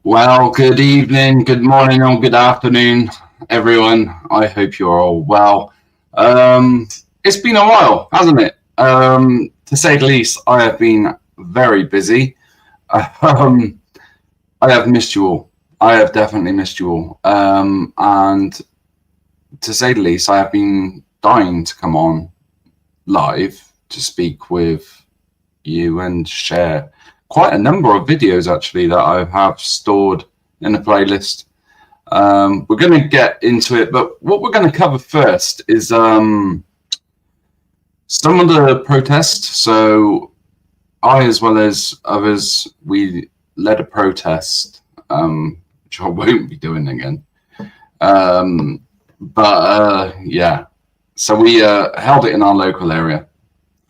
Well, good evening, good morning, or good afternoon, everyone. I hope you're all well. It's been a while, hasn't it? To say the least, I have been very busy. Um, I have missed you all. I have definitely missed you all. And to say the least, I have been dying to come on live to speak with you and share quite a number of videos actually that I have stored in a playlist. We're going to get into it, but what we're going to cover first is some of the protests. So I, as well as others, we led a protest, which I won't be doing again. Yeah, so we held it in our local area,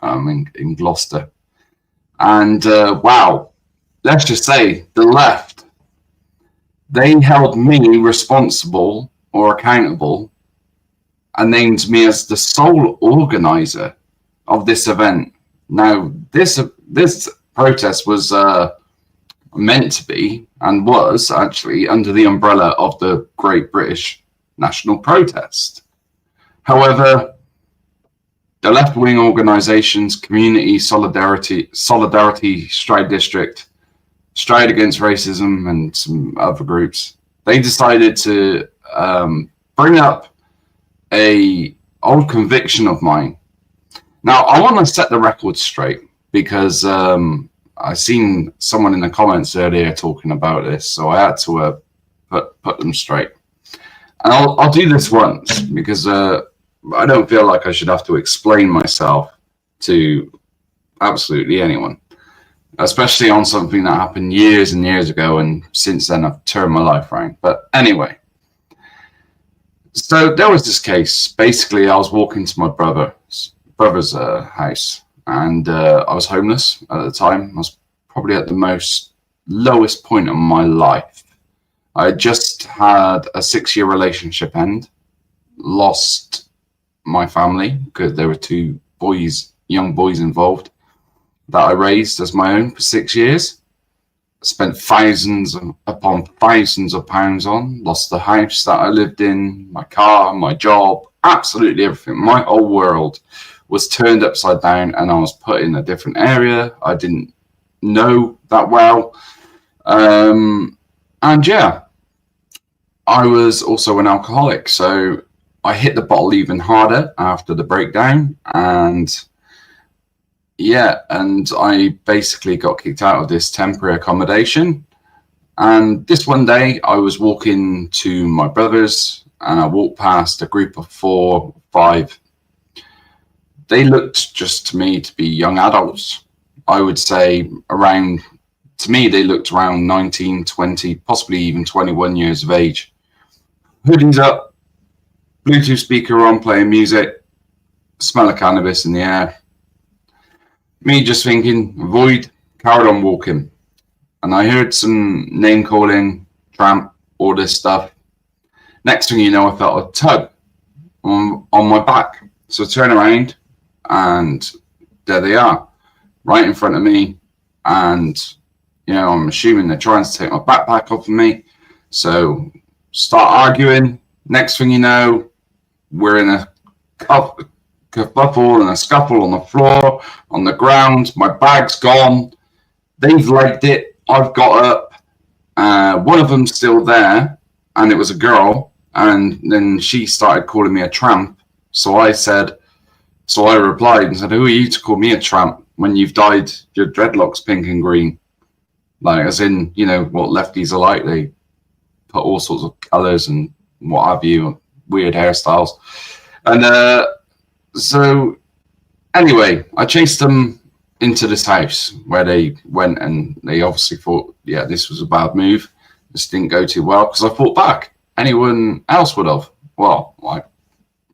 in Gloucester. And wow, let's just say the left, they held me responsible or accountable and named me as the sole organizer of this event. Now, this protest was meant to be and was actually under the umbrella of the Great British National Protest. However, the left-wing organisations, Community Solidarity, Stride District, Stride Against Racism, and some other groups, they decided to bring up a old conviction of mine. Now, I want to set the record straight because I seen someone in the comments earlier talking about this, so I had to put them straight. And I'll do this once because I don't feel like I should have to explain myself to absolutely anyone, especially on something that happened years and years ago, and since then I've turned my life around. But anyway, so there was this case. Basically, I was walking to my brother's house, and I was homeless at the time. I was probably at the lowest point of my life. I had just had a 6-year relationship end, lost my family because there were 2 young boys involved that I raised as my own for 6 years. Spent thousands upon thousands of pounds on, lost the house that I lived in, my car, my job, absolutely everything. My whole world was turned upside down and I was put in a different area I didn't know that well. And yeah, I was also an alcoholic, so I hit the bottle even harder after the breakdown, and I basically got kicked out of this temporary accommodation. And this one day I was walking to my brother's and I walked past a group of 4 or 5. They looked just to me to be young adults. I would say they looked around 19, 20, possibly even 21 years of age. Hoodies up, Bluetooth speaker on, playing music, smell of cannabis in the air. Me just thinking, avoid, carried on walking. And I heard some name calling, tramp, all this stuff. Next thing you know, I felt a tug on my back. So I turn around and there they are, right in front of me. And, I'm assuming they're trying to take my backpack off of me. So start arguing. Next thing you know, we're in a kerfuffle and a scuffle on the floor, on the ground. My bag's gone. They've legged it. I've got up. One of them's still there, and it was a girl. And then she started calling me a tramp. So I replied and said, "Who are you to call me a tramp when you've dyed your dreadlocks pink and green?" Like, as in, what lefties are like. They put all sorts of colours and what have you, weird hairstyles. And so anyway, I chased them into this house where they went, and they obviously thought, yeah, this was a bad move. This didn't go too well because I fought back. Anyone else would have. Well,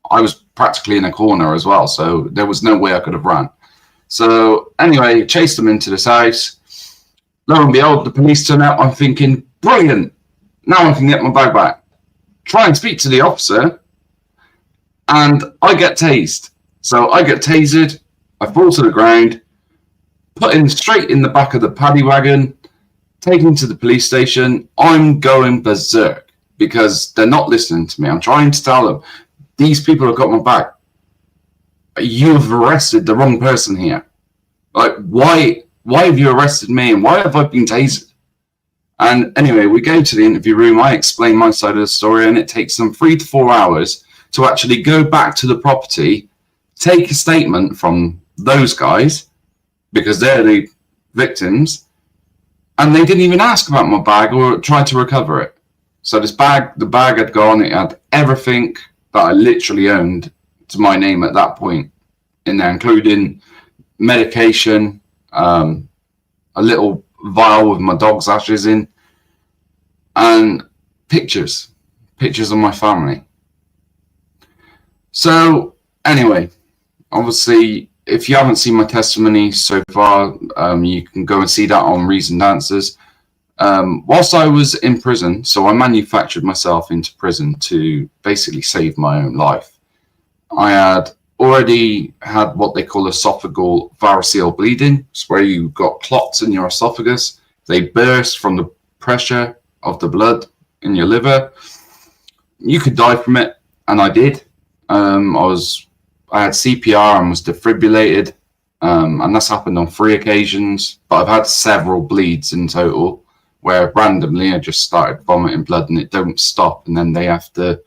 I was practically in a corner as well, so there was no way I could have run. So anyway, chased them into this house. Lo and behold, the police turn out. I'm thinking, brilliant. Now I can get my bag back. Try and speak to the officer, and I get tased. So I get tasered, I fall to the ground, put in straight in the back of the paddy wagon, taken to the police station. I'm going berserk because they're not listening to me. I'm trying to tell them, these people have got my back. You've arrested the wrong person here. Like, why have you arrested me, and why have I been tasered? And anyway, we go to the interview room. I explain my side of the story, and it takes them 3 to 4 hours to actually go back to the property, take a statement from those guys, because they're the victims, and they didn't even ask about my bag or try to recover it. So the bag had gone. It had everything that I literally owned to my name at that point in there, including medication, a little vial with my dog's ashes in, and pictures of my family. So anyway, obviously, if you haven't seen my testimony so far, you can go and see that on Reasoned Answers. Whilst I was in prison, so I manufactured myself into prison to basically save my own life. I had already had what they call esophageal variceal bleeding. It's where you've got clots in your esophagus. They burst from the pressure of the blood in your liver. You could die from it, and I did. I had CPR and was defibrillated, and that's happened on 3 occasions. But I've had several bleeds in total, where randomly I just started vomiting blood and it don't stop, and then they have to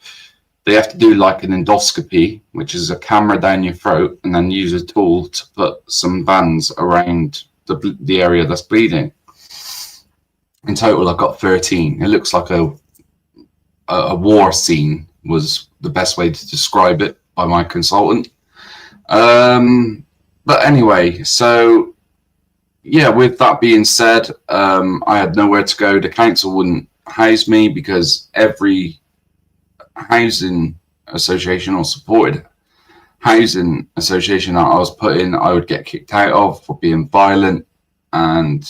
do like an endoscopy, which is a camera down your throat, and then use a tool to put some bands around the area that's bleeding. In total, I've got 13. It looks like a war scene was the best way to describe it by my consultant. But anyway, so yeah, with that being said, I had nowhere to go. The council wouldn't house me because every housing association or supported housing association that I was put in, I would get kicked out of for being violent and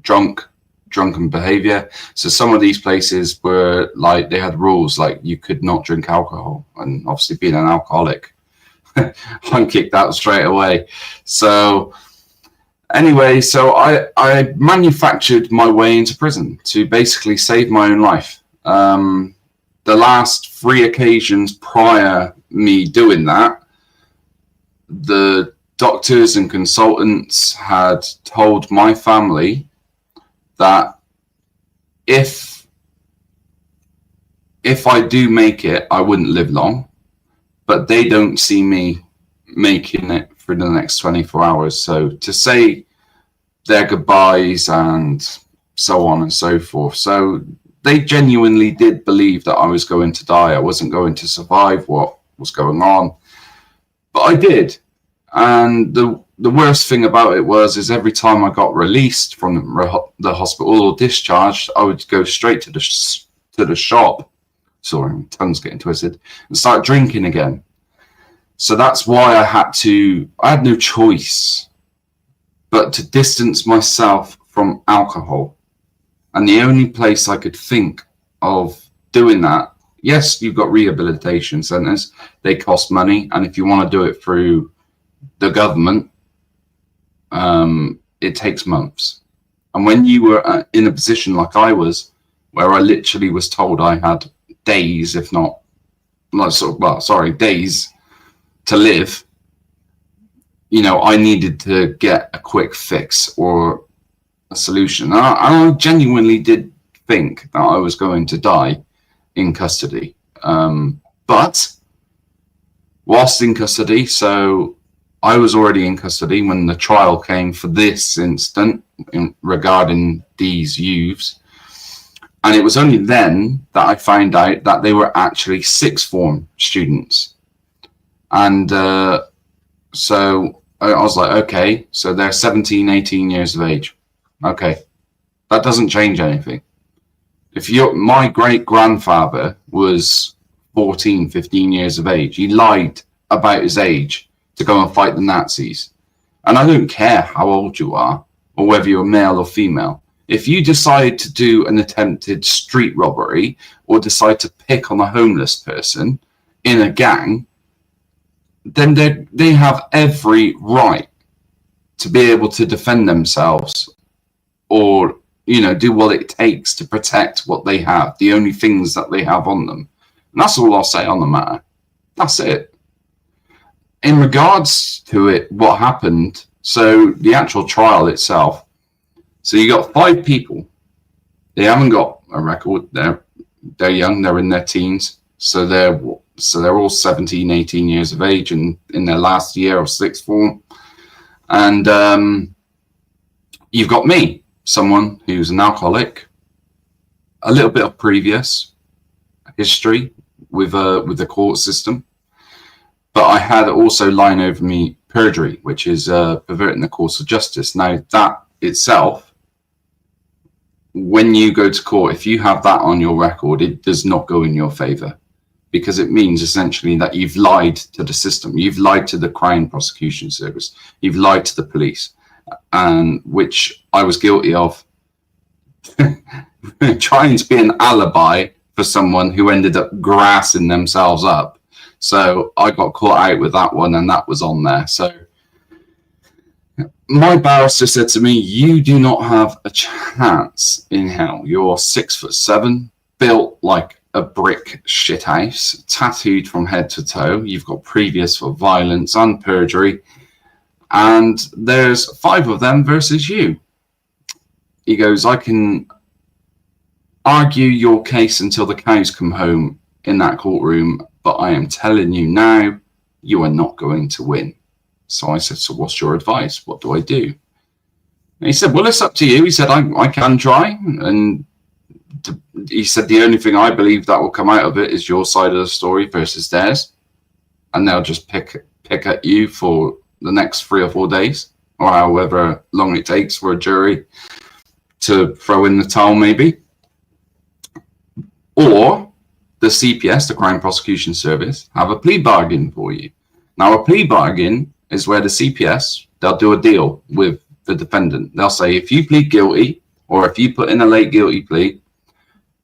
drunken behavior. So some of these places were like, they had rules like you could not drink alcohol, and obviously being an alcoholic, I'm kicked out straight away. So anyway, so I manufactured my way into prison to basically save my own life. The last 3 occasions prior me doing that, the doctors and consultants had told my family that if I do make it, I wouldn't live long, but they don't see me making it for the next 24 hours. So to say their goodbyes and so on and so forth. So they genuinely did believe that I was going to die. I wasn't going to survive what was going on, but I did. And the worst thing about it is every time I got released from the hospital or discharged, I would go straight to the shop. Sorry, my tongue's getting twisted, and start drinking again. So that's why I had no choice but to distance myself from alcohol. And the only place I could think of doing that, yes, you've got rehabilitation centres, they cost money, and if you want to do it through the government, it takes months. And when you were in a position like I was, where I literally was told I had days, if not, days to live, you know, I needed to get a quick fix or a solution. And I genuinely did think that I was going to die in custody. But whilst in custody, so I was already in custody when the trial came for this incident regarding these youths. And it was only then that I found out that they were actually sixth form students. And so I was like, okay, so they're 17, 18 years of age. Okay, that doesn't change anything. My great grandfather was 14, 15 years of age. He lied about his age to go and fight the Nazis. And I don't care how old you are or whether you're male or female. If you decide to do an attempted street robbery or decide to pick on a homeless person in a gang, then they have every right to be able to defend themselves or do what it takes to protect what they have, the only things that they have on them. And that's all I'll say on the matter. That's it. In regards to it, what happened, so the actual trial itself, so you got 5 people. They haven't got a record. They're young, they're in their teens. So they're all 17, 18 years of age and in their last year of sixth form. And you've got me, someone who's an alcoholic, a little bit of previous history with the court system. But I had also lying over me perjury, which is perverting the course of justice. Now, that itself, when you go to court, if you have that on your record, it does not go in your favour, because it means essentially that you've lied to the system. You've lied to the Crown Prosecution Service. You've lied to the police, and which I was guilty of trying to be an alibi for someone who ended up grassing themselves up. So I got caught out with that one, and that was on there. So my barrister said to me, "You do not have a chance in hell. You're 6'7", built like a brick shithouse, tattooed from head to toe. You've got previous for violence and perjury, and there's 5 of them versus you." He goes, "I can argue your case until the cows come home in that courtroom, but I am telling you now, you are not going to win." So I said, "So what's your advice? What do I do?" And he said, "Well, it's up to you." He said, I can try. And he said, "The only thing I believe that will come out of it is your side of the story versus theirs. And they'll just pick at you for the next 3 or 4 days, or however long it takes for a jury to throw in the towel maybe. Or the CPS, the Crown Prosecution Service, have a plea bargain for you." Now, a plea bargain is where the CPS, they'll do a deal with the defendant. They'll say, if you plead guilty, or if you put in a late guilty plea,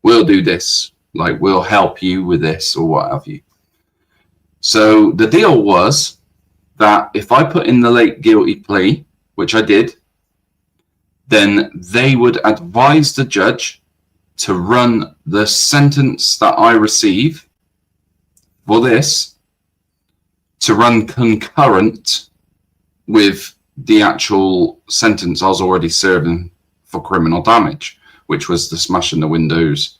we'll do this. Like, we'll help you with this, or what have you. So the deal was that if I put in the late guilty plea, which I did, then they would advise the judge to run the sentence that I receive for this, to run concurrent with the actual sentence I was already serving for criminal damage, which was the smashing the windows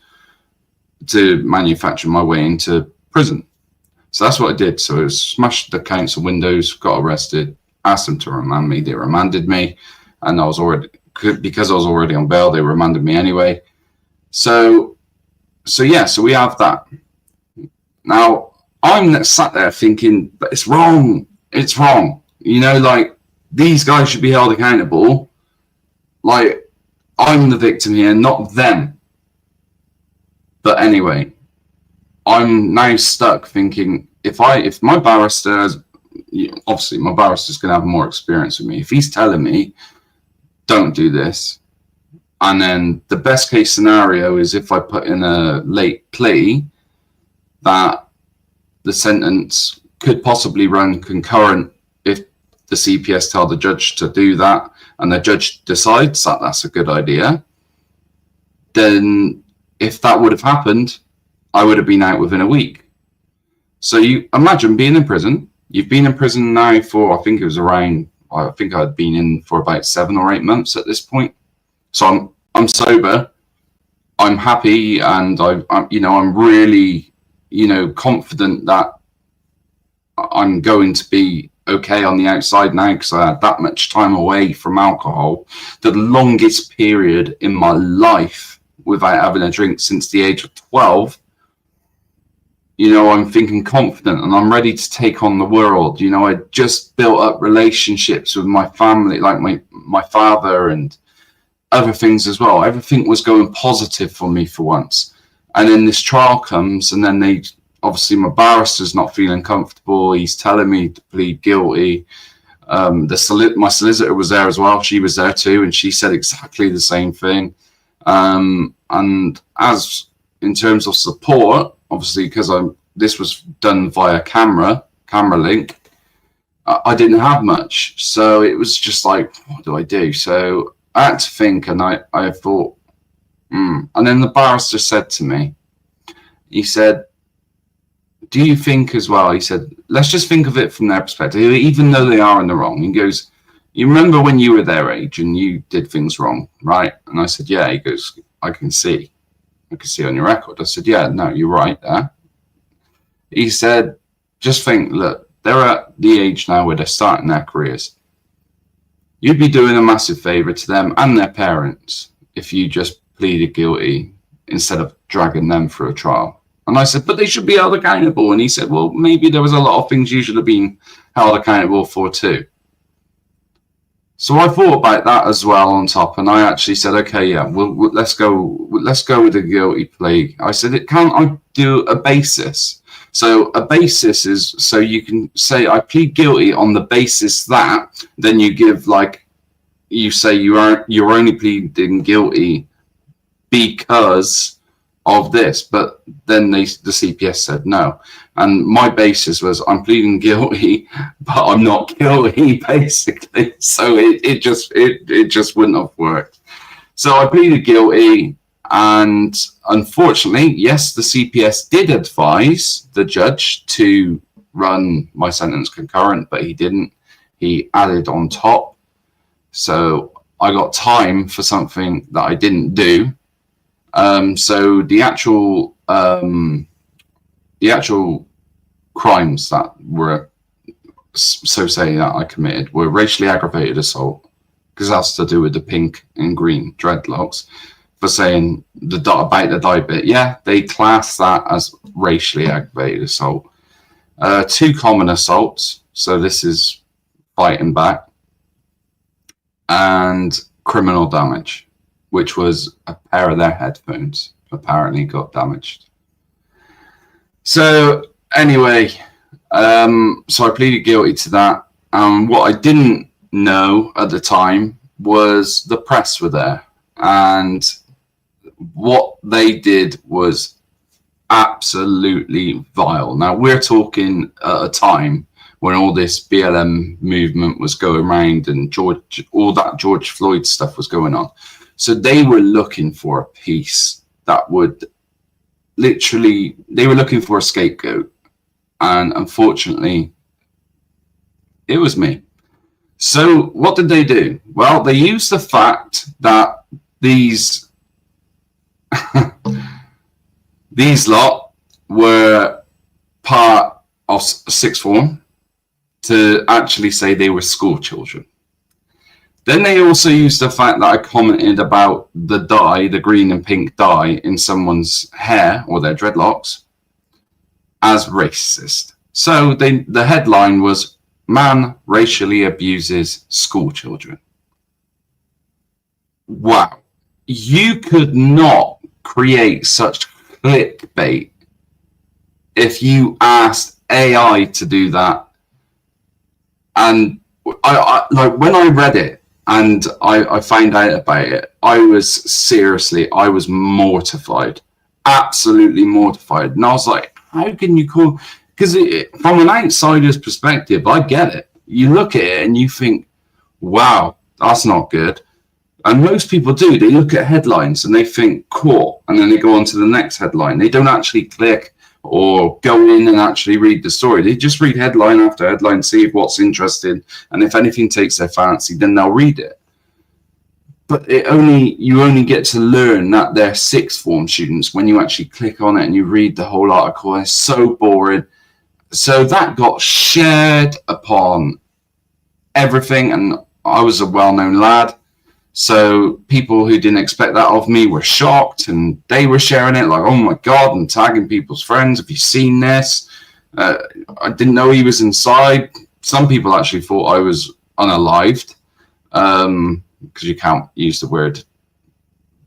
to manufacture my way into prison. So that's what I did. So I smashed the council windows, got arrested, asked them to remand me. They remanded me, and because I was already on bail, they remanded me anyway. So we have that. Now, I'm sat there thinking, but it's wrong. It's wrong. Like, these guys should be held accountable. Like, I'm the victim here, not them. But anyway, I'm now stuck thinking, if my barrister, obviously my barrister's going to have more experience with me. If he's telling me, don't do this, and then the best case scenario is if I put in a late plea, that the sentence could possibly run concurrent if the CPS tell the judge to do that, and the judge decides that that's a good idea. Then if that would have happened, I would have been out within a week. So you imagine being in prison. You've been in prison now for, I think I'd been in for about 7 or 8 months at this point. So I'm sober, I'm happy, and I'm really, confident that I'm going to be okay on the outside now, because I had that much time away from alcohol, the longest period in my life without having a drink since the age of 12. I'm thinking confident, and I'm ready to take on the world. I just built up relationships with my family, like my father and other things as well. Everything was going positive for me for once. And then this trial comes, and then obviously my barrister's not feeling comfortable. He's telling me to plead guilty. My solicitor was there as well. She was there too, and she said exactly the same thing. And as in terms of support, obviously, because this was done via camera link, I didn't have much. So it was just like, what do I do? So had to think, and I thought, And then the barrister said to me, he said, do you think as well, he said, let's just think of it from their perspective, even though they are in the wrong. He goes, you remember when you were their age and you did things wrong, right? And I said, yeah. He goes, I can see on your record. I said, yeah, no, you're right there. He said, just think, look, they're at the age now where they're starting their careers. You'd be doing a massive favour to them and their parents if you just pleaded guilty instead of dragging them through a trial. And I said, but they should be held accountable. And he said, well, maybe there was a lot of things you should have been held accountable for too. So I thought about that as well on top, and I actually said, okay, yeah, let's go with a guilty plea. I said, can't I do a basis? So a basis is, so you can say I plead guilty on the basis that, then you give, like, you say you're only pleading guilty because of this, but then the CPS said no, and my basis was I'm pleading guilty, but I'm not guilty, basically. So it just wouldn't have worked. So I pleaded guilty, and unfortunately, yes, the CPS did advise the judge to run my sentence concurrent, but he didn't. He added on top, so I got time for something that I didn't do. So the actual crimes that were, so say, that I committed were racially aggravated assault, because that's to do with the pink and green dreadlocks, for saying about the dye bit. Yeah, they class that as racially aggravated assault. 2 common assaults, so this is fighting back, and criminal damage, which was a pair of their headphones apparently got damaged. So anyway, so I pleaded guilty to that. What I didn't know at the time was the press were there, and what they did was absolutely vile. Now, we're talking at a time when all this BLM movement was going around and all that George Floyd stuff was going on. So they were looking for a piece that would literally, they were looking for a scapegoat. And unfortunately, it was me. So what did they do? Well, they used the fact that these lot were part of sixth form to actually say they were school children. Then they also used the fact that I commented about the dye, the green and pink dye in someone's hair or their dreadlocks, as racist. So the headline was, "Man racially abuses school children." Wow. You could not create such clickbait if you asked AI to do that. And I like, when I read it, and I found out about it, I was mortified, absolutely mortified. And I was like, how can you call, because from an outsider's perspective, I get it. You look at it and you think, wow, that's not good. And most people do. They look at headlines and they think, cool. And then they go on to the next headline. They don't actually click or go in and actually read the story. They just read headline after headline, see if what's interesting, and if anything takes their fancy, then they'll read it. But you only get to learn that they're sixth form students when you actually click on it and you read the whole article. It's so boring. So that got shared upon everything, and I was a well-known lad. So people who didn't expect that of me were shocked, and they were sharing it like, oh my God, and tagging people's friends. Have you seen this? I didn't know he was inside. Some people actually thought I was unalived, because you can't use the word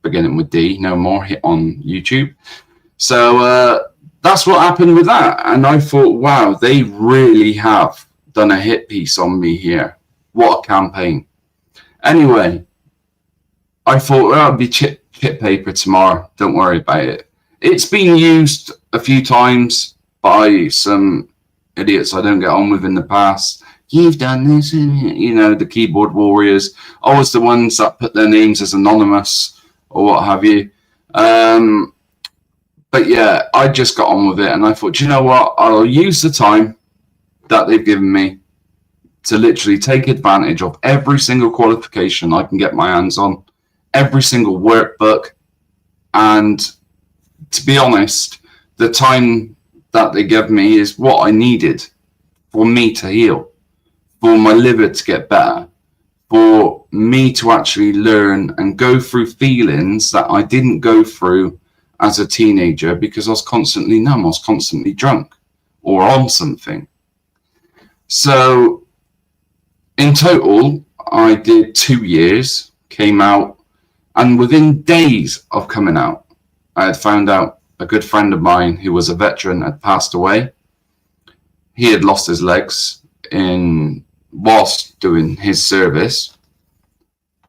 beginning with D no more on YouTube. So that's what happened with that. And I thought, wow, they really have done a hit piece on me here. What a campaign. Anyway, I thought, well, it'll be chip paper tomorrow. Don't worry about it. It's been used a few times by some idiots I don't get on with in the past you've done this, the keyboard warriors, always the ones that put their names as anonymous or what have you. But yeah, I just got on with it, and I thought, do you know what? I'll use the time that they've given me to literally take advantage of every single qualification I can get my hands on, every single workbook. And to be honest, the time that they give me is what I needed for me to heal, for my liver to get better, for me to actually learn and go through feelings that I didn't go through as a teenager because I was constantly numb, I was constantly drunk or on something. So in total, I did 2 years, came out, and within days of coming out, I had found out a good friend of mine who was a veteran had passed away. He had lost his legs whilst doing his service.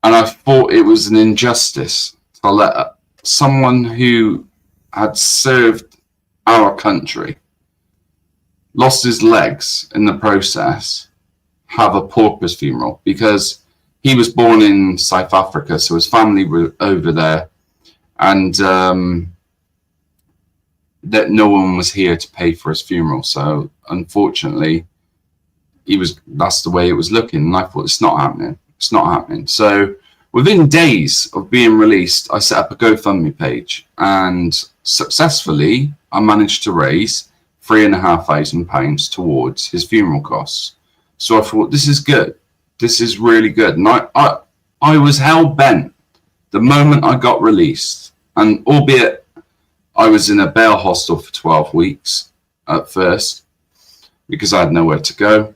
And I thought it was an injustice to let someone who had served our country, lost his legs in the process, have a pauper's funeral, because he was born in South Africa, so his family were over there, and that no one was here to pay for his funeral. So unfortunately, that's the way it was looking, and I thought, it's not happening. So within days of being released, I set up a GoFundMe page, and successfully I managed to raise £3,500 towards his funeral costs. So I thought, this is good. This is really good. And I was hell-bent the moment I got released. And albeit I was in a bail hostel for 12 weeks at first because I had nowhere to go.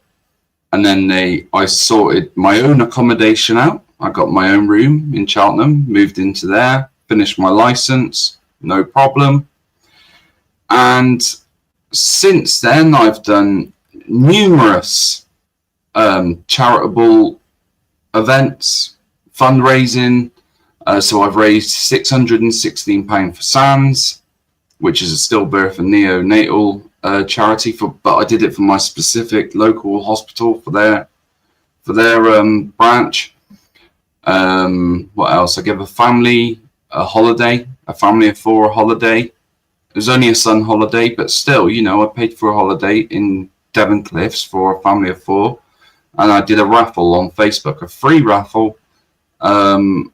And then I sorted my own accommodation out. I got my own room in Cheltenham, moved into there, finished my license, no problem. And since then, I've done numerous charitable events, fundraising. So I've raised £616 for SANS, which is a stillbirth and neonatal charity, but I did it for my specific local hospital for their branch. What else? I gave a family a holiday, a family of four holiday. It was only a son holiday, but still, I paid for a holiday in Devon Cliffs for a family of four. And I did a raffle on Facebook, a free raffle. And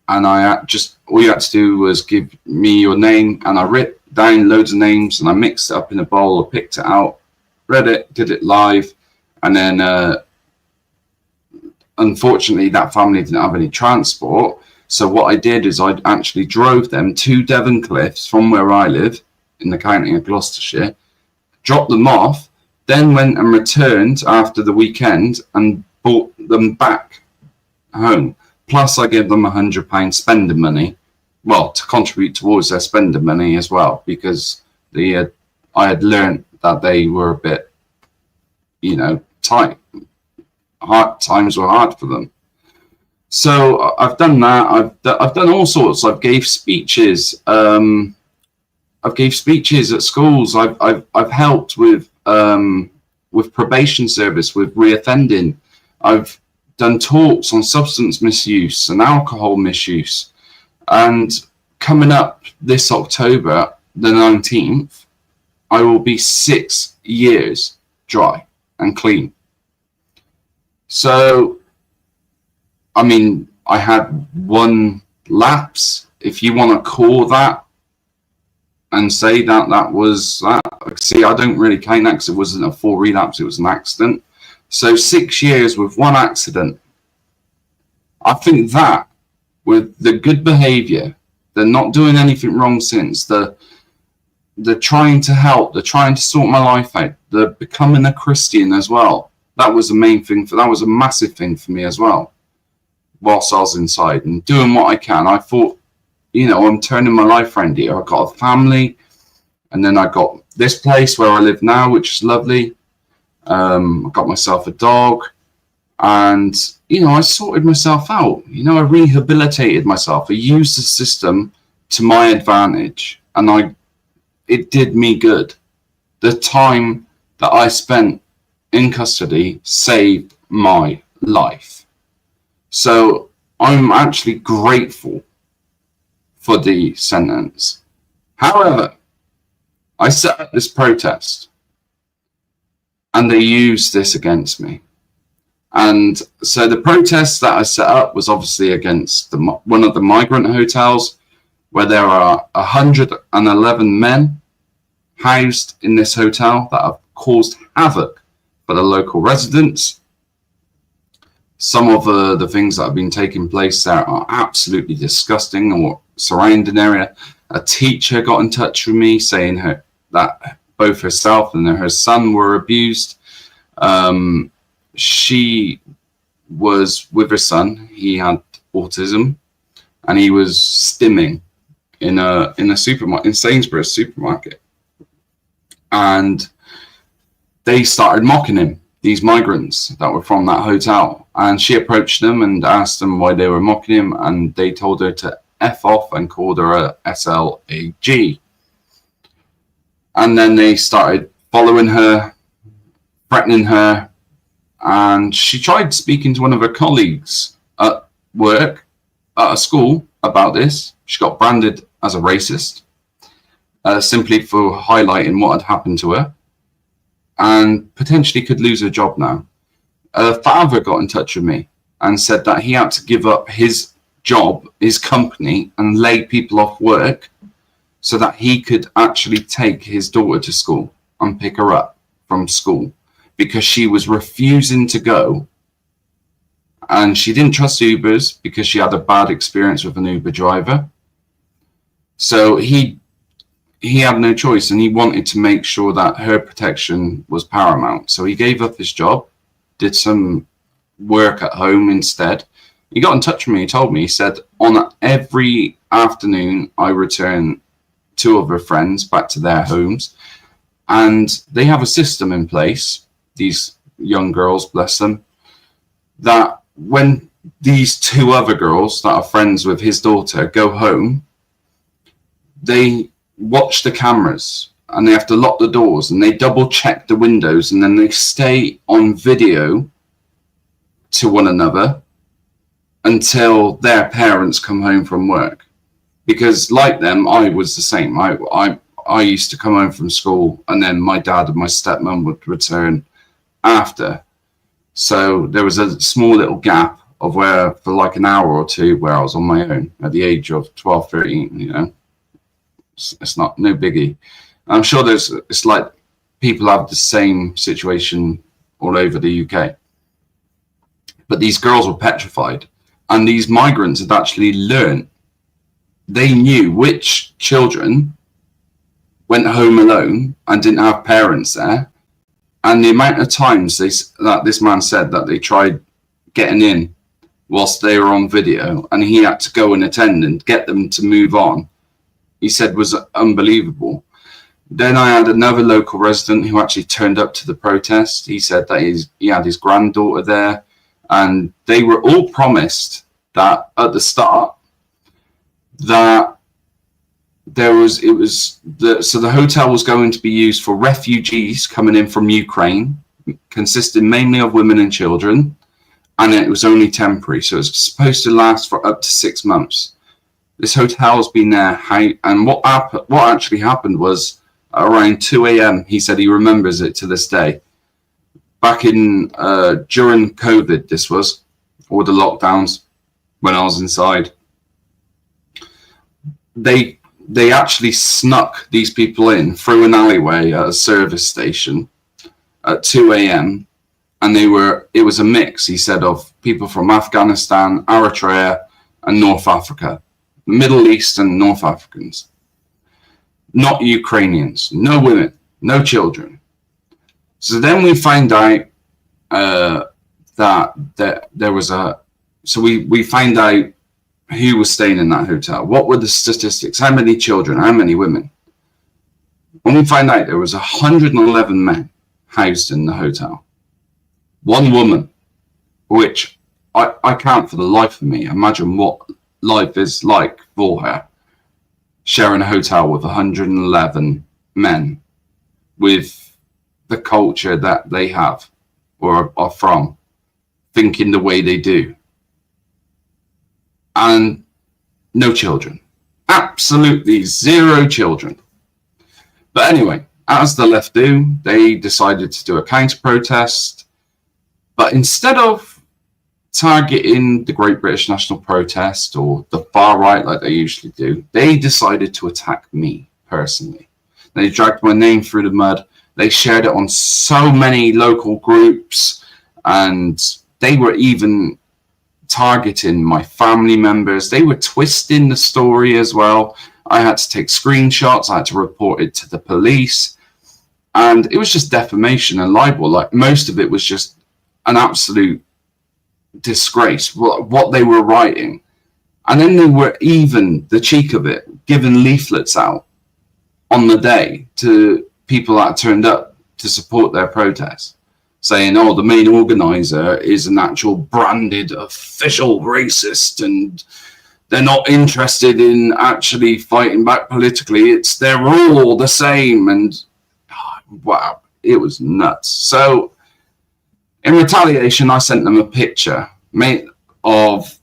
all you had to do was give me your name, and I wrote down loads of names, and I mixed it up in a bowl, I picked it out, read it, did it live. And then, unfortunately, that family didn't have any transport. So what I did is I actually drove them to Devon Cliffs from where I live in the county of Gloucestershire, dropped them off, then went and returned after the weekend and brought them back home. Plus, I gave them £100 spending money, to contribute towards their spending money as well, because I had learned that they were a bit, tight. Times were hard for them. So I've done that. I've done all sorts. I've gave speeches. I've gave speeches at schools. I've helped with probation service, with reoffending. I've done talks on substance misuse and alcohol misuse. And coming up this October, the 19th, I will be 6 years dry and clean. So, I had one lapse, if you want to call that, and say that was that. See, I don't really count that because it wasn't a full relapse, it was an accident. So 6 years with one accident. I think that, with the good behaviour, the not doing anything wrong since, the trying to help, the trying to sort my life out, the becoming a Christian as well, that was the main thing. That was a massive thing for me as well, whilst I was inside and doing what I can. I thought, I'm turning my life around here. I got a family, and then I got this place where I live now, which is lovely. I got myself a dog, and I sorted myself out. I rehabilitated myself. I used the system to my advantage, and it did me good. The time that I spent in custody saved my life. So I'm actually grateful for the sentence. However, I set up this protest and they used this against me. And so the protest that I set up was obviously against one of the migrant hotels, where there are 111 men housed in this hotel that have caused havoc for the local residents. Some of the things that have been taking place there are absolutely disgusting. Or surrounding area, a teacher got in touch with me saying that both herself and her son were abused. She was with her son. He had autism, and he was stimming in a supermarket, in Sainsbury's supermarket, and they started mocking him, these migrants that were from that hotel. And she approached them and asked them why they were mocking him, and they told her to F off and called her a SLAG. And then they started following her, threatening her, and she tried speaking to one of her colleagues at work, at a school, about this. She got branded as a racist, simply for highlighting what had happened to her, and potentially could lose her job now. Her father got in touch with me and said that he had to give up his job, his company, and lay people off work so that he could actually take his daughter to school and pick her up from school, because she was refusing to go, and she didn't trust Ubers because she had a bad experience with an Uber driver. So he had no choice, and he wanted to make sure that her protection was paramount. So he gave up his job, did some work at home instead. He got in touch with me. He told me, he said, on every afternoon I return two of her friends back to their homes, and they have a system in place, these young girls, bless them, that when these two other girls that are friends with his daughter go home, they watch the cameras and they have to lock the doors and they double check the windows, and then they stay on video to one another until their parents come home from work. Because like them, I was the same. I used to come home from school, and then my dad and my stepmom would return after. So there was a small little gap of where, for like an hour or two, where I was on my own at the age of 12, 13, you know. It's not no biggie. I'm sure it's like people have the same situation all over the UK. But these girls were petrified, and these migrants had actually learned. They knew which children went home alone and didn't have parents there, and the amount of times that this man said that they tried getting in whilst they were on video, and he had to go and attend and get them to move on, he said was unbelievable. Then I had another local resident who actually turned up to the protest. He said that he had his granddaughter there, and they were all promised that at the start that so the hotel was going to be used for refugees coming in from Ukraine, consisting mainly of women and children, and it was only temporary, so it's supposed to last for up to 6 months. This hotel's been there, and what actually happened was around 2 a.m. He said he remembers it to this day. Back in during COVID, this was all the lockdowns when I was inside. They actually snuck these people in through an alleyway at a service station at 2 a.m. and it was a mix, he said, of people from Afghanistan, Eritrea, and North Africa, Middle East and North Africans. Not Ukrainians, no women, no children. So then we find out that there was we find out who was staying in that hotel. What were the statistics? How many children? How many women? When we find out there was 111 men housed in the hotel. One woman, which I can't for the life of me imagine what life is like for her, sharing a hotel with 111 men with the culture that they have. or are from thinking the way they do. And no children. Absolutely zero children. But anyway, as the left do, they decided to do a counter-protest. But instead of targeting the Great British National Protest or the far right like they usually do, they decided to attack me personally. They dragged my name through the mud. They shared it on so many local groups, and they were even targeting my family members. They were twisting the story as well. I had to take screenshots. I had to report it to the police. And it was just defamation and libel. Like, most of it was just an absolute disgrace, what they were writing. And then they were, even the cheek of it, giving leaflets out on the day to people that turned up to support their protest, saying, oh, the main organizer is an actual branded official racist and they're not interested in actually fighting back politically. They're all the same. And wow, it was nuts. So in retaliation, I sent them a picture made of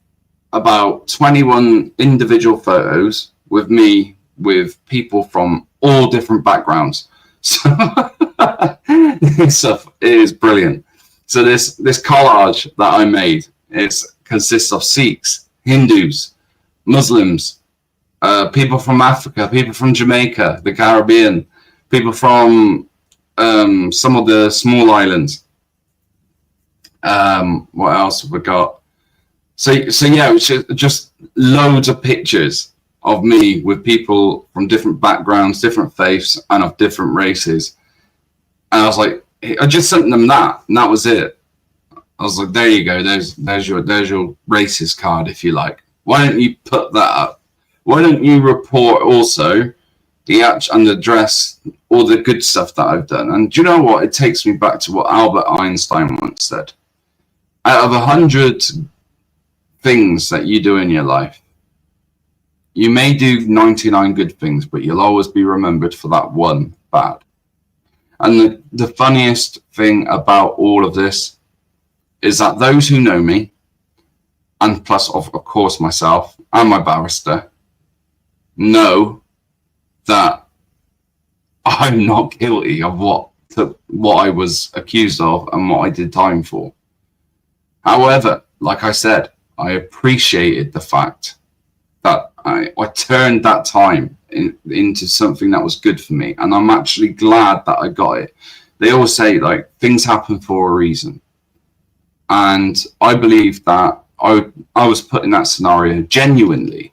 about 21 individual photos with me, with people from all different backgrounds. So this stuff is brilliant. So this collage that I made consists of Sikhs, Hindus, Muslims, people from Africa, people from Jamaica, the Caribbean, people from some of the small islands. What else have we got? So yeah, it's just loads of pictures of me with people from different backgrounds, different faiths, and of different races. And I was like, I just sent them that, and that was it. I was like, there you go. There's your racist card, if you like. Why don't you put that up? Why don't you report also and address all the good stuff that I've done? And do you know what? It takes me back to what Albert Einstein once said. Out of 100 things that you do in your life, you may do 99 good things, but you'll always be remembered for that one bad. And the funniest thing about all of this is that those who know me, and plus of course myself and my barrister, know that I'm not guilty of what I was accused of and what I did time for. However, like I said, I appreciated the fact that I turned that time into something that was good for me, and I'm actually glad that I got it. They always say, like, things happen for a reason, and I believe that I was put in that scenario genuinely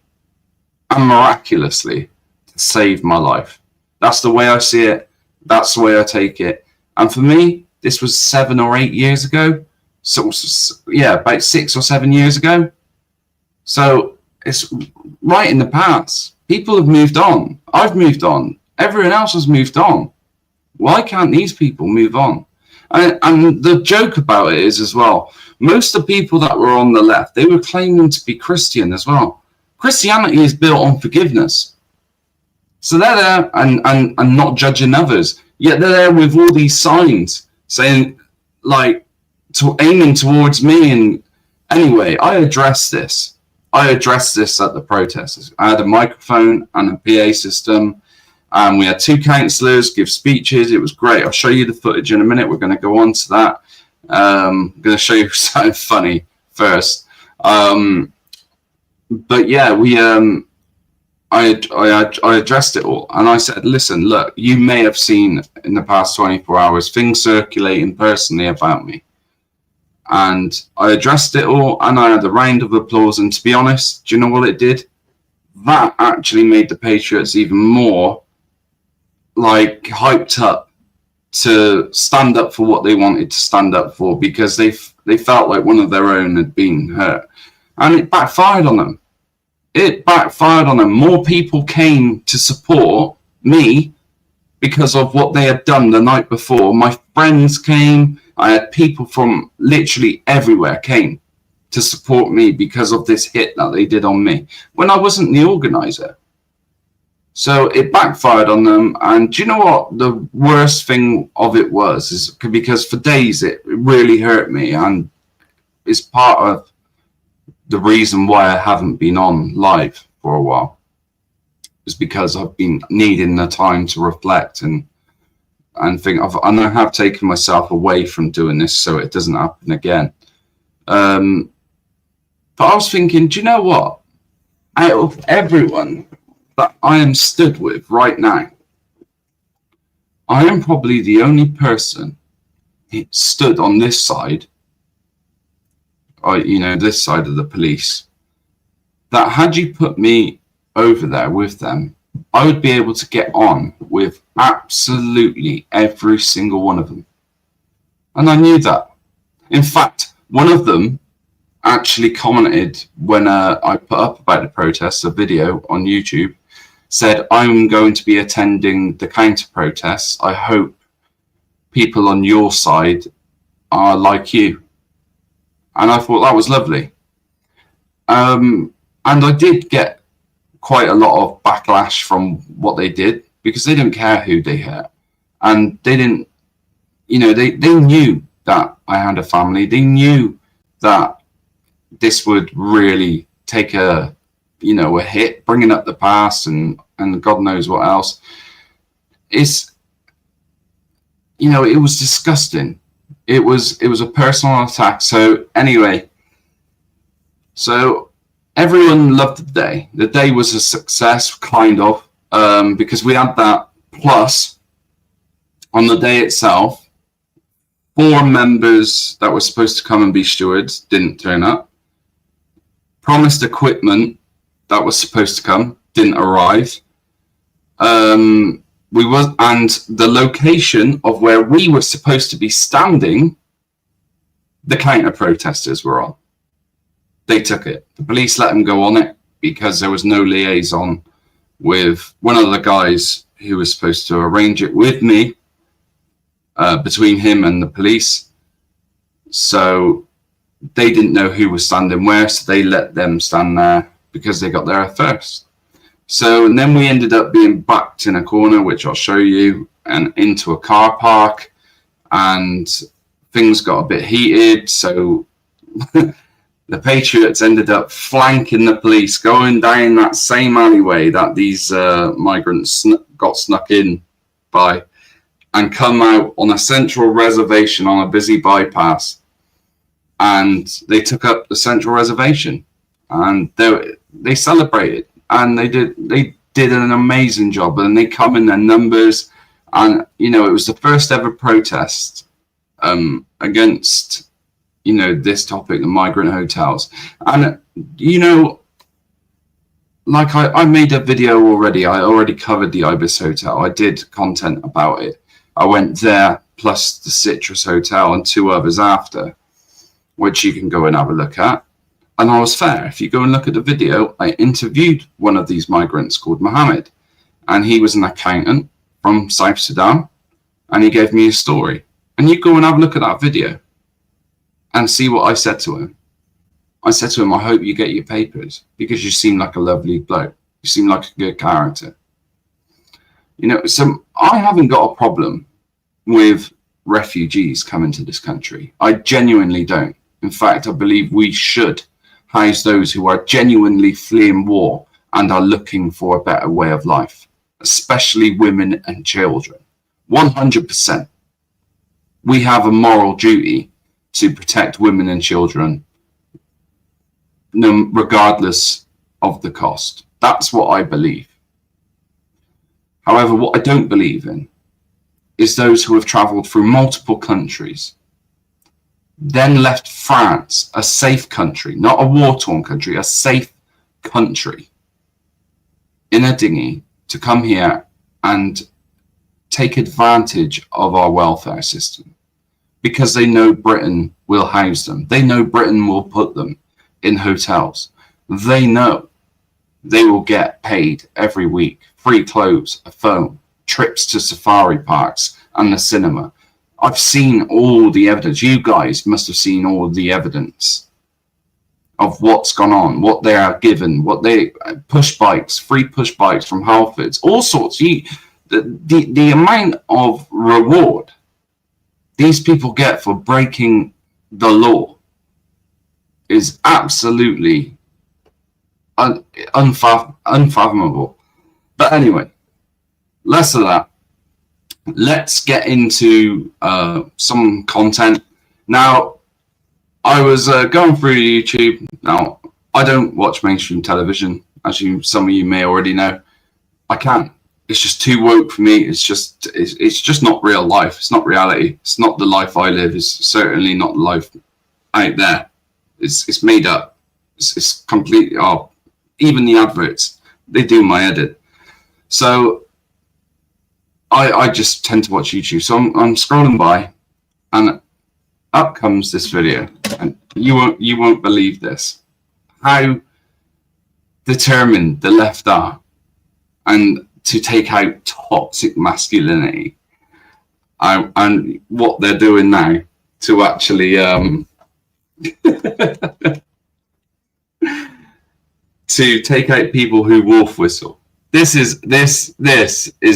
and miraculously to save my life. That's the way I see it. That's the way I take it. And for me, this was 7 or 8 years ago. So yeah, about 6 or 7 years ago. So it's right in the past. People have moved on. I've moved on. Everyone else has moved on. Why can't these people move on? And the joke about it is as well, most of the people that were on the left, they were claiming to be Christian as well. Christianity is built on forgiveness. So they're there and not judging others. Yet they're there with all these signs saying, like, aiming towards me. And anyway, I addressed this at the protests. I had a microphone and a PA system, and we had 2 councillors give speeches. It was great. I'll show you the footage in a minute. We're going to go on to that. I'm going to show you something funny first. But yeah, I addressed it all, and I said, listen, look, you may have seen in the past 24 hours things circulating personally about me. And I addressed it all, and I had a round of applause. And to be honest, do you know what it did? That actually made the Patriots even more, like, hyped up to stand up for what they wanted to stand up for, because they felt like one of their own had been hurt. And it backfired on them. More people came to support me because of what they had done the night before. My friends came. I had people from literally everywhere came to support me because of this hit that they did on me when I wasn't the organizer. So it backfired on them. And do you know what the worst thing of it was? Is because for days it really hurt me, and it's part of the reason why I haven't been on live for a while, is because I've been needing the time to reflect and think of, and I have taken myself away from doing this so it doesn't happen again. But I was thinking, do you know what? Out of everyone that I am stood with right now, I am probably the only person stood on this side, or, this side of the police, that had you put me over there with them, I would be able to get on with absolutely every single one of them. And I knew that. In fact, one of them actually commented when I put up about the protests, a video on YouTube, said, I'm going to be attending the counter protests. I hope people on your side are like you. And I thought that was lovely. And I did get quite a lot of backlash from what they did, because they didn't care who they hurt. And they didn't, they knew that I had a family. They knew that this would really take a hit, bringing up the past and God knows what else. It was disgusting. It was a personal attack. So anyway, everyone loved the day. The day was a success, kind of, because we had that. Plus, on the day itself, 4 members that were supposed to come and be stewards didn't turn up. Promised equipment that was supposed to come didn't arrive. And the location of where we were supposed to be standing, the counter protesters were on. They took it. The police let them go on it because there was no liaison with one of the guys who was supposed to arrange it with me, between him and the police. So they didn't know who was standing where, so they let them stand there because they got there first. So, and then we ended up being backed in a corner, which I'll show you, and into a car park, and things got a bit heated. So the Patriots ended up flanking the police, going down that same alleyway that these migrants got snuck in by, and come out on a central reservation on a busy bypass. And they took up the central reservation, and they celebrated, and they did an amazing job. And they come in their numbers, and it was the first ever protest against this topic, the migrant hotels. And like I made a video already. I already covered the Ibis hotel. I did content about it. I went there, plus the Citrus Hotel and 2 others after, which you can go and have a look at. And I was fair. If you go and look at the video, I interviewed one of these migrants called Mohammed, and he was an accountant from South Sudan, and he gave me a story. And you go and have a look at that video and see what I said to him. I said to him, I hope you get your papers, because you seem like a lovely bloke. You seem like a good character. So I haven't got a problem with refugees coming to this country. I genuinely don't. In fact, I believe we should house those who are genuinely fleeing war and are looking for a better way of life, especially women and children. 100%. We have a moral duty to protect women and children, regardless of the cost. That's what I believe. However, what I don't believe in is those who have travelled through multiple countries, then left France, a safe country, not a war-torn country, a safe country, in a dinghy to come here and take advantage of our welfare system, because they know Britain will house them. They know Britain will put them in hotels. They know they will get paid every week, free clothes, a phone, trips to safari parks and the cinema. I've seen all the evidence. You guys must have seen all the evidence of what's gone on, what they are given, what they push bikes, free push bikes from Halfords, all sorts. The amount of reward these people get for breaking the law is absolutely unfathomable. But anyway, less of that. Let's get into some content. Now, I was going through YouTube. Now, I don't watch mainstream television, as some of you may already know. I can't. It's just too woke for me. It's just not real life. It's not reality. It's not the life I live. It's certainly not the life out there. It's made up. It's completely. Oh, even the adverts, they do my head in. So I just tend to watch YouTube. So I'm scrolling by, and up comes this video, and you won't believe this. How determined the left are, and to take out toxic masculinity, and what they're doing now to actually to take out people who wolf whistle. This is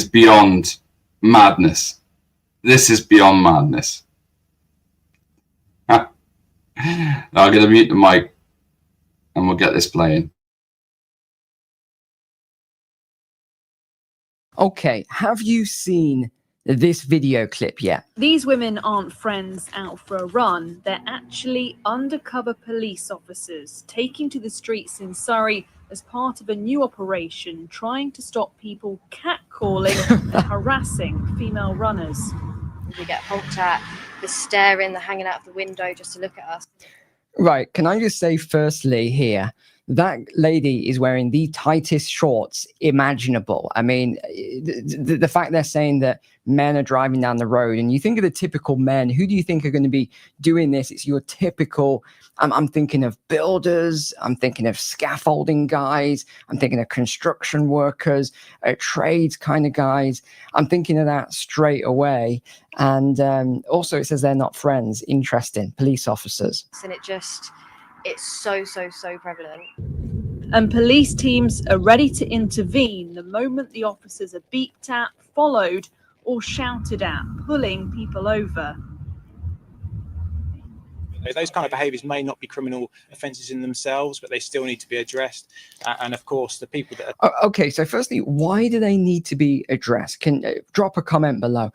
beyond madness. This is beyond madness. Now I'm going to mute the mic and we'll get this playing. Okay, have you seen this video clip yet? These women aren't friends out for a run. They're actually undercover police officers taking to the streets in Surrey as part of a new operation trying to stop people catcalling and harassing female runners. We get honked at, the staring, the hanging out of the window just to look at us. Right, can I just say firstly here, that lady is wearing the tightest shorts imaginable. I mean, the fact they're saying that men are driving down the road, and you think of the typical men, who do you think are going to be doing this? It's your typical, I'm thinking of builders, I'm thinking of scaffolding guys, I'm thinking of construction workers, trades kind of guys. I'm thinking of that straight away. And also it says they're not friends. Interesting. Police officers. And it's so prevalent. And police teams are ready to intervene the moment the officers are beeped at, followed, or shouted at, pulling people over. Those kind of behaviours may not be criminal offences in themselves, but they still need to be addressed. And of course, the people that are... Okay, so firstly, why do they need to be addressed? Can drop a comment below.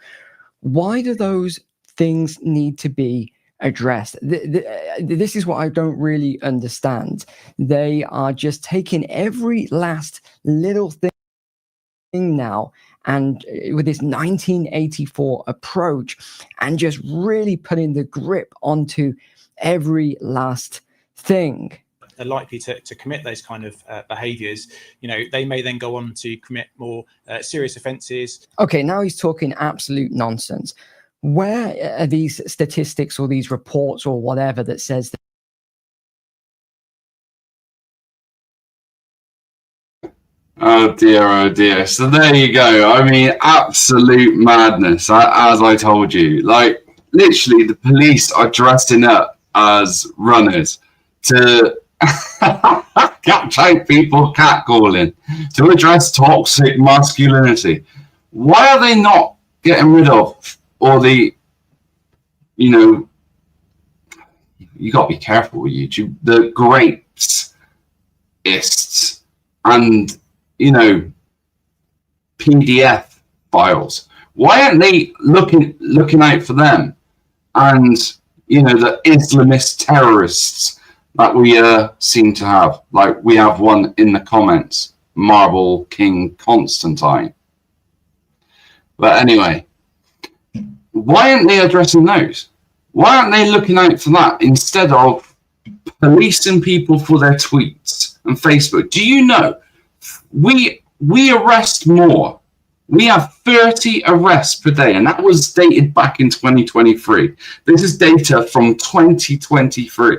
Why do those things need to be addressed? This is what I don't really understand. They are just taking every last little thing now, and with this 1984 approach, and just really putting the grip onto every last thing. Are likely to commit those kind of behaviours. You know, they may then go on to commit more serious offences. Okay, now he's talking absolute nonsense. Where are these statistics or these reports or whatever that says that? Oh dear. So there you go. I mean, absolute madness, as I told you. Like, literally, the police are dressing up as runners to catch out people catcalling, to address toxic masculinity. Why are they not getting rid of all the, you know, you got to be careful with YouTube, the grapesists and, you know, PDF files? Why aren't they looking out for them? And, you know, the Islamist terrorists that we seem to have, like we have one in the comments, Marble King Constantine. But anyway, why aren't they addressing those? Why aren't they looking out for that instead of policing people for their tweets and Facebook? Do you know, we arrest more. We have 30 arrests per day, and that was dated back in 2023. This is data from 2023.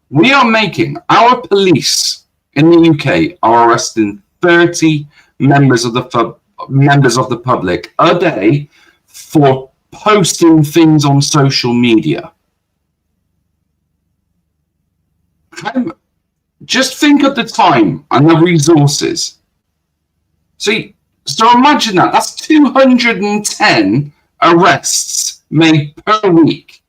We are making, our police in the UK are arresting 30 members of the public a day for posting things on social media. Just think of the time and the resources. So imagine that. That's 210 arrests made per week.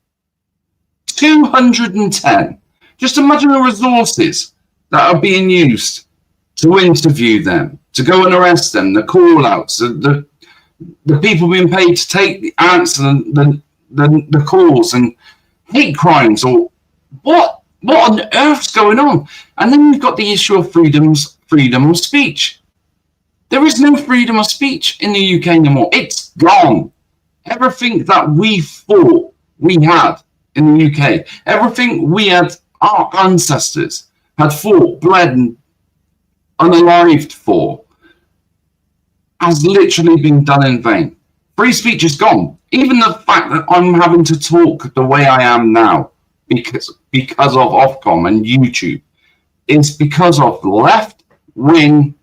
210. Just imagine the resources that are being used to interview them, to go and arrest them, the call-outs, the people being paid to answer the calls, and hate crimes, or what on earth's going on? And then you've got the issue of freedom of speech. There is no freedom of speech in the UK anymore. It's gone. Everything that we thought we had in the UK, everything our ancestors had fought, bled, and unalived for, has literally been done in vain. Free speech is gone. Even the fact that I'm having to talk the way I am now because of Ofcom and YouTube is because of left-wing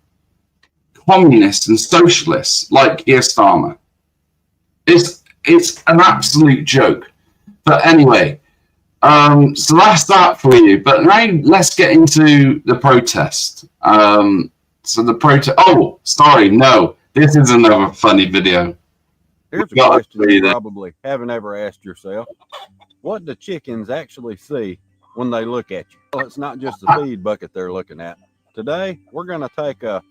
communists and socialists like Keir Starmer. It's an absolute joke. But anyway, so that's that for you. But now let's get into the protest. So the protest. Oh, sorry, no, this is another funny video. Here's a question you probably haven't ever asked yourself. What do chickens actually see when they look at you? Well, it's not just the feed bucket they're looking at. Today, we're going to take a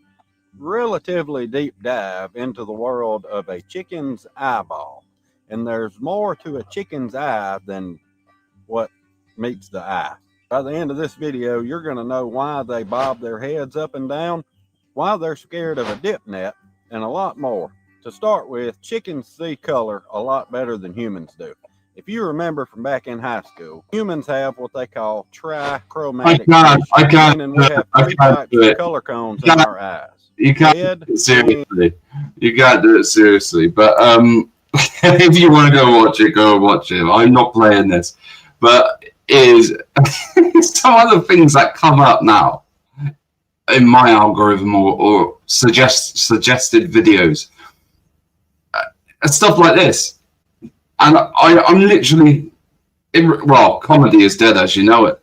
relatively deep dive into the world of a chicken's eyeball. And there's more to a chicken's eye than what meets the eye. By the end of this video, you're going to know why they bob their heads up and down, why they're scared of a dip net, and a lot more. To start with, chickens see color a lot better than humans do. If you remember from back in high school, humans have what they call trichromatic vision, and we have three types of color cones in our eyes. You can't do it seriously. You can't do it seriously. But if you want to go watch it. I'm not playing this. But some of the things that come up now in my algorithm or suggested videos, stuff like this. And I'm literally, comedy is dead as you know it.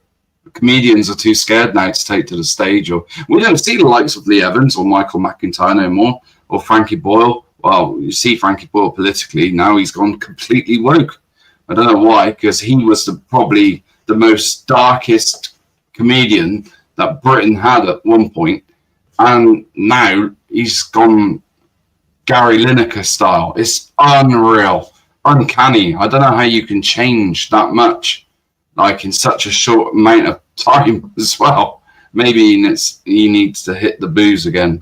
Comedians are too scared now to take to the stage, or we don't see the likes of Lee Evans or Michael McIntyre no more, or Frankie Boyle. Well, you see Frankie Boyle politically, now he's gone completely woke. I don't know why, because he was probably the most darkest comedian that Britain had at one point, and now he's gone Gary Lineker style. It's unreal, uncanny. I don't know how you can change that much, like in such a short amount of time as well. Maybe he needs to hit the booze again.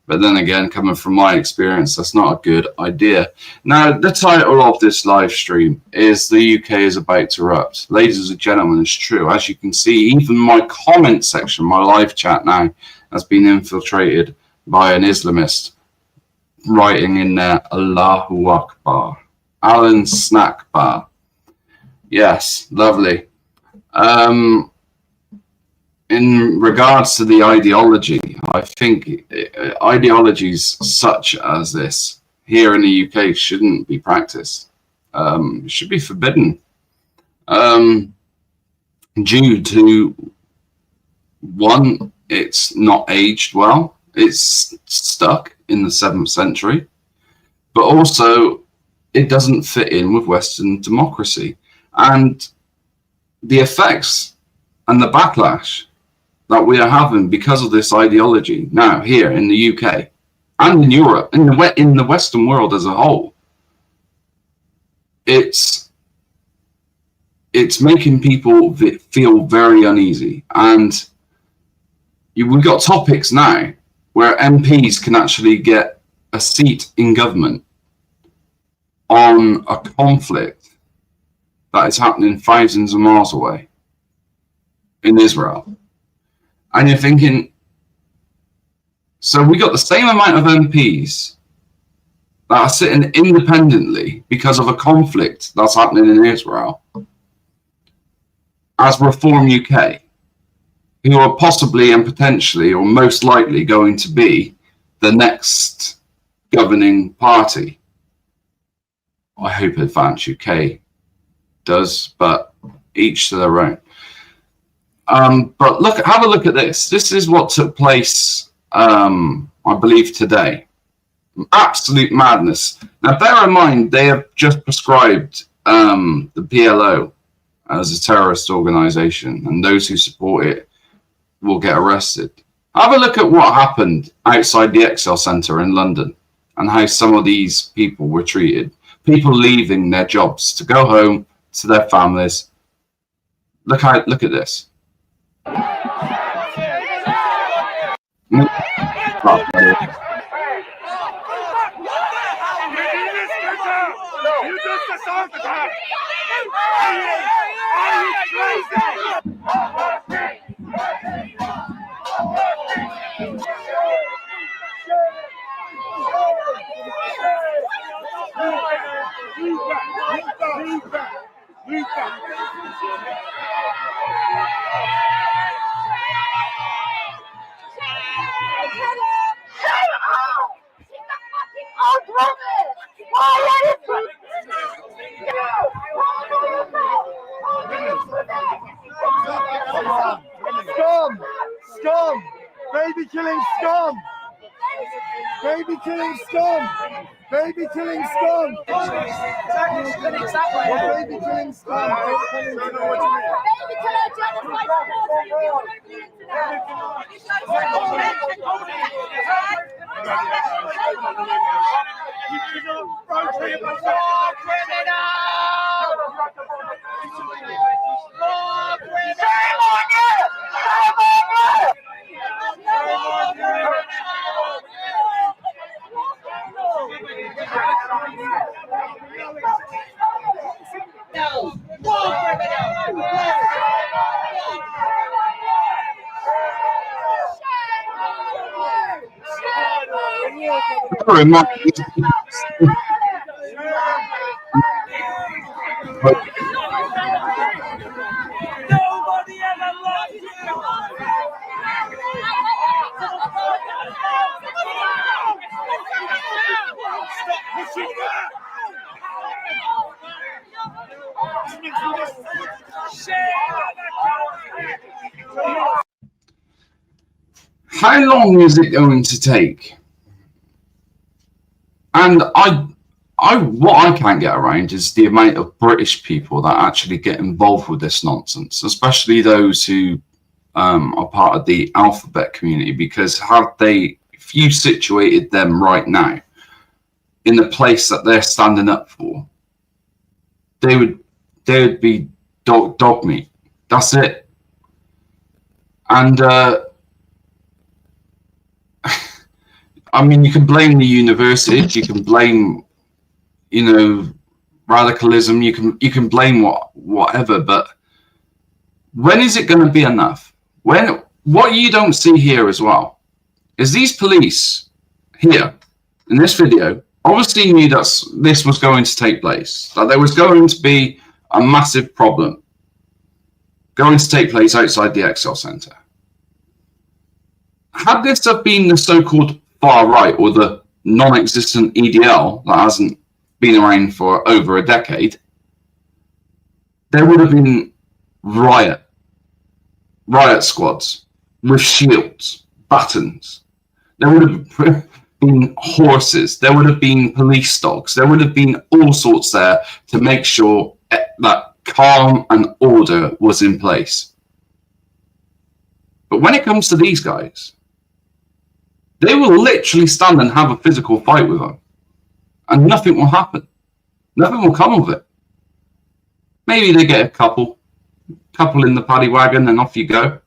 But then again, coming from my experience, that's not a good idea. Now, the title of this live stream is "The UK is about to erupt." Ladies and gentlemen, it's true. As you can see, even my comment section, my live chat now, has been infiltrated by an Islamist writing in there, "Allahu Akbar." Alan Snack Bar. Yes, lovely. In regards to the ideology, I think ideologies such as this here in the UK shouldn't be practiced. It should be forbidden. Due to, one, it's not aged well. It's stuck in the 7th century. But also, it doesn't fit in with Western democracy. And the effects and the backlash that we are having because of this ideology now here in the UK and in Europe, in the Western world as a whole, it's making people feel very uneasy. And we've got topics now where MPs can actually get a seat in government on a conflict that is happening thousands of miles away in Israel. And you're thinking, so we got the same amount of MPs that are sitting independently because of a conflict that's happening in Israel as Reform UK, who are possibly and potentially or most likely going to be the next governing party. I hope Advance UK does, but each to their own. But have a look at this. This is what took place, I believe, today. Absolute madness. Now, bear in mind, they have just prescribed the PLO as a terrorist organization, and those who support it will get arrested. Have a look at what happened outside the Excel Centre in London and how some of these people were treated. People leaving their jobs to go home to their families. Look at this. Scum! Baby killing scum! Baby killing scum! Baby killing scum! Baby killing scum! How long is it going to take? And what I can't get around is the amount of British people that actually get involved with this nonsense, especially those who are part of the alphabet community, because if you situated them right now in the place that they're standing up for, they would be dog meat. That's it. And I mean, you can blame the universities, you can blame, radicalism, you can blame whatever, but when is it going to be enough? What you don't see here as well is these police here in this video obviously knew that this was going to take place, that there was going to be a massive problem going to take place outside the Excel Centre. Had this have been the so-called far right or the non-existent EDL that hasn't been around for over a decade, there would have been riot squads with shields, batons. There would have been horses. There would have been police dogs. There would have been all sorts there to make sure that calm and order was in place. But when it comes to these guys, they will literally stand and have a physical fight with them, and nothing will happen. Nothing will come of it. Maybe they get a couple in the paddy wagon and off you go.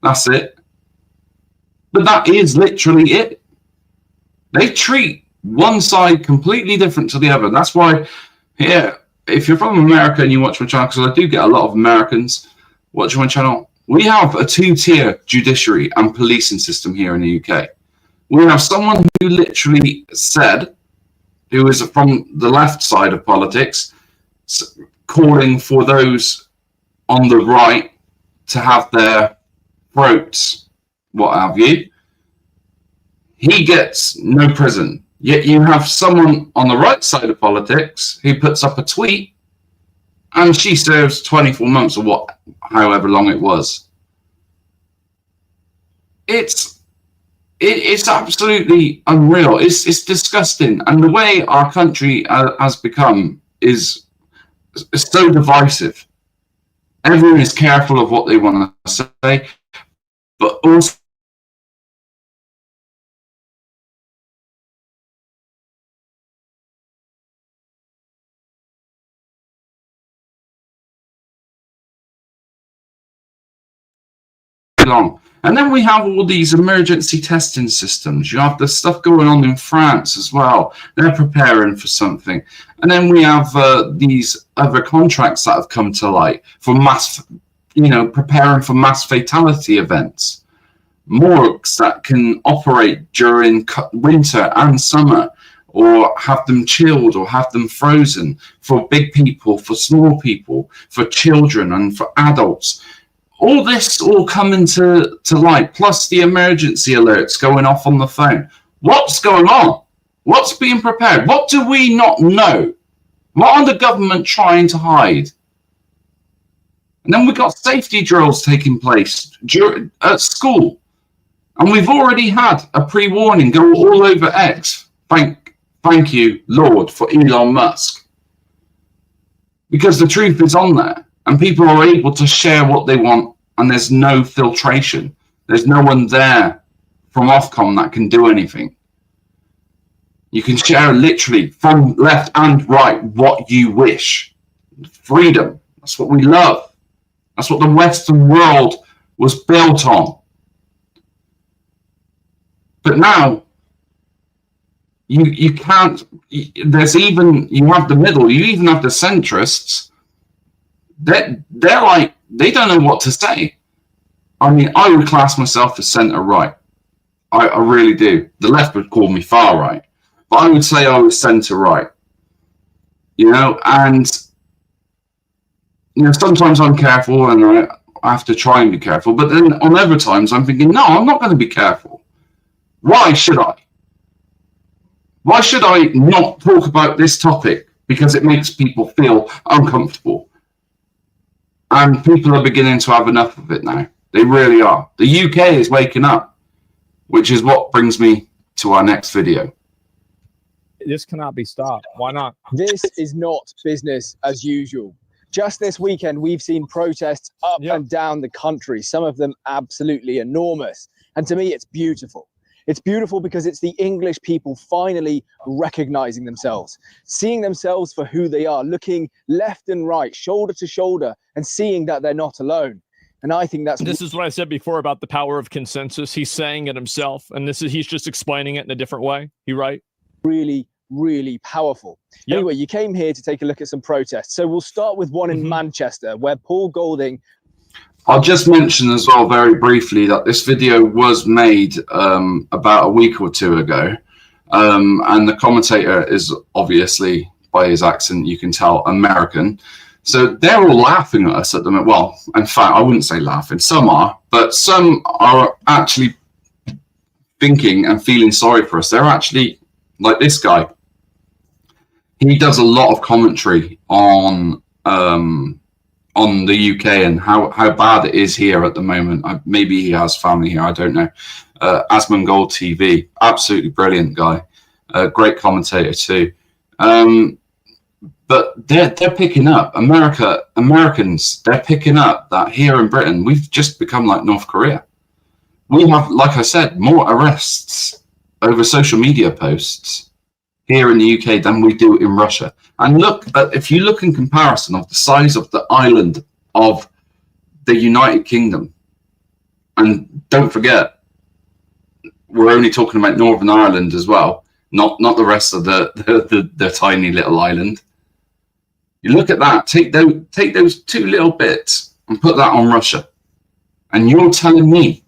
That's it. But that is literally it. They treat one side completely different to the other. That's why here, if you're from America and you watch my channel, because I do get a lot of Americans watching my channel, we have a two-tier judiciary and policing system here in the UK. We have someone who literally said, who is from the left side of politics, calling for those on the right to have their throats, what have you. He gets no prison. Yet you have someone on the right side of politics who puts up a tweet and she serves 24 months or however long it was. it's absolutely unreal. It's disgusting, and the way our country has become is so divisive. Everyone is careful of what they want to say, but also long. And then we have all these emergency testing systems. You have the stuff going on in France as well. They're preparing for something. And then we have these other contracts that have come to light for mass, preparing for mass fatality events. Morgues that can operate during winter and summer, or have them chilled or have them frozen for big people, for small people, for children and for adults. All this all coming to light, plus the emergency alerts going off on the phone. What's going on? What's being prepared? What do we not know? What are the government trying to hide? And then we've got safety drills taking place at school. And we've already had a pre-warning go all over X. Thank you, Lord, for Elon Musk. Because the truth is on there. And people are able to share what they want, and there's no filtration. There's no one there from Ofcom that can do anything. You can share literally from left and right what you wish. Freedom. That's what we love. That's what the Western world was built on. But now, you can't, there's even, you have the middle, you even have the centrists. They're like, they don't know what to say. I mean, I would class myself as centre right. I really do. The left would call me far right, but I would say I was centre right. And sometimes I'm careful, and I have to try and be careful. But then on other times, I'm thinking, no, I'm not going to be careful. Why should I? Why should I not talk about this topic? Because it makes people feel uncomfortable. And people are beginning to have enough of it now. They really are. The UK is waking up, which is what brings me to our next video. This cannot be stopped. Why not? This is not business as usual. Just this weekend, we've seen protests up and down the country, some of them absolutely enormous. And to me, it's beautiful. It's beautiful because it's the English people finally recognizing themselves, seeing themselves for who they are, looking left and right, shoulder to shoulder, and seeing that they're not alone. And I think that's... This is what I said before about the power of consensus. He's saying it himself, and he's just explaining it in a different way. You right? Really, really powerful. Yep. Anyway, you came here to take a look at some protests. So we'll start with one in Manchester, where Paul Golding... I'll just mention as well very briefly that this video was made about a week or two ago. And the commentator is obviously, by his accent, you can tell, American. So they're all laughing at us at the moment. Well, in fact, I wouldn't say laughing. Some are, but some are actually thinking and feeling sorry for us. They're actually, like this guy. He does a lot of commentary on the UK and how bad it is here at the moment. Maybe he has family here, I don't know. Asmongold TV, absolutely brilliant guy, great commentator too. But they're picking up, Americans, they're picking up that here in Britain, we've just become like North Korea. We have, like I said, more arrests over social media posts here in the UK than we do in Russia. And look, if you look in comparison of the size of the island of the United Kingdom, and don't forget, we're only talking about Northern Ireland as well, not the rest of the tiny little island. You look at that, take those two little bits and put that on Russia. And you're telling me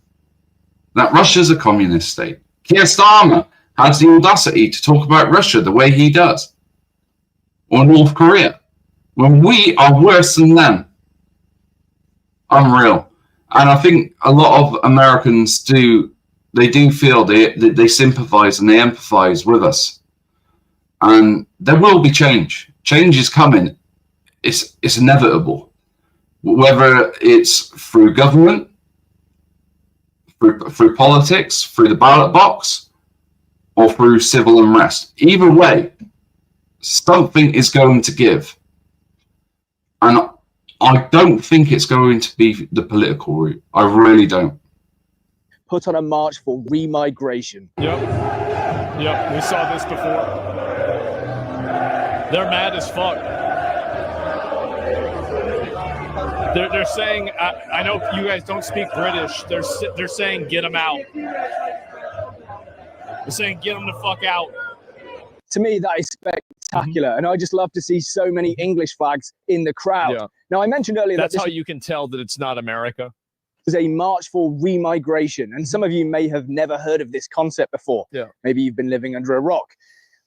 that Russia's a communist state. Keir Starmer has the audacity to talk about Russia the way he does. Or North Korea, when we are worse than them. Unreal. And I think a lot of Americans do feel they sympathize and they empathize with us. And there will be change. Change is coming. It's inevitable. Whether it's through government, through politics, through the ballot box, or through civil unrest. Either way, something is going to give. And I don't think it's going to be the political route. I really don't. Put on a march for remigration. Yep, we saw this before. They're mad as fuck. They're saying, I know you guys don't speak British. They're saying get them out. They're saying get them the fuck out. To me, that is spectacular, and I just love to see so many English flags in the crowd. Yeah. Now, I mentioned earlier that's that how you can tell that it's not America. Was a march for remigration, and some of you may have never heard of this concept before. Yeah. Maybe you've been living under a rock.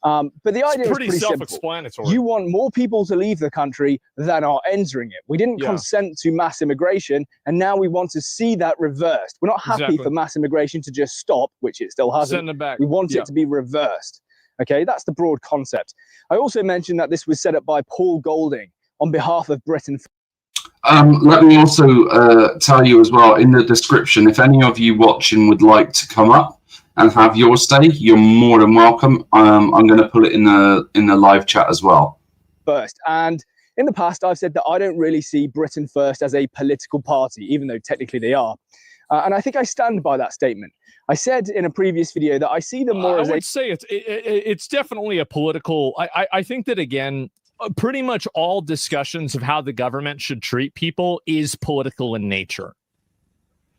But the idea is pretty self-explanatory. You want more people to leave the country than are entering it. We didn't consent to mass immigration, and now we want to see that reversed. We're not happy for mass immigration to just stop, which it still hasn't. Send them back. We want it to be reversed. Okay, that's the broad concept. I also mentioned that this was set up by Paul Golding on behalf of Britain. Let me also tell you as well in the description, if any of you watching would like to come up and have your say, you're more than welcome. I'm going to put it in the live chat as well. First, and in the past, I've said that I don't really see Britain First as a political party, even though technically they are. And I think I stand by that statement. I said in a previous video that I see them more as I would say it's definitely a political. I think that, again, pretty much all discussions of how the government should treat people is political in nature.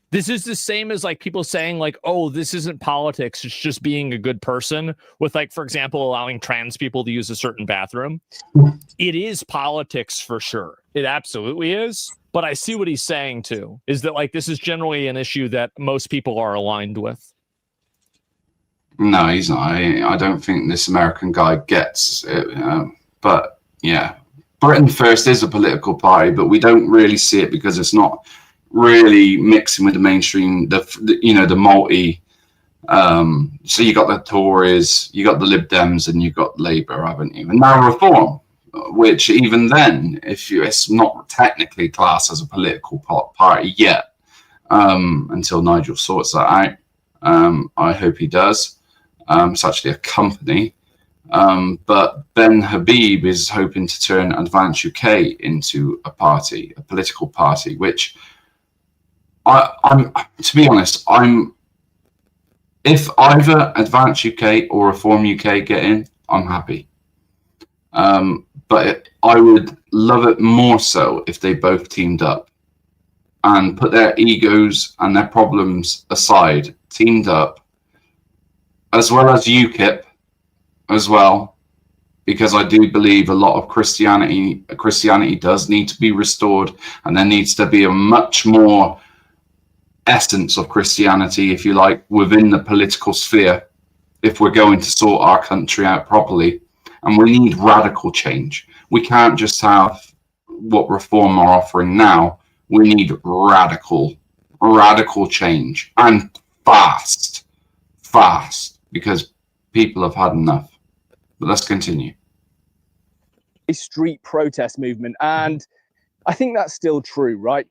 This is the same as like people saying like, oh, this isn't politics, it's just being a good person, with like, for example, allowing trans people to use a certain bathroom. It is politics for sure. It absolutely is. But I see what he's saying too, is that like this is generally an issue that most people are aligned with. No, he's not. I don't think this American guy gets it. But yeah, Britain First is a political party, but we don't really see it because it's not really mixing with the mainstream, the multi. So you got the Tories, you got the Lib Dems, and you got Labour, haven't you? And now Reform, which even then, it's not technically classed as a political party yet, until Nigel sorts that out. I hope he does. It's actually a company. But Ben Habib is hoping to turn Advance UK into a party, a political party, which I'm to be honest, if either Advance UK or Reform UK get in, I'm happy. But I would love it more so if they both teamed up and put their egos and their problems aside, teamed up, as well as UKIP as well, because I do believe a lot of Christianity does need to be restored, and there needs to be a much more essence of Christianity, if you like, within the political sphere if we're going to sort our country out properly. And we need radical change. We can't just have what Reform are offering now. We need radical change, and fast, because people have had enough. But let's continue. A street protest movement, and I think that's still true, right?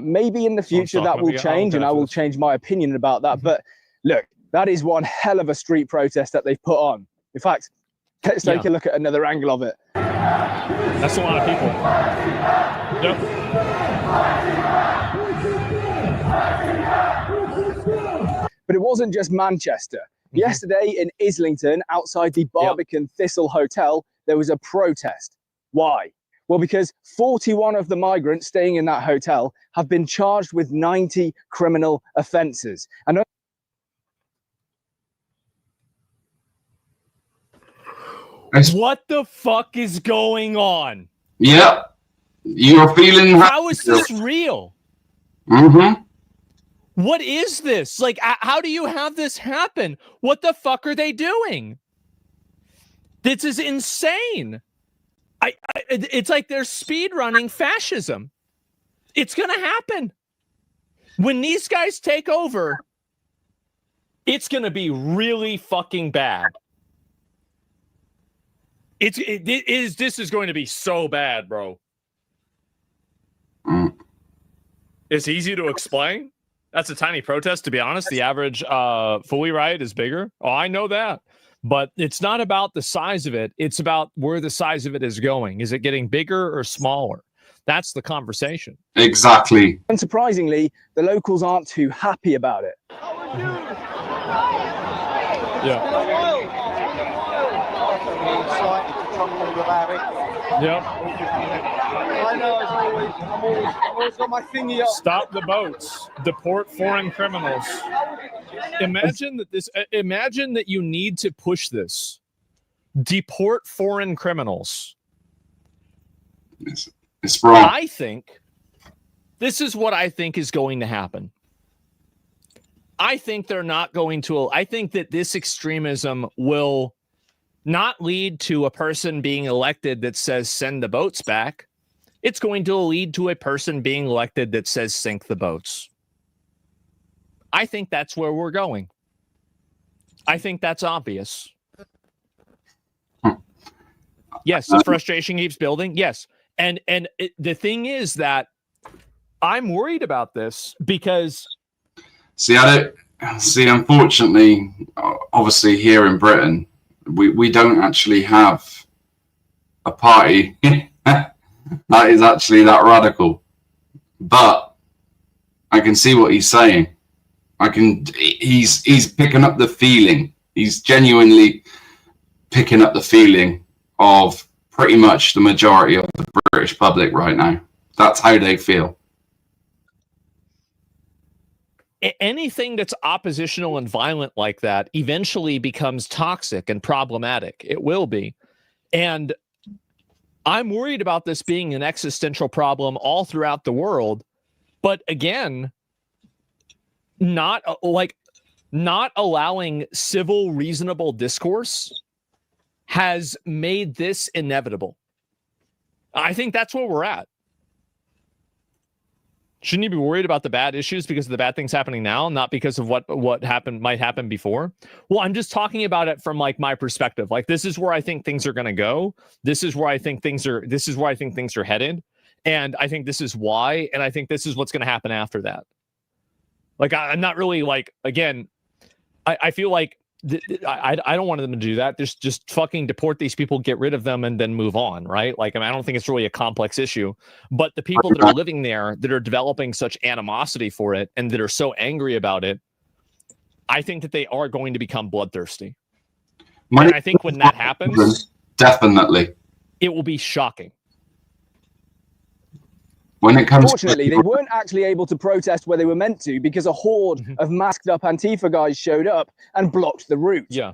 Maybe in the future that will change, and I will change my opinion about that. But look, that is one hell of a street protest that they've put on. In fact, let's take a look at another angle of it. That's a lot of people. Yep. But it wasn't just Manchester. Yesterday in Islington, outside the Barbican Thistle Hotel, there was a protest. Why? Well, because 41 of the migrants staying in that hotel have been charged with 90 criminal offences. And what the fuck is going on? Yeah, you're feeling. How is this real? Mm-hmm. What is this? Like, how do you have this happen? What the fuck are they doing? This is insane. It's like they're speed running fascism. It's gonna happen. When these guys take over, it's gonna be really fucking bad. This is going to be so bad, bro. It's easy to explain. That's a tiny protest, to be honest. The average Fully riot is bigger. Oh, I know that. But it's not about the size of it. It's about where the size of it is going. Is it getting bigger or smaller? That's the conversation. Exactly. Unsurprisingly, the locals aren't too happy about it. Yeah. Yep. I know, as always, I've always got my thingy up. Stop the boats. Deport foreign criminals. Imagine that you need to push this. Deport foreign criminals. It's wrong. I think this is what I think is going to happen. I think they're not going to. I think that this extremism will not lead to a person being elected that says send the boats back. It's going to lead to a person being elected that says sink the boats. I think that's where we're going. I think that's obvious. Yes, the frustration keeps building. Yes. The thing is that I'm worried about this because unfortunately, obviously here in Britain, we don't actually have a party that is actually that radical. But I can see what he's saying. He's picking up the feeling. He's genuinely picking up the feeling of pretty much the majority of the British public right now. That's how they feel. Anything that's oppositional and violent like that eventually becomes toxic and problematic. It will be. And I'm worried about this being an existential problem all throughout the world. But again, not allowing civil, reasonable discourse has made this inevitable. I think that's where we're at. Shouldn't you be worried about the bad issues because of the bad things happening now, not because of what might happen before? Well, I'm just talking about it from like my perspective. Like, this is where I think things are going to go. This is where I think things are headed. And I think this is why, and I think this is what's going to happen after that. Like, I'm not really like, again, I feel like I don't want them to do that. Just fucking deport these people, get rid of them, and then move on, right? Like, I don't think it's really a complex issue. But the people that are living there, that are developing such animosity for it, and that are so angry about it, I think that they are going to become bloodthirsty. And I think when that happens, definitely, it will be shocking. When it comes, fortunately, they weren't actually able to protest where they were meant to because a horde of masked up Antifa guys showed up and blocked the route. Yeah.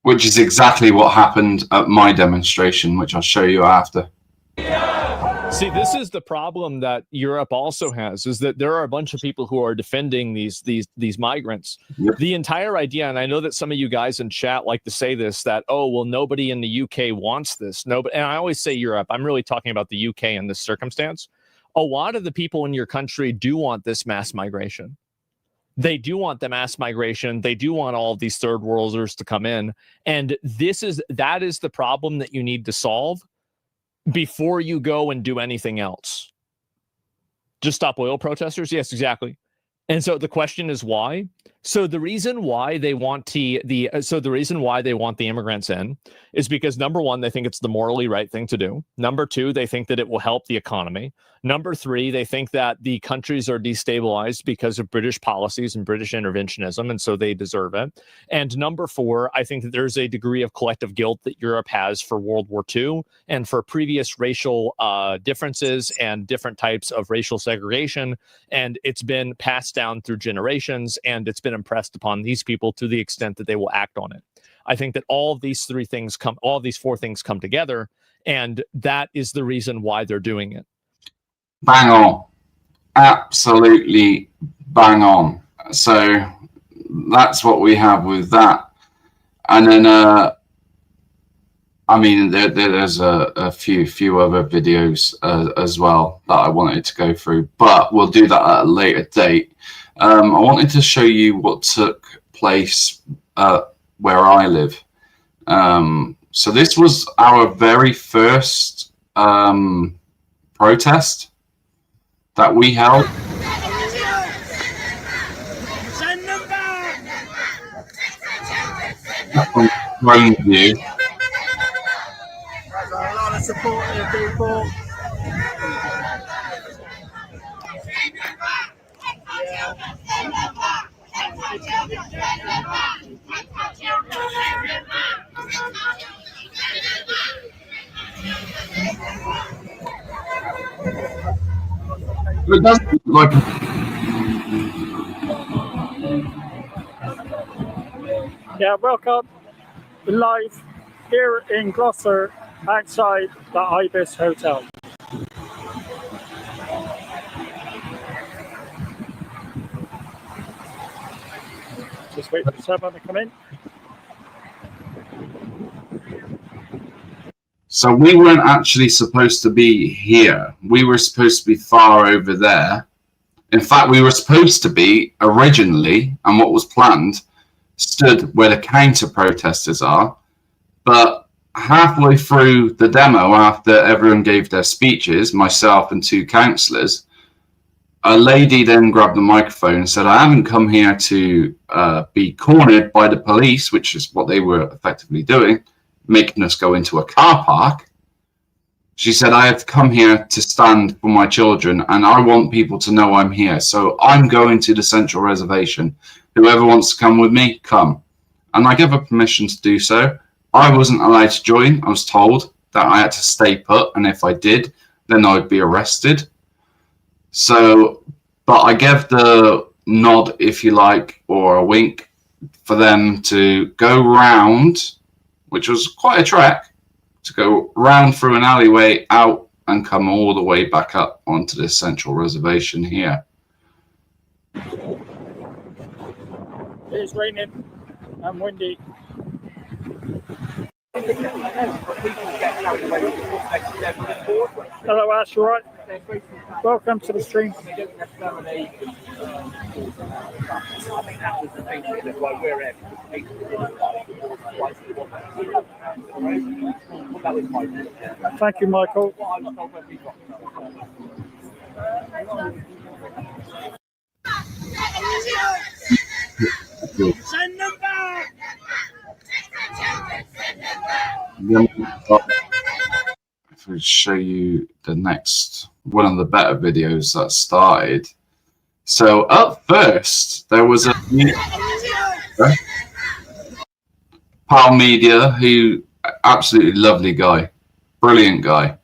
Which is exactly what happened at my demonstration, which I'll show you after. See, this is the problem that Europe also has, is that there are a bunch of people who are defending these migrants. Yep. The entire idea, and I know that some of you guys in chat like to say this, that, oh, well, nobody in the UK wants this. And I always say Europe. I'm really talking about the UK in this circumstance. A lot of the people in your country do want this mass migration. They do want the mass migration. They do want all of these third worlders to come in. And that is the problem that you need to solve before you go and do anything else. Just stop oil protesters? Yes, exactly. And so the question is why? So the reason why they want the immigrants in is because, number one, they think it's the morally right thing to do. Number two, they think that it will help the economy. Number three, they think that the countries are destabilized because of British policies and British interventionism, and so they deserve it. And number four, I think that there's a degree of collective guilt that Europe has for World War II and for previous racial differences and different types of racial segregation. And it's been passed down through generations, and it's been impressed upon these people to the extent that they will act on it. I think that all of these four things come together, and that is the reason why they're doing it. Bang on. Absolutely bang on. So that's what we have with that. And then, there's a few other videos as well that I wanted to go through, but we'll do that at a later date. I wanted to show you what took place where I live. So this was our very first protest that we held. from drone view. There's a lot of support here, people. It does look like Yeah, welcome live here in Gloucester outside the Ibis Hotel. Just wait for someone to come in. so we weren't actually supposed to be here. We were supposed to be far over there. In fact, we were supposed to be originally, and what was planned, stood where the counter protesters are. But halfway through the demo, after everyone gave their speeches, myself and two councillors, a lady then grabbed the microphone and said, I haven't come here to be cornered by the police, which is what they were effectively doing, making us go into a car park. She said, I have come here to stand for my children, and I want people to know I'm here. So I'm going to the central reservation. Whoever wants to come with me, come. And I gave her permission to do so. I wasn't allowed to join. I was told that I had to stay put, and if I did, then I would be arrested. So, but I gave the nod, if you like, or a wink for them to go round, which was quite a trek, to go round through an alleyway out and come all the way back up onto this central reservation here. It's raining and windy. Hello, Ash, you right? Welcome to the stream. Thank you, Michael. Send them back! If we show you the next one of the better videos that started. So up first there was a Pal Media, who absolutely lovely guy, brilliant guy.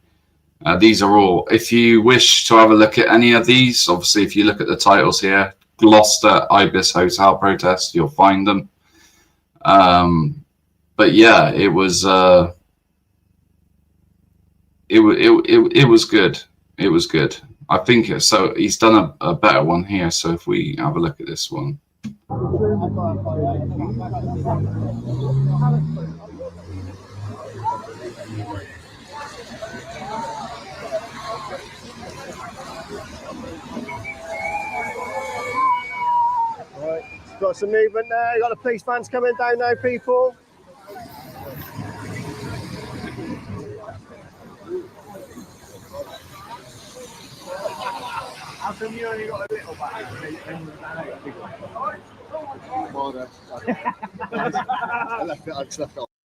These are all, if you wish to have a look at any of these, obviously if you look at the titles here, Gloucester Ibis Hotel protest, you'll find them. But yeah, it was it was good. It was good. I think so. He's done a better one here. So if we have a look at this one. Right, got some movement there. You got the police vans coming down now, people. How come you only got a little bag?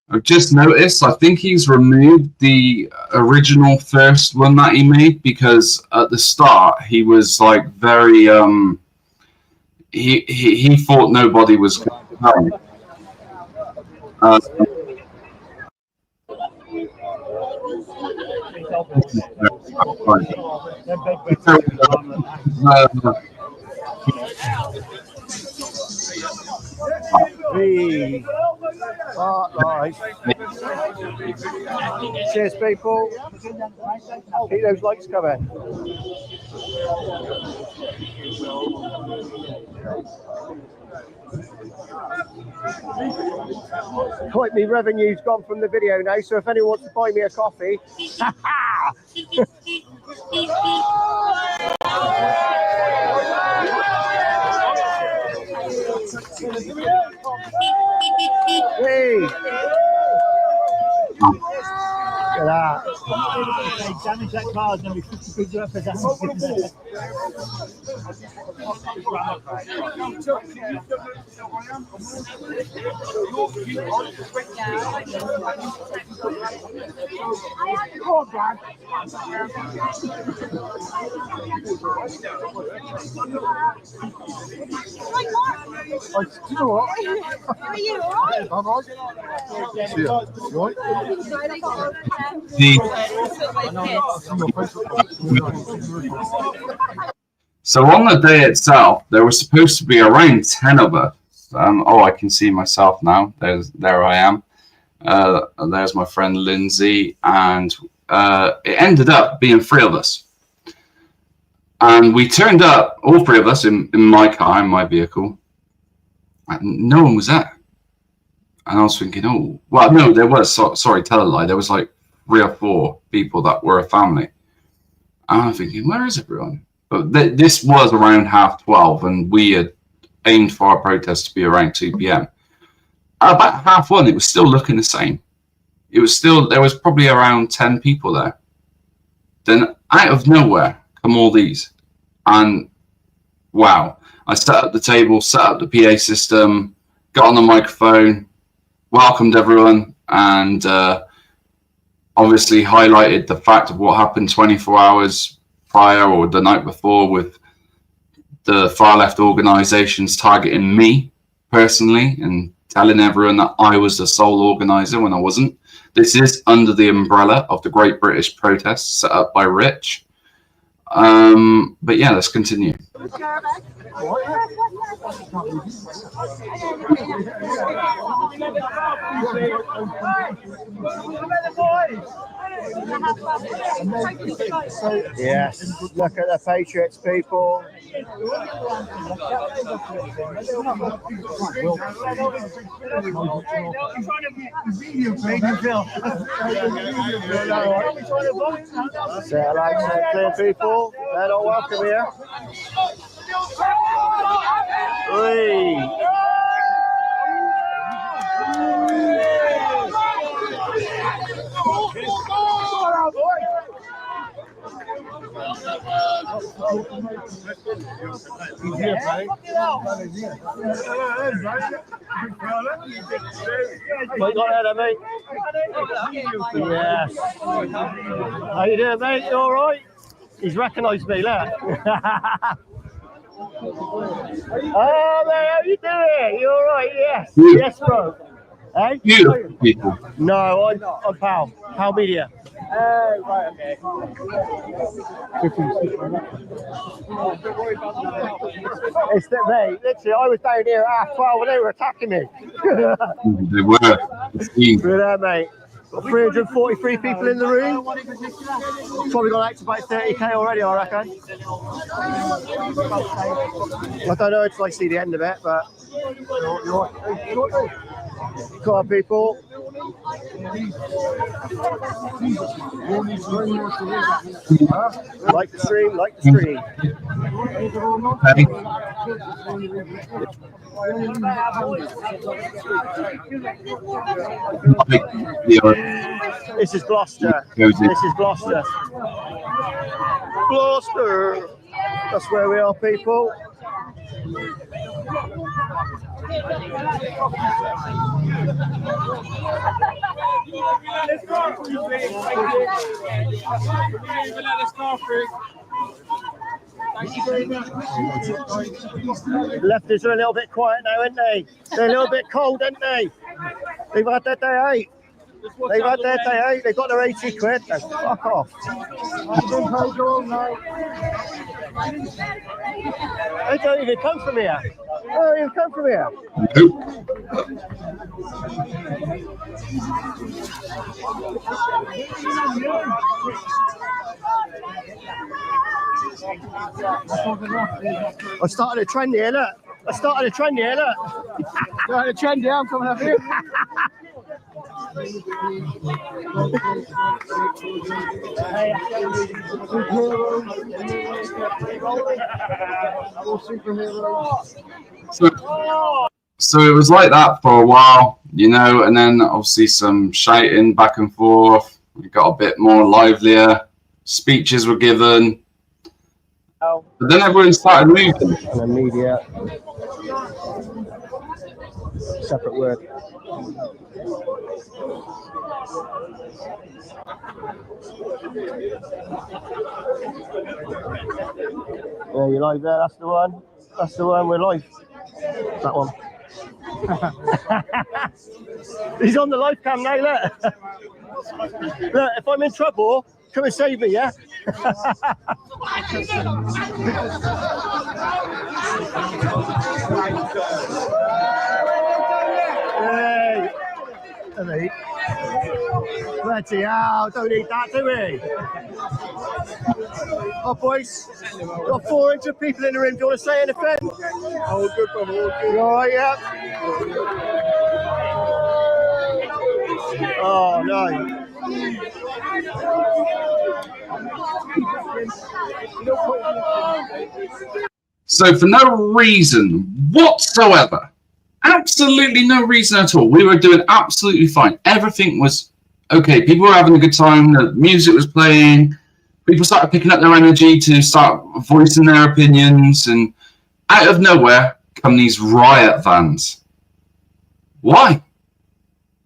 I've just noticed, I think he's removed the original first one that he made, because at the start he was like very he thought nobody was going to come. Cheers, people. Keep those likes coming. Quite me revenue's gone from the video now, so if anyone wants to buy me a coffee, hey. Damage that card, then we 50 quid worth of damage. So on the day itself, there was supposed to be around 10 of us. Oh, I can see myself now. There I am. There's my friend Lindsay, and it ended up being 3 of us. And we turned up, all 3 of us, in my car, in my vehicle. And no one was there. And I was thinking, oh, well, no, there was. Sorry, tell a lie. There was like 3 or 4 people that were a family. And I'm thinking, where is everyone? But this was around 12:30, and we had aimed for our protest to be around 2 p.m. At about 1:30, it was still looking the same. It was still, there was probably around 10 people there. Then out of nowhere come all these. And wow, I set up the table, set up the PA system, got on the microphone, welcomed everyone, and obviously highlighted the fact of what happened 24 hours prior or the night before with the far left organizations targeting me personally and telling everyone that I was the sole organizer when I wasn't. This is under the umbrella of the Great British Protest set up by Rich. But yeah, let's continue. Yes, look at the Patriots, people. Say hello to clear people. They're not welcome here. What you got there, mate? Yes. How you doing, mate? You all right? He's recognised me, look. Oh, mate, how you doing? You all right? Yes. Yes, bro. Hey? Beautiful people. No, I'm Pal. Pal Media. Right, okay. It's that, mate. Literally, I was down here at 12 and they were attacking me. They were. Look at that, mate. Got 343 people in the room. Probably got out to about 30k already, I reckon. I don't know until I see the end of it, but come on, people. Like the stream, like the stream. This is Gloucester. This is Gloucester. Gloucester. That's where we are, people. Lefties are a little bit quiet now, aren't they? They're a little bit cold, aren't they? They've had their day out. They've had their day out. They've got their 80 quid. Now, fuck off. They don't even come from here. They don't even come from here. I started a trend here, look. I started a trend here, look. Started a trend here, I'm coming up here. So it was like that for a while, you know, and then obviously some shouting back and forth, It got a bit more livelier. Speeches were given. But then everyone started moving. And then media. Separate word. Yeah, you're live there. That's the one. That's the one. We're live. That one. He's on the live cam now. Look. Look, if I'm in trouble, come and save me, yeah? Hey. Hey. Bloody hell, don't need that, do we? Oh, boys, we've got 400 people in the room. Do you want to say anything? Oh, good, brother. You all right, yeah? Oh, no. So for no reason whatsoever, absolutely no reason at all, we were doing absolutely fine. Everything was okay. People were having a good time. The music was playing. People started picking up their energy to start voicing their opinions. And out of nowhere come these riot vans. Why?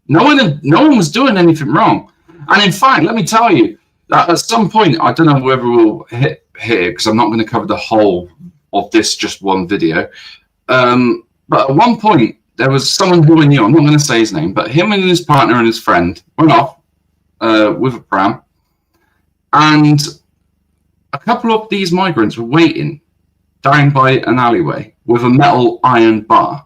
No one was doing anything wrong. And in fact, let me tell you, that at some point, I don't know whether we'll hit here, because I'm not going to cover the whole of this just one video. But at one point, there was someone who I knew, I'm not going to say his name, but him and his partner and his friend went off with a pram. And a couple of these migrants were waiting down by an alleyway with a metal iron bar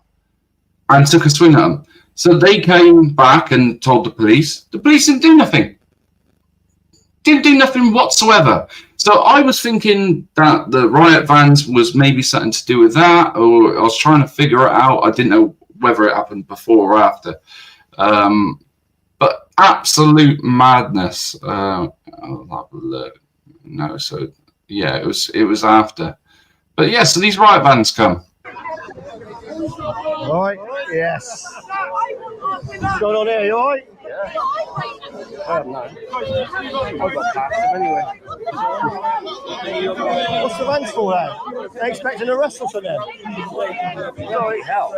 and took a swing at them. So they came back and told the police. The police didn't do nothing. Didn't do nothing whatsoever. So I was thinking that the riot vans was maybe something to do with that, or I was trying to figure it out. I didn't know whether it happened before or after. But absolute madness. I'll have a look. No, so yeah, it was after. But yeah, so these riot vans come. All right, yes. What's going on here? You all right? Yeah. No. I've got past them anyway. What's the vans for then? They expecting a wrestle for them? Sorry, hell.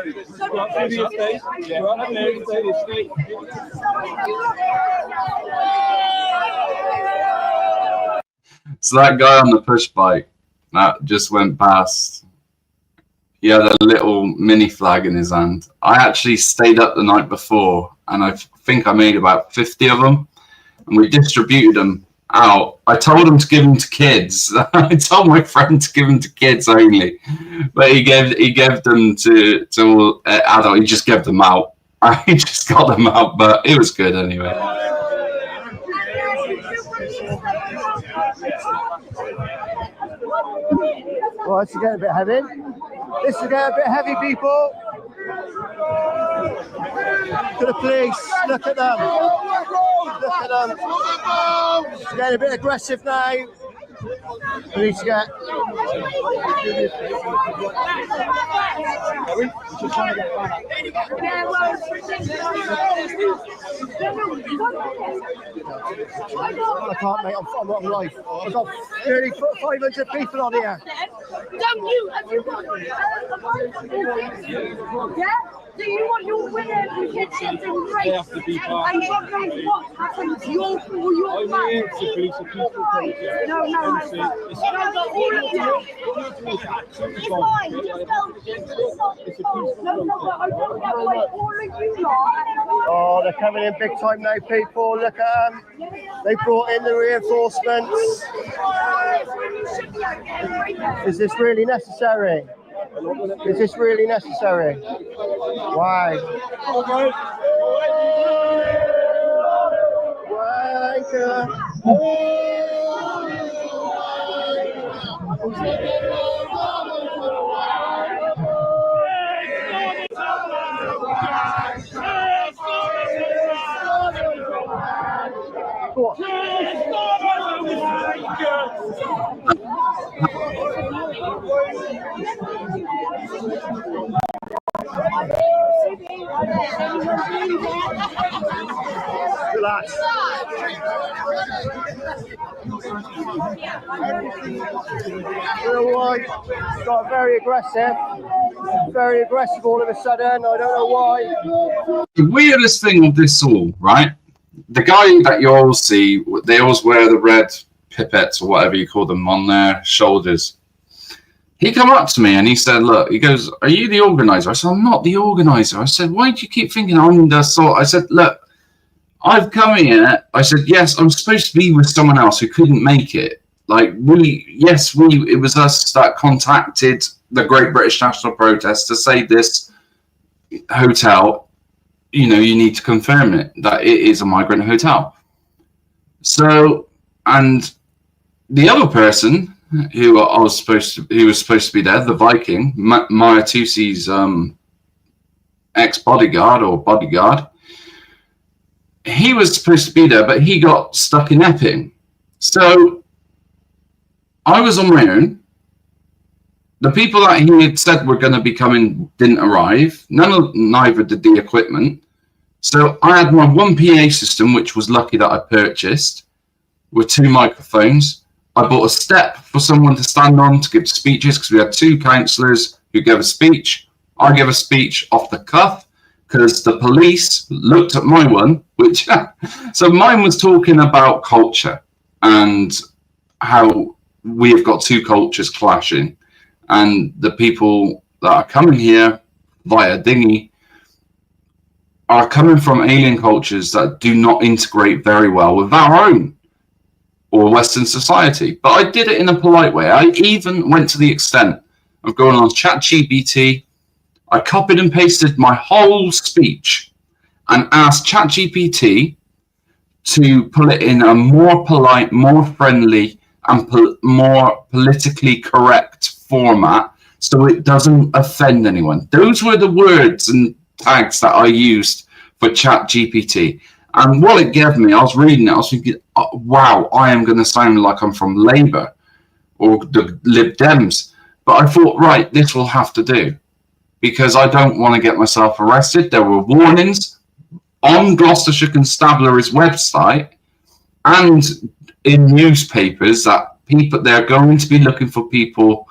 So that guy on the push bike that just went past, he had a little mini flag in his hand. I actually stayed up the night before, and I think I made about 50 of them, and we distributed them out. I told him to give them to kids. I told my friend to give them to kids only, but he gave them to adult. He just gave them out. I just got them out, but it was good anyway. Well, this is getting a bit heavy. This is getting a bit heavy, people. To the police, look at them. Look at them. It's getting a bit aggressive now. Police get. I can't, mate. I'm not live. I've got 500 people on here. Don't you, everybody? Yeah? Do you want your winner to get sent in race? And God knows what happened to your man? No, all of you. It's fine. Just don't. No, but I don't get why all of you lot. Oh, they're coming in big time now, people. Look at them. They brought in the reinforcements. Is this really necessary? Is this really necessary? Why? Relax. You know why? Got very aggressive all of a sudden. I don't know why. The weirdest thing of this all, right? The guy that you always see, they always wear the red pipettes or whatever you call them on their shoulders. He come up to me and he said, look, he goes, are you the organizer? I said, I'm not the organizer. I said, why do you keep thinking I'm the sort? I said, look, I've come here. I said, yes, I'm supposed to be with someone else who couldn't make it. Like, it was us that contacted the Great British National Protest to say this hotel, you know, you need to confirm it, that it is a migrant hotel. So, and the other person who was supposed to be there, the Viking, Maya Tusi's ex-bodyguard or bodyguard, he was supposed to be there, but he got stuck in Epping. So I was on my own. The people that he had said were going to be coming didn't arrive. Neither did the equipment. So I had my one PA system, which was lucky that I purchased, with 2 microphones. I bought a step for someone to stand on to give speeches because we had 2 councillors who gave a speech. I gave a speech off the cuff because the police looked at my one, which so mine was talking about culture and how we have got 2 cultures clashing, and the people that are coming here via dinghy are coming from alien cultures that do not integrate very well with our own or Western society. But I did it in a polite way. I even went to the extent of going on ChatGPT. I copied and pasted my whole speech and asked ChatGPT to put it in a more polite, more friendly, and more politically correct format so it doesn't offend anyone. Those were the words and tags that I used for ChatGPT. And what it gave me, I was reading it, I was thinking, oh, wow, I am going to sound like I'm from Labour or the Lib Dems. But I thought, right, this will have to do, because I don't want to get myself arrested. There were warnings on Gloucestershire Constabulary's website and in newspapers that they're going to be looking for people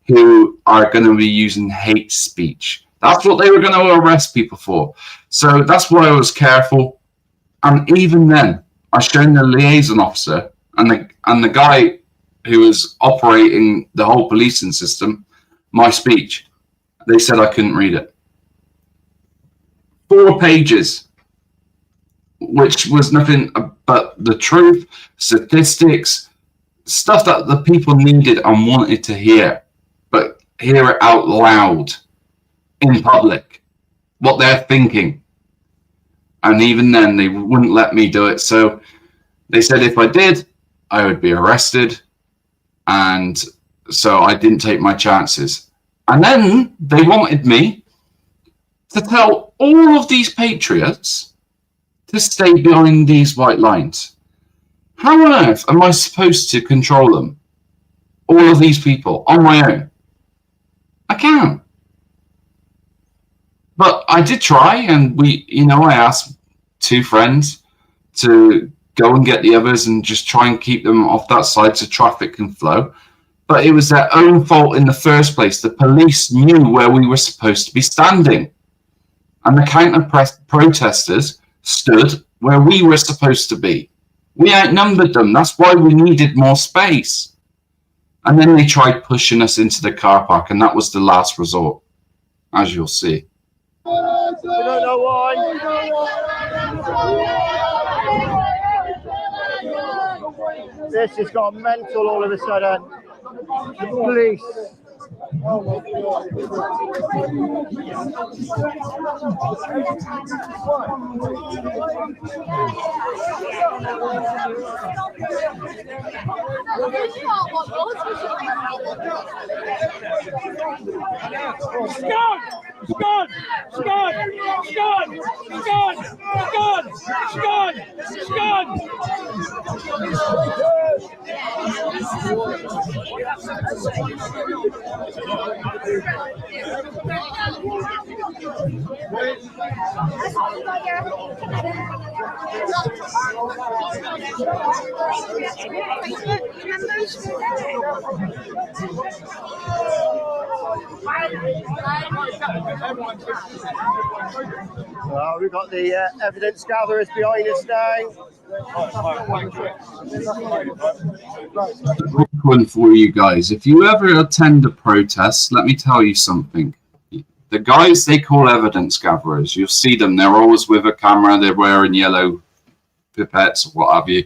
who are going to be using hate speech. That's what they were going to arrest people for. So that's why I was careful. And even then, I showed the liaison officer and the guy who was operating the whole policing system my speech. They said I couldn't read it. 4 pages, which was nothing but the truth, statistics, stuff that the people needed and wanted to hear, but hear it out loud in public, what they're thinking. And even then, they wouldn't let me do it. So they said if I did, I would be arrested. And so I didn't take my chances. And then they wanted me to tell all of these patriots to stay behind these white lines. How on earth am I supposed to control them? All of these people on my own? I can't. But I did try, and I asked 2 friends to go and get the others and just try and keep them off that side so traffic can flow. But it was their own fault in the first place. The police knew where we were supposed to be standing. And the counter-protesters stood where we were supposed to be. We outnumbered them. That's why we needed more space. And then they tried pushing us into the car park, and that was the last resort, as you'll see. We don't know why. This has got mental all of a sudden. The police. Well, we've got the evidence gatherers behind us now. Quick one for you guys. If you ever attend a protest, let me tell you something. The guys they call evidence gatherers, you'll see them. They're always with a camera. They're wearing yellow pipettes, what have you.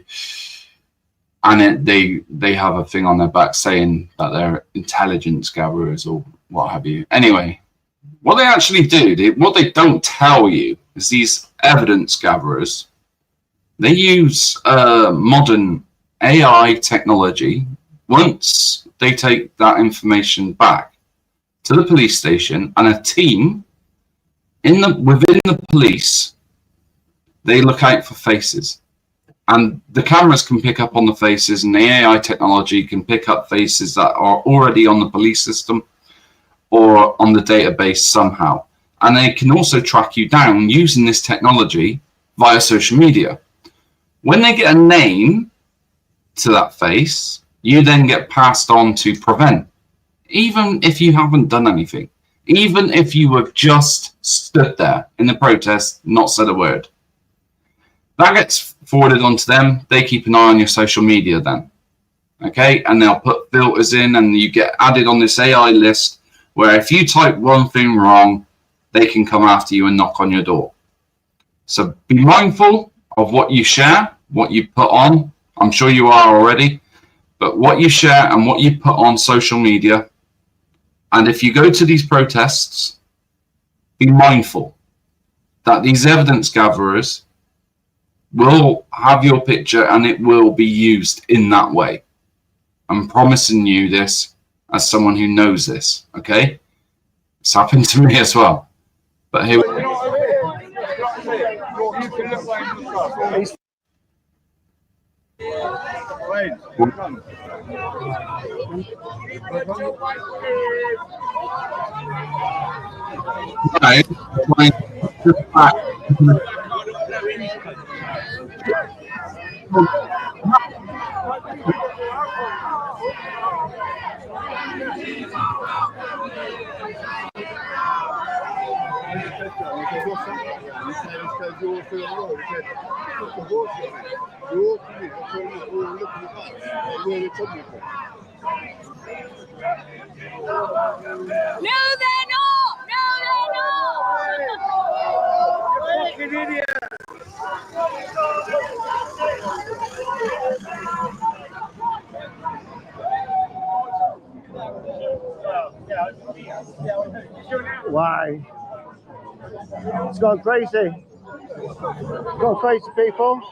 And they have a thing on their back saying that they're intelligence gatherers or what have you. Anyway, what they actually do, what they don't tell you is these evidence gatherers, they use modern AI technology. Once they take that information back to the police station, and a team within the police, they look out for faces. And the cameras can pick up on the faces, and the AI technology can pick up faces that are already on the police system or on the database somehow. And they can also track you down using this technology via social media. When they get a name to that face, you then get passed on to prevent. Even if you haven't done anything, even if you have just stood there in the protest, not said a word, that gets forwarded onto them. They keep an eye on your social media then. Okay, and they'll put filters in, and you get added on this AI list where if you type one thing wrong, they can come after you and knock on your door. So be mindful of what you share, what you put on. I'm sure you are already, but what you share and what you put on social media. And if you go to these protests, be mindful that these evidence gatherers will have your picture and it will be used in that way. I'm promising you this as someone who knows this, okay? It's happened to me as well. But here Why? It's gone crazy. It's gone crazy, people.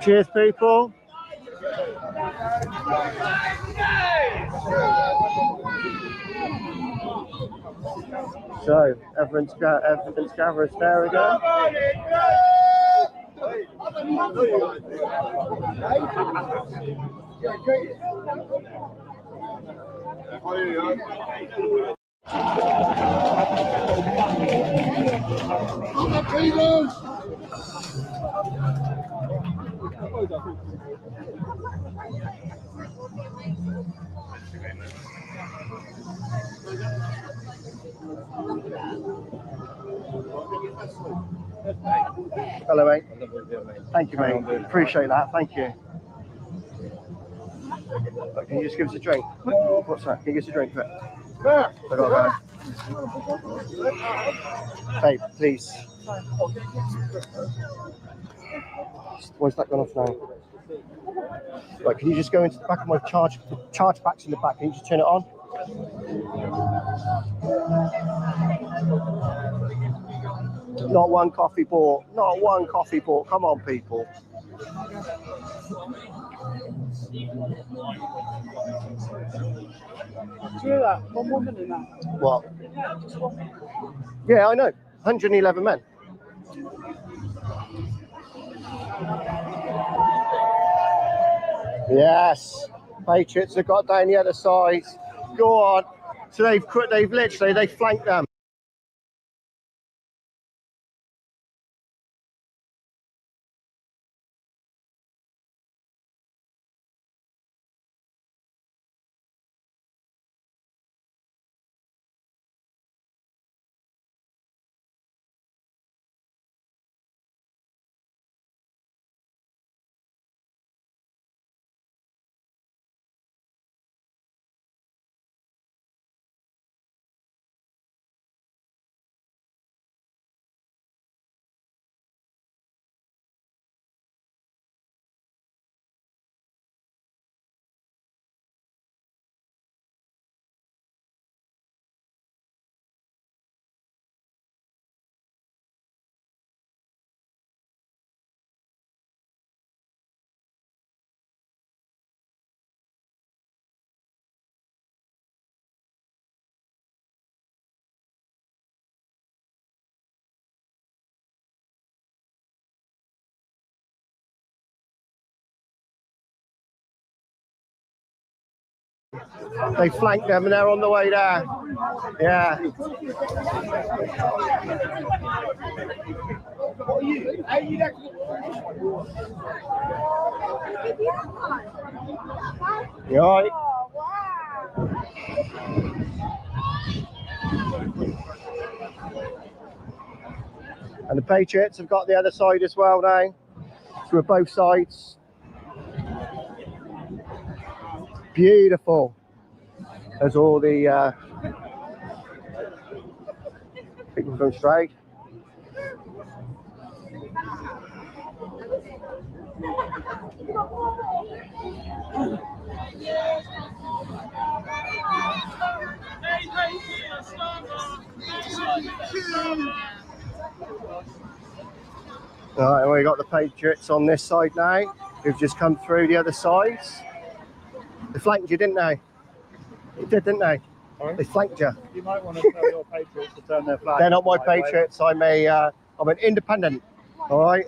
Cheers, people. So, everyone's gathered there again. Hello, mate. Thank you, mate. Appreciate that. Thank you. Can you just give us a drink? What's that? Can you give us a drink? I got that. Babe, please. Where's that gone off now? Right, can you just go into the back of my charge pack's in the back? Can you just turn it on? Not one coffee bought. Not one coffee bought. Come on, people. What? Yeah, I know. 111 men. Yes. Patriots have got down the other side. Go on. So they've literally flanked them. They flanked them and they're on the way there. Yeah. You all right? And the Patriots have got the other side as well now. So we're both sides. Beautiful. There's all the people going straight. All right, we got the Patriots on this side now. Who've just come through the other sides. They flanked you, didn't they? They did, didn't they? Sorry? They flanked you. You might want to tell your Patriots to turn their flag. They're not my Patriots. I'm an independent. All right.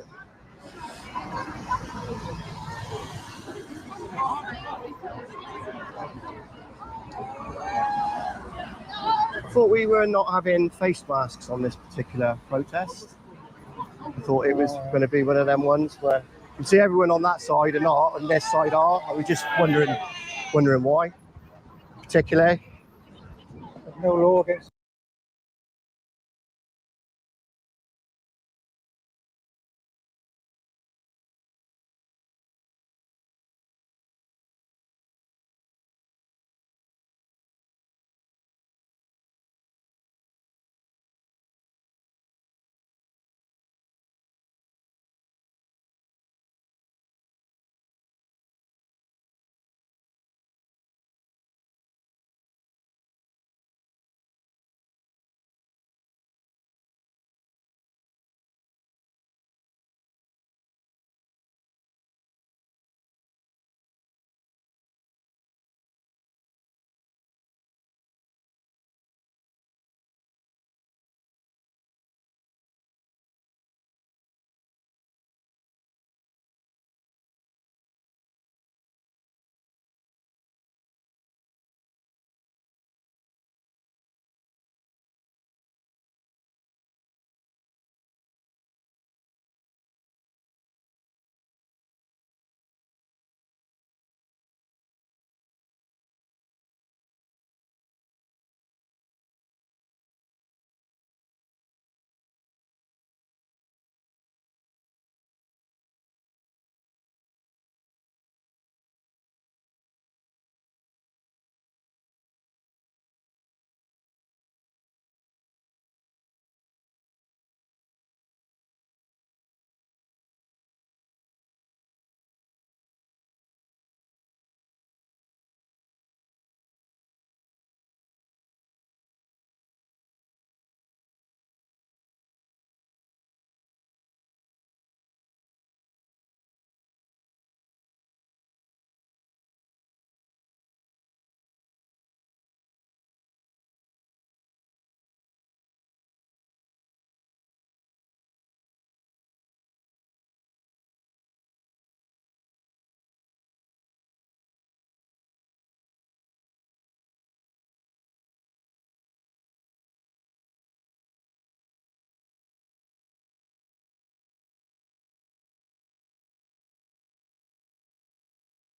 I thought we were not having face masks on this particular protest. I thought it was going to be one of them ones where you can see everyone on that side are not, on this side are. I was just wondering why, particularly. No law against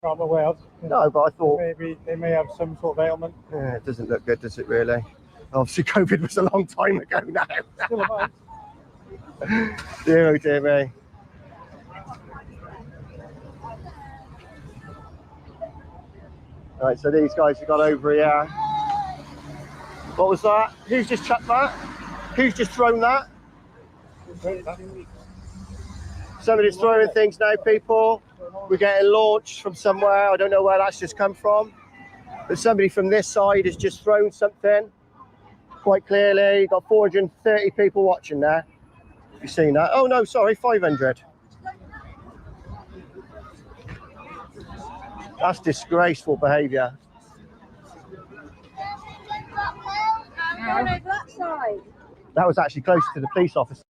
I'm aware of. No, but I thought maybe they may have some sort of ailment. Yeah, it doesn't look good, does it really? Obviously, COVID was a long time ago now. Still alive. Dear, oh dear me. Right, so these guys have got over here. What was that? Who's just chucked that? Who's just thrown that? Somebody's throwing things now, people. We're getting launched from somewhere. I don't know where that's just come from. But somebody from this side has just thrown something. Quite clearly, you've got 430 people watching there. You've seen that? Oh no, sorry, 500. That's disgraceful behaviour. That was actually close to the police officer.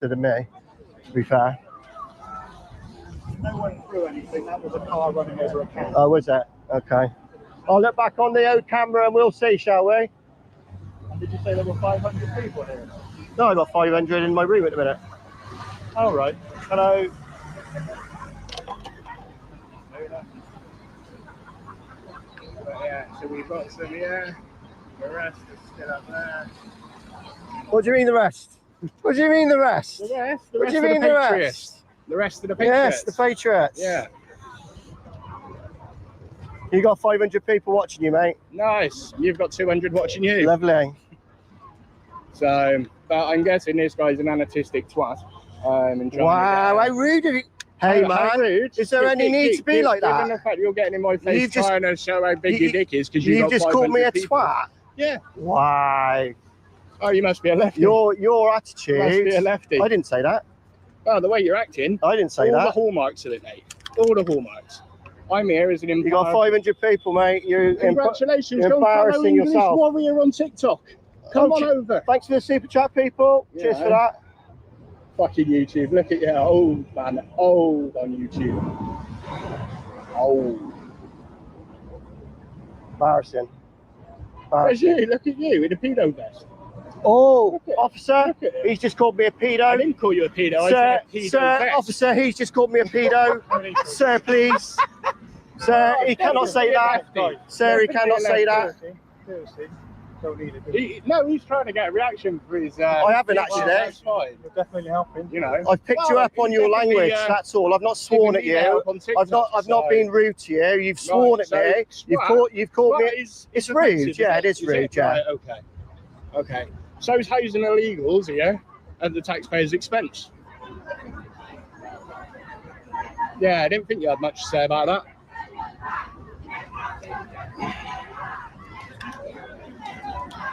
Than me, to be fair. No one threw anything. That was a car running over a cat. Oh, was it? Okay. I'll look back on the old camera and we'll see, shall we? And did you say there were 500 people here? No, I got 500 in my room at the minute. All right. Hello. Yeah, so we've got some here. The rest is still up there. What do you mean the rest? What do you mean the rest? The rest? What do you mean the rest? The rest of the Patriots. Yes, the Patriots. Yeah. You got 500 people watching you, mate. Nice. You've got 200 watching you. Lovely. So, but I'm guessing this guy's an anarchistic twat. Wow, how rude of you. Hey, man, rude. is there any need to be like that? Given the fact you're getting in my face trying to show how big your dick is because you've just called me a twat? Yeah. Why? Oh, you must be a lefty. Your attitude. You must be a lefty. I didn't say that. Oh, the way you're acting. I didn't say that. All the hallmarks of it, mate. All the hallmarks. I'm here as an You got 500 people, mate. Congratulations. You're embarrassing yourself. Warrior on TikTok. Come on over. Thanks for the super chat, people. Yeah. Cheers for that. Fucking YouTube. Look at you. Old man. Old on YouTube. Old. Embarrassing. Where's you? Look at you in a pedo vest. Oh, officer, he's just called me a pedo. I didn't call you a pedo. Sir, I said a pedo sir, vest. officer, he's just called me a pedo. Sir, please. Sir, he cannot say that. Sir, he cannot say that. Seriously. Don't need it. No, he's trying to get a reaction for his. I haven't actually. That's fine. You're definitely helping. You know. I've picked you up on your language. That's all. I've not sworn at you. I've not been rude to you. You've sworn at me. You've called me. It's rude. Yeah, it is rude. Yeah. Right, okay. Okay. So he's housing illegals here at the taxpayers' expense. Yeah, I didn't think you had much to say about that.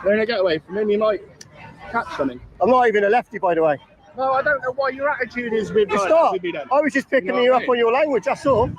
They're in a getaway from him, you might catch something. I'm not even a lefty, by the way. No, I don't know why your attitude is with it's not. I was just picking you up on your language, that's all.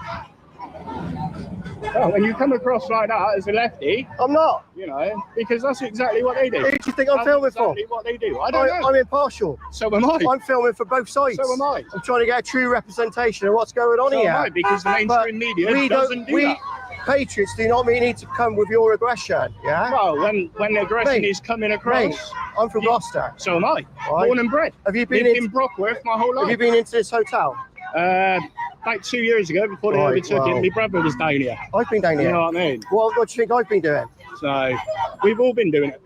Well, when you come across like that as a lefty, I'm not. You know, because that's exactly what they do. Who do you think I'm filming for? Exactly what they do. I don't know. I'm impartial. So am I. I'm filming for both sides. So am I. I'm trying to get a true representation of what's going on here. Am I, because the mainstream media doesn't do that. Patriots do not need to come with your aggression, yeah? Well, when aggression is coming across... Mate, I'm from Gloucester. So am I. Right. Born and bred. Have you been in Brockworth my whole life. Have you been into this hotel? About 2 years ago, before they overtook it, my brother was down here. I've been down here. You know what I mean? What do you think I've been doing? So, we've all been doing it.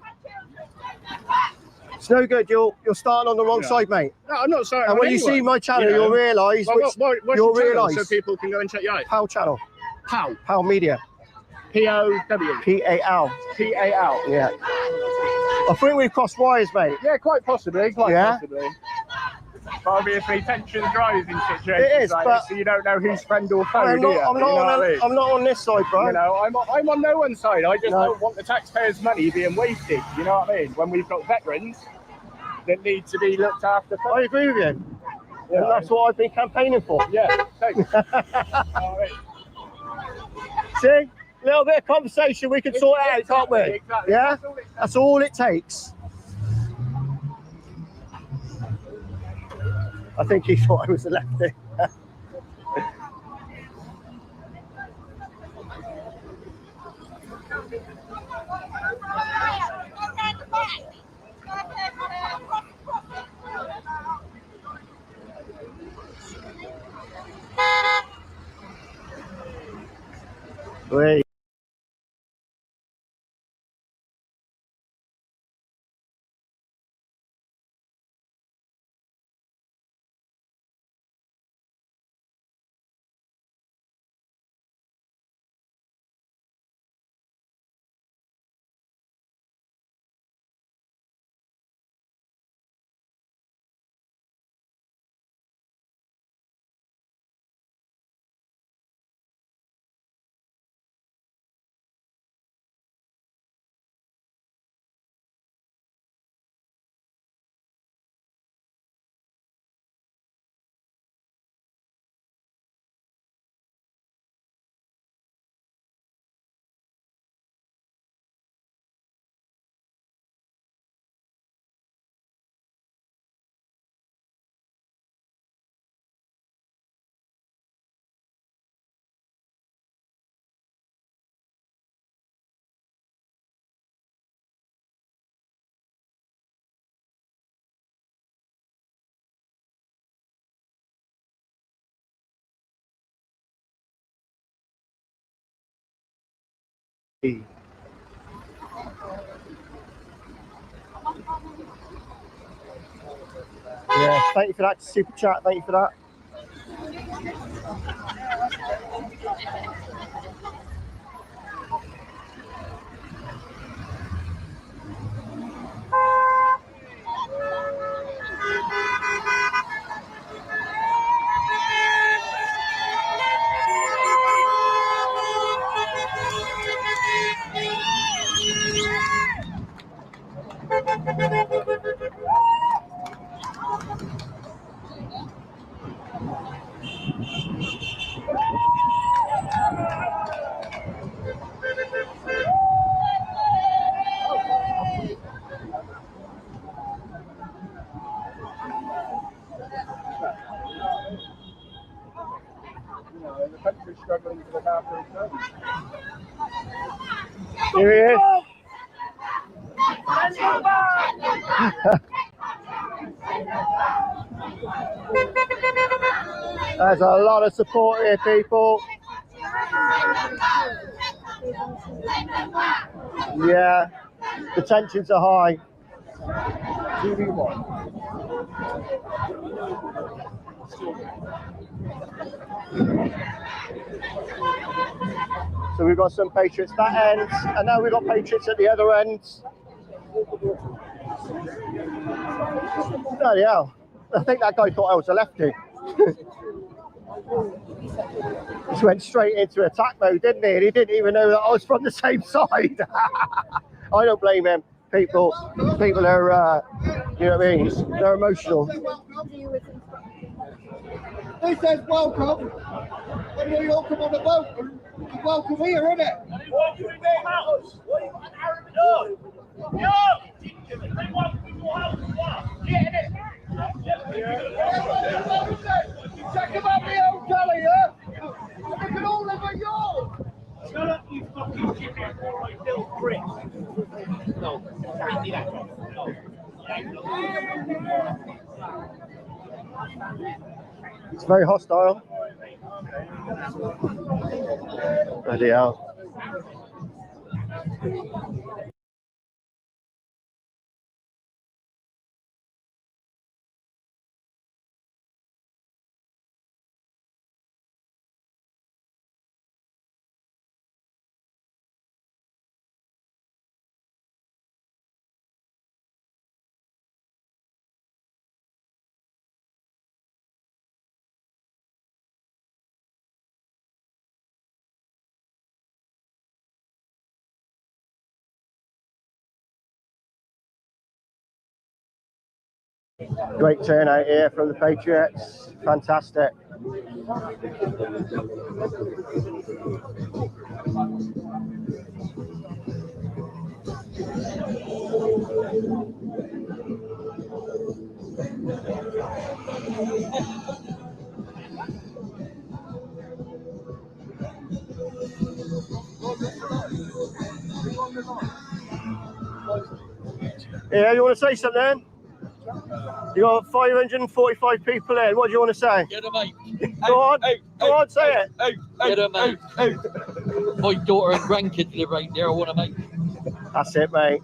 It's no good. You're starting on the wrong side, mate. No, I'm not sorry. And when you see my channel, you'll realise. You'll realise. So people can go and check you out. PAL channel. PAL Media. P-O-W. P-A-L. P-A-L. Yeah. I think we've crossed wires, mate. Yeah, quite possibly. Quite possibly. But obviously, tension drives in situations it is, like but this, so you don't know who's friend or foe. I'm not on this side, bro. You know, I'm on no one side. I just don't want the taxpayers' money being wasted. You know what I mean? When we've got veterans that need to be looked after. I agree with you. Yeah, and that's what I've been campaigning for. Yeah. Thanks. All right. See, a little bit of conversation, we can sort it out, can't we? Exactly. Yeah, that's all it takes. I think he thought I was a lefty. Wait. Yeah, thank you for that super chat. Thank you for that. The country's struggling to look after itself. Here he is. There's a lot of support here, people. Yeah, the tensions are high. So we've got some patriots that end, and now we've got patriots at the other end. Bloody hell. I think that guy thought I was a lefty. Just went straight into attack mode, didn't he? And he didn't even know that I was from the same side. I don't blame him. People are, you know what I mean? They're emotional. He says welcome. When you all come on the boat, welcome here, isn't it? What are you in their house? What are you got an Arab dog? No! They want people out. Yeah, innit? Check about the old galley, yeah? They can all live at yours. Shut up, you fucking chicken, alright, little prick. No, can't do that. No. It's very hostile. Bloody hell. Great turnout here from the Patriots. Fantastic. Yeah, you want to say something? You got 545 people in. What do you want to say? Get 'em, mate. Go on, go on, say it. Get 'em, mate. My daughter and grandkids live right there. I want to make. That's it, mate.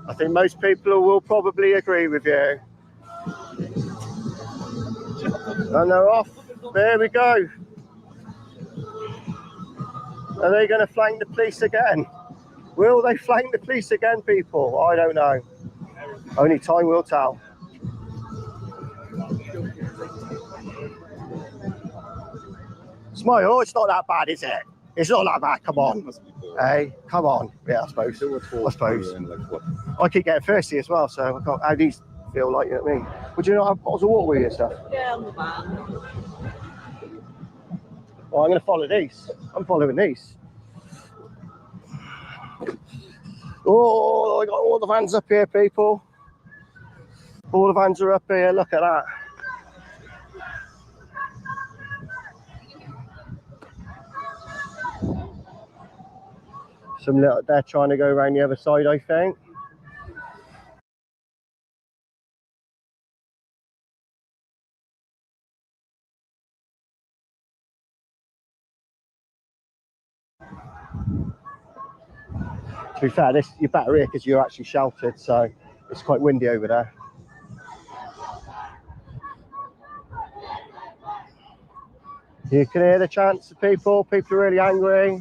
I think most people will probably agree with you. And they're off. There we go. Are they going to flank the police again? Will they flank the police again, people? I don't know. Only time will tell. Smile, it's not that bad, is it? It's not that bad, come on. Hey, come on. Yeah, I suppose. I keep getting thirsty as well, so I can't, how do these feel like, you know what I mean? Would you not have bottles of water with you and stuff? Yeah, on the van. Well, I'm going to follow these. I'm following these. Oh, I got all the vans up here, people. All the vans are up here. Look at that. Some little, they're trying to go around the other side, I think. To be fair, you're better here because you're actually sheltered, so it's quite windy over there. You can hear the chants of people. People are really angry.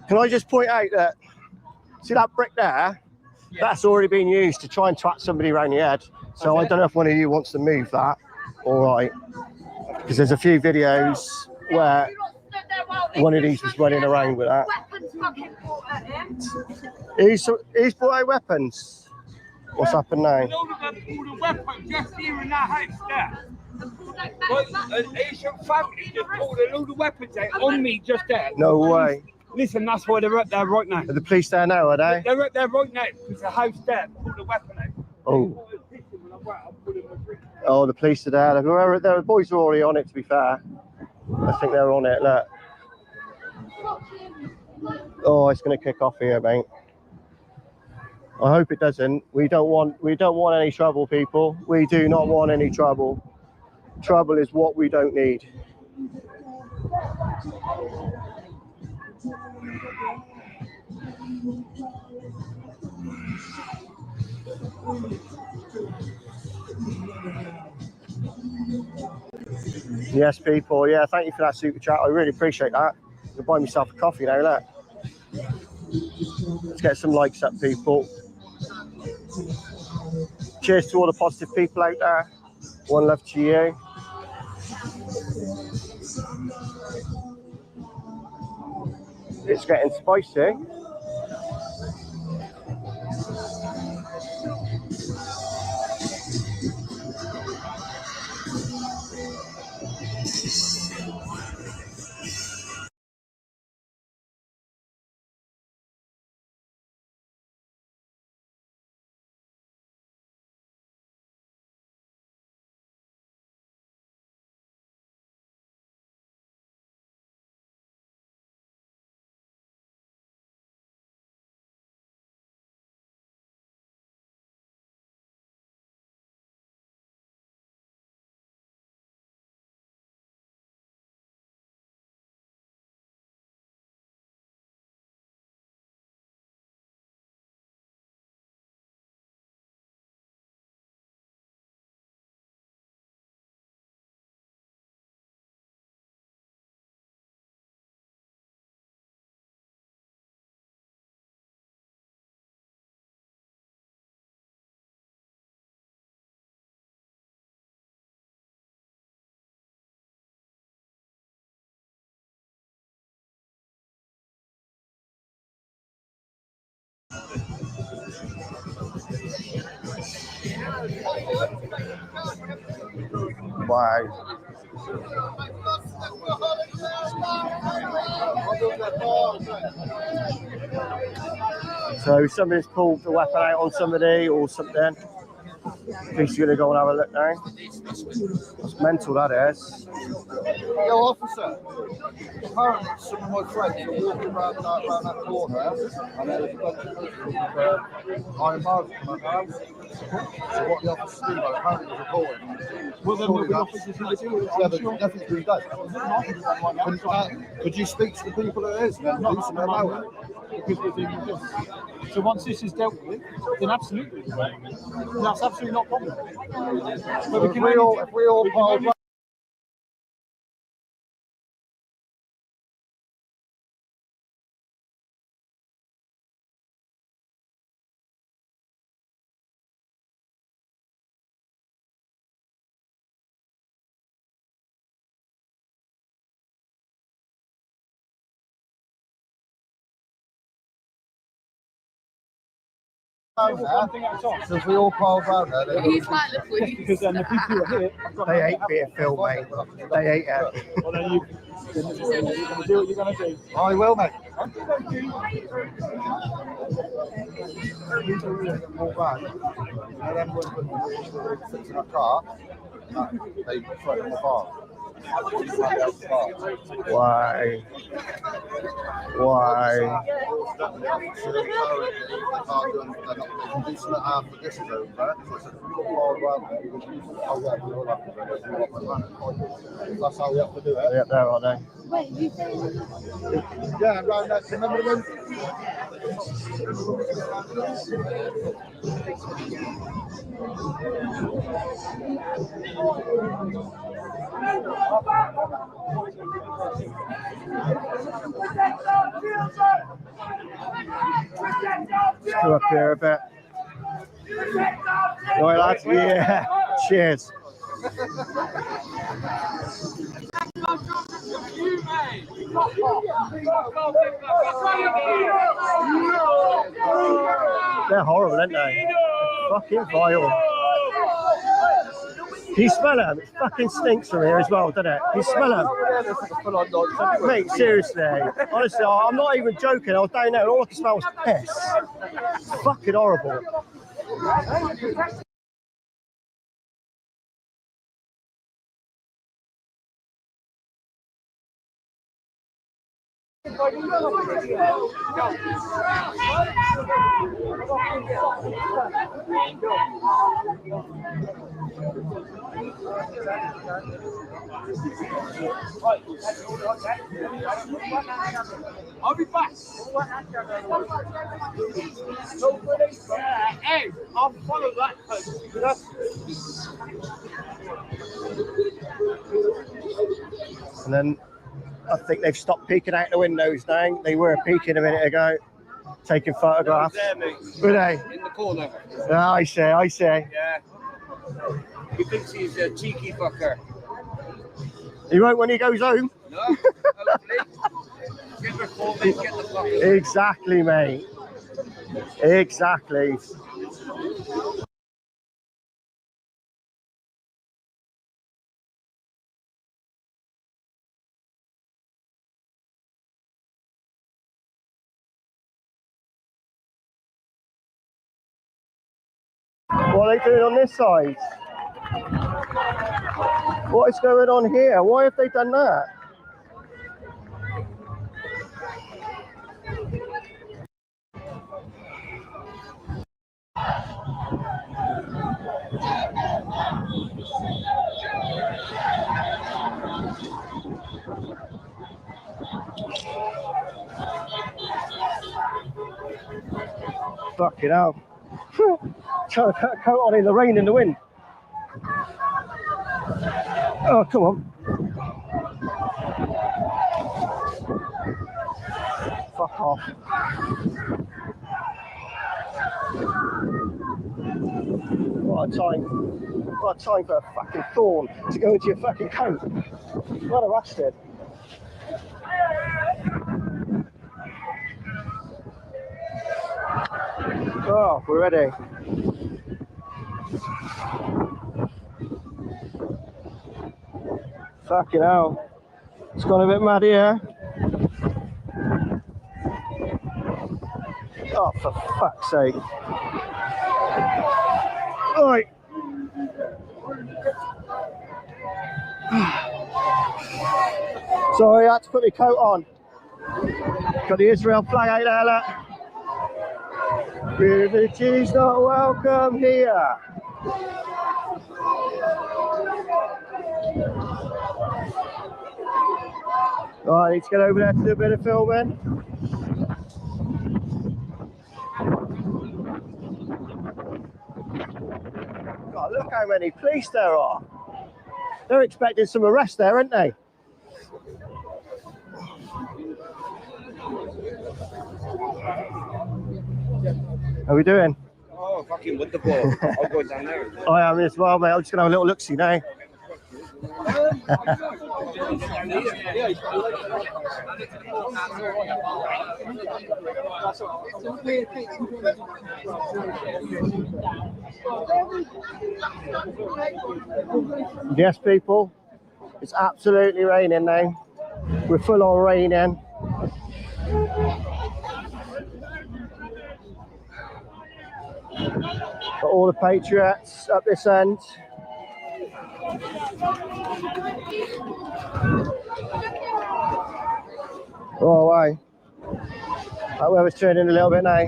Can I just point out that, see that brick there? Yeah. That's already been used to try and twat somebody around the head. So I don't know if one of you wants to move that. All right. Because there's a few videos where one of these was running around with that. He's brought out weapons. What's happened now? All the weapons just here in that house there. An Asian family just pulled a load of weapons out on me just there. No way. Listen, that's why they're up there right now. Are the police there now, are they? They're up there right now because the house there pulled a weapon out. Oh. Oh, the police are there. The boys are already on it, to be fair. I think they're on it, look. Oh, it's going to kick off here, mate. I hope it doesn't. We don't want any trouble, people. We do not want any trouble. Trouble is what we don't need. Yes, people. Yeah, thank you for that super chat. I really appreciate that. I'll buy myself a coffee now, look. Let's get some likes up, people. Cheers to all the positive people out there. One love to you. It's getting spicy. Wow. So somebody's pulled the weapon out on somebody or something. Police are going to go and have a look now. That's mental, that is. Yo, officer. Apparently, some of my friends were walking around that corner, and there was a bunch of people with iron bars coming out. So what the officers do, apparently, was reporting. Well, then what the officers need to do? Yeah, but nothing's been done. Could you speak to the people that it is and then do something about it? Because we're dealing with this. So once this is dealt with, then absolutely. That's absolutely not a problem. But if we all piled up. So if we all piled around there, then because then the people who are here, they hate being filmed, mate. They hate it. Well, then you're going to do what you're going to do. I will, mate. All back. And then when fixing a car, they throw it in the bar. Why? Why? That's how we have to do it. Yep, there are they. Yeah, around that. Remember when? Let's go up here a bit. Right, lads. Yeah. Cheers. They're horrible, aren't they? Fucking vile. Can you smell them? It fucking stinks from here as well, doesn't it? Can you smell them? Mate, seriously. Honestly, I'm not even joking. I was down there and all I could smell was piss. It's fucking horrible. I'll be back. Hey, I'll follow that. And then I think they've stopped peeking out the windows now. They were peeking a minute ago, taking photographs. There, mate. Were they? In the corner. Ah, I see, I see. Yeah. He thinks he's a cheeky fucker. He won't when he goes home. No, hopefully. Get the call, mate. Get the fucker. Exactly, mate. Exactly. What are they doing on this side? What is going on here? Why have they done that? Fucking hell. Trying to put a coat on in the rain and the wind. Oh, come on. Fuck off. What a time. What a time for a fucking thorn to go into your fucking coat. What a bastard. Oh, we're ready. Fucking hell. It's gone a bit mad here. Oh, for fuck's sake. Oi. Sorry, I had to put my coat on. Got the Israel flag out there, look. Privilege not welcome here. Right, I need to get over there to do a bit of filming. God, look how many police there are. They're expecting some arrest there, aren't they? How are we doing? Oh, fucking with the ball. I'll go down there. I am as well, mate. I'm just going to have a little look-see now. Yes, people, it's absolutely raining now. We're full on raining. Got all the patriots up this end. Oh, wow. That weather's turning a little bit now.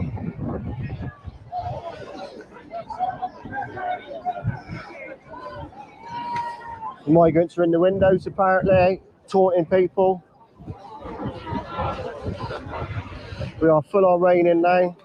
Migrants are in the windows apparently, taunting people. We are full on raining now.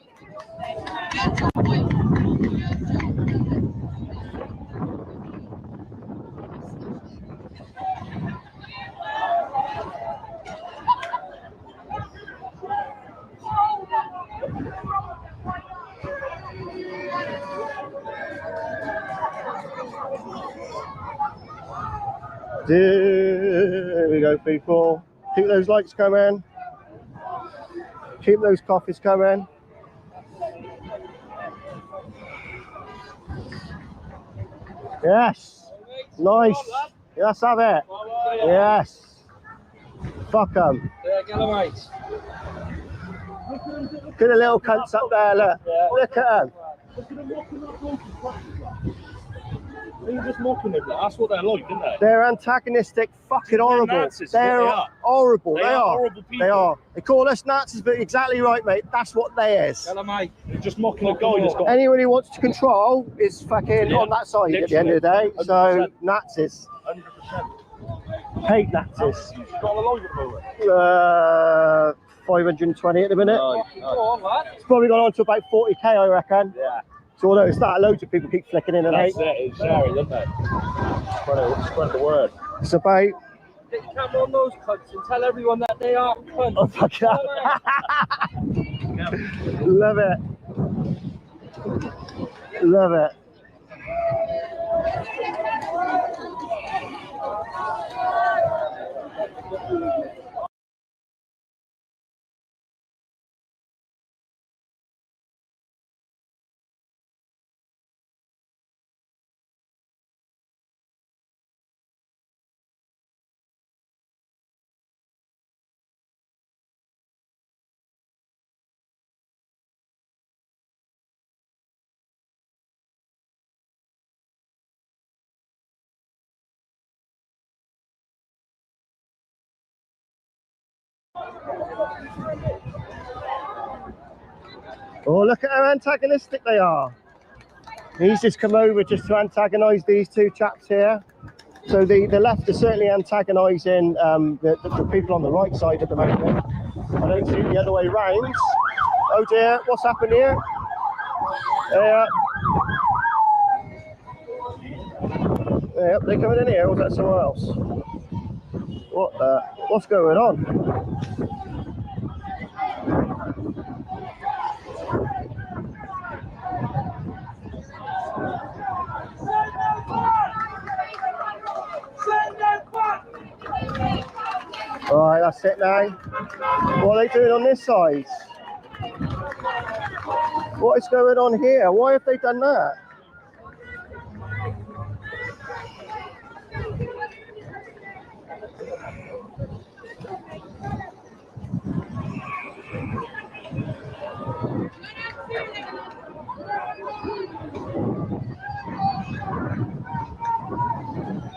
There we go, people. Keep those lights coming. Keep those coffees coming. Yes. Nice. Let's have it. Yes. Fuck them. Yeah, get them right. Look at the little cunts up there, look. Look at them. They're just mocking them. That's what they're like, isn't they? They're antagonistic, fucking horrible. Nazis, They're what they are. horrible. They are horrible people. They are. They call us Nazis, but exactly right, mate. That's what they is. Get them, mate. They're just mocking a guy that's got... Anyone who wants to control is fucking on that side at the end of the day. So 100%. Nazis. 100%. Hate Nazis. Got a longer bullet. 520 at the minute. Go on, lad. It's probably gone on to about 40k, I reckon. Yeah. So although it's that, loads of people keep flicking in and out. That's it. It's sharing, isn't it? Spread the word. It's about... Get your camera on those cunts and tell everyone that they are cunts. Oh, fuck yeah. Love it. Love it. Oh, look at how antagonistic they are. He's just come over just to antagonise these two chaps here. So the left is certainly antagonising the people on the right side at the moment. I don't see it the other way round. Oh dear, what's happened here? Yeah, they're coming in here, or was that somewhere else? What's going on? Alright, that's it now. What are they doing on this side? What is going on here? Why have they done that?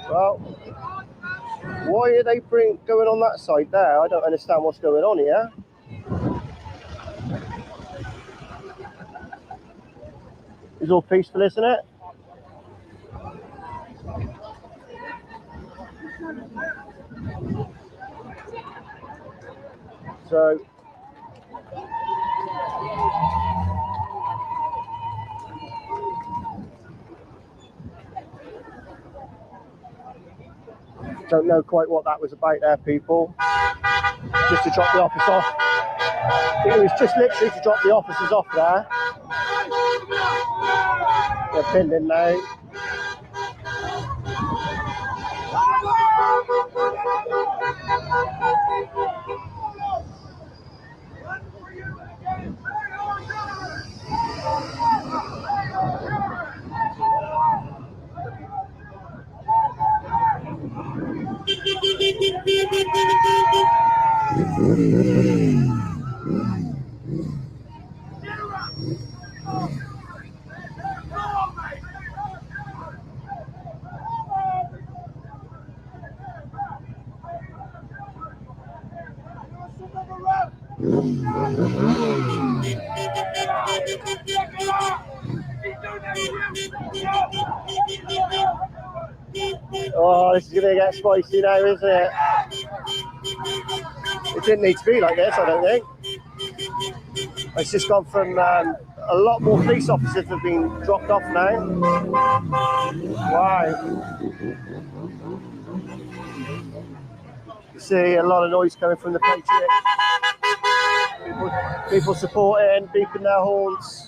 Well, why are they going on that side there? I don't understand what's going on here. It's all peaceful, isn't it? So don't know quite what that was about there, people. Just to drop the office off. It was just literally to drop the officers off there. They're pinned in now. Oh, this is going to get spicy now, isn't it? It didn't need to be like this, I don't think. It's just gone from a lot more police officers have been dropped off now. Wow. You see a lot of noise coming from the Patriots. People supporting, beeping their horns.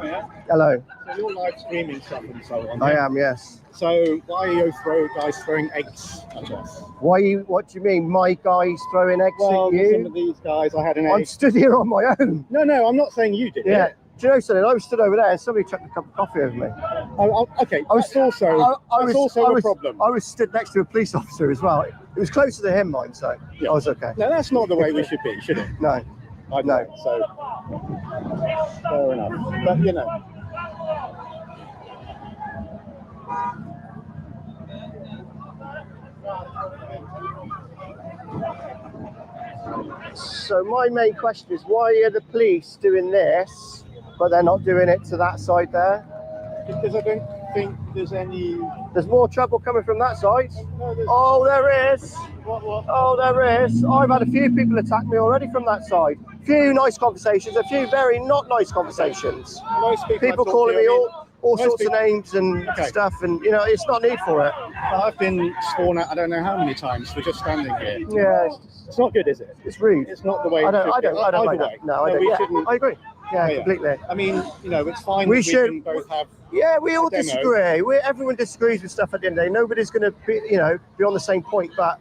Yeah. Hello. So you're live streaming stuff and so on. I yeah? am, yes. So why are you guys throwing eggs at us? What do you mean? My guys throwing eggs Well, at you? some of these guys, I had an egg. I'm stood here on my own. No, I'm not saying you did Yeah. it. Do you know something? I was stood over there and somebody chucked a cup of coffee over me. Okay, that's also a problem. I was stood next to a police officer as well. It was closer to him, mine, so I was okay. No, that's not the way we should be, should it? No. No. So, fair enough. But, you know. So my main question is, why are the police doing this, but they're not doing it to that side there? Because I don't think there's any... There's more trouble coming from that side. No, oh, there is. What? Oh, there is. I've had a few people attack me already from that side. Few nice conversations, a few very not nice conversations. Most people calling me all sorts of names and stuff, and you know, it's not need for it. I've been sworn at I don't know how many times for just standing here. Yeah. It's not good, is it? It's rude. It's not the way I don't like Either that. way. No, I don't. We Yeah, shouldn't. I agree. Yeah, completely. I mean, you know, it's fine. We that should can both have. Yeah, we all a demo. disagree. Everyone disagrees with stuff at the end of the day. Nobody's going to be, be on the same point, but.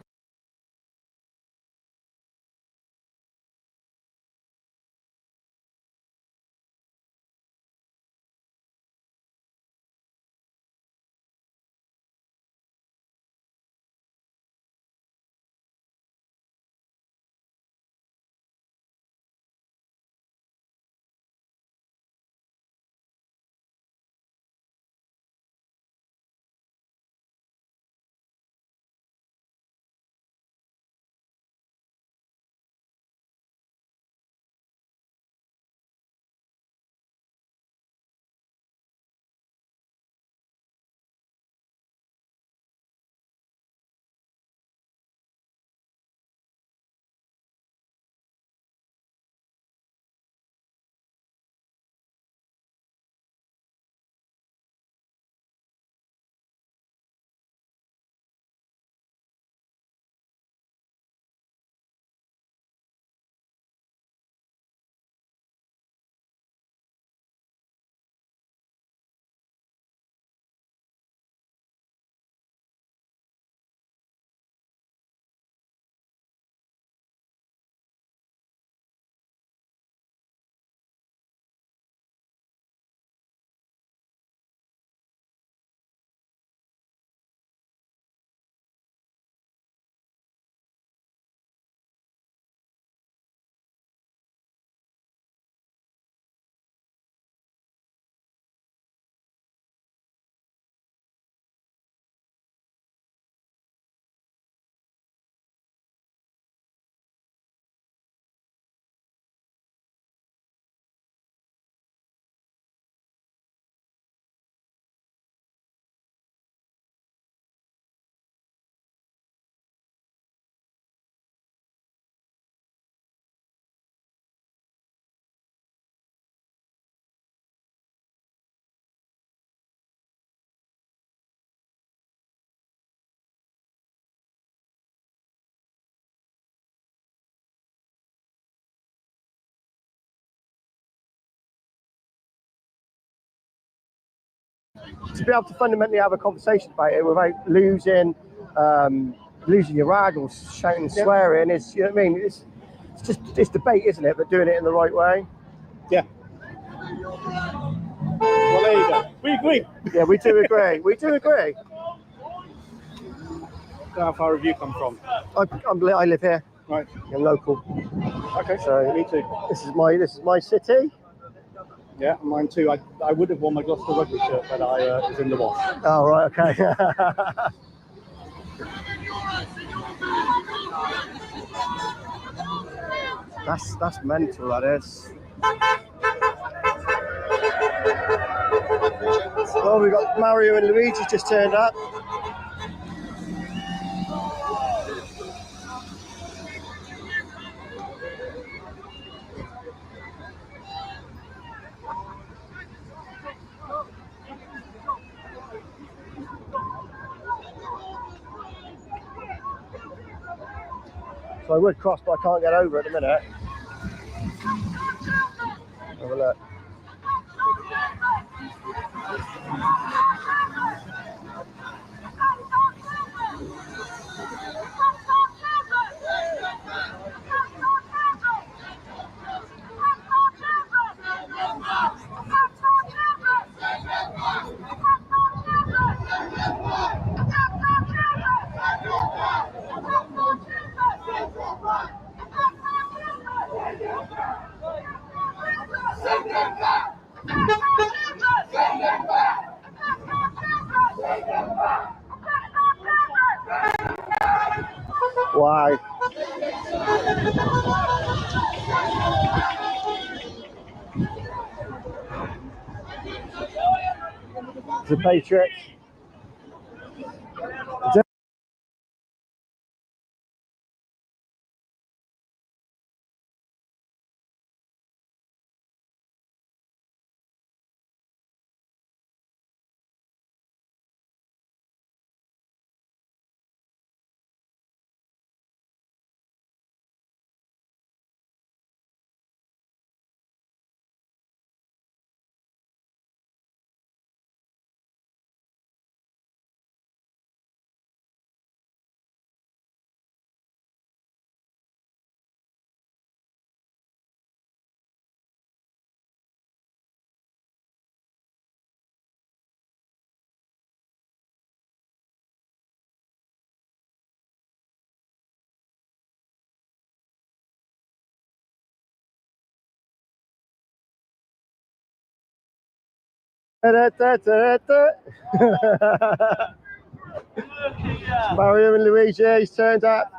To be able to fundamentally have a conversation about it without losing your rag or shouting and swearing is, you know what I mean? It's debate, isn't it? But doing it in the right way. Yeah. Well, there you go. We agree. Yeah, we do agree. We do agree. How far have you come from? I live here. Right. I'm local. Okay. So me too. This is my city. Yeah, mine too. I would have worn my Gloucester rugby shirt, but I was in the wash. Oh, right, okay. That's mental, that is. Well, we've got Mario and Luigi just turned up. So I would cross, but I can't get over at the minute. Have a look. Wow. The Patriots. Mario and Luigi's turned up.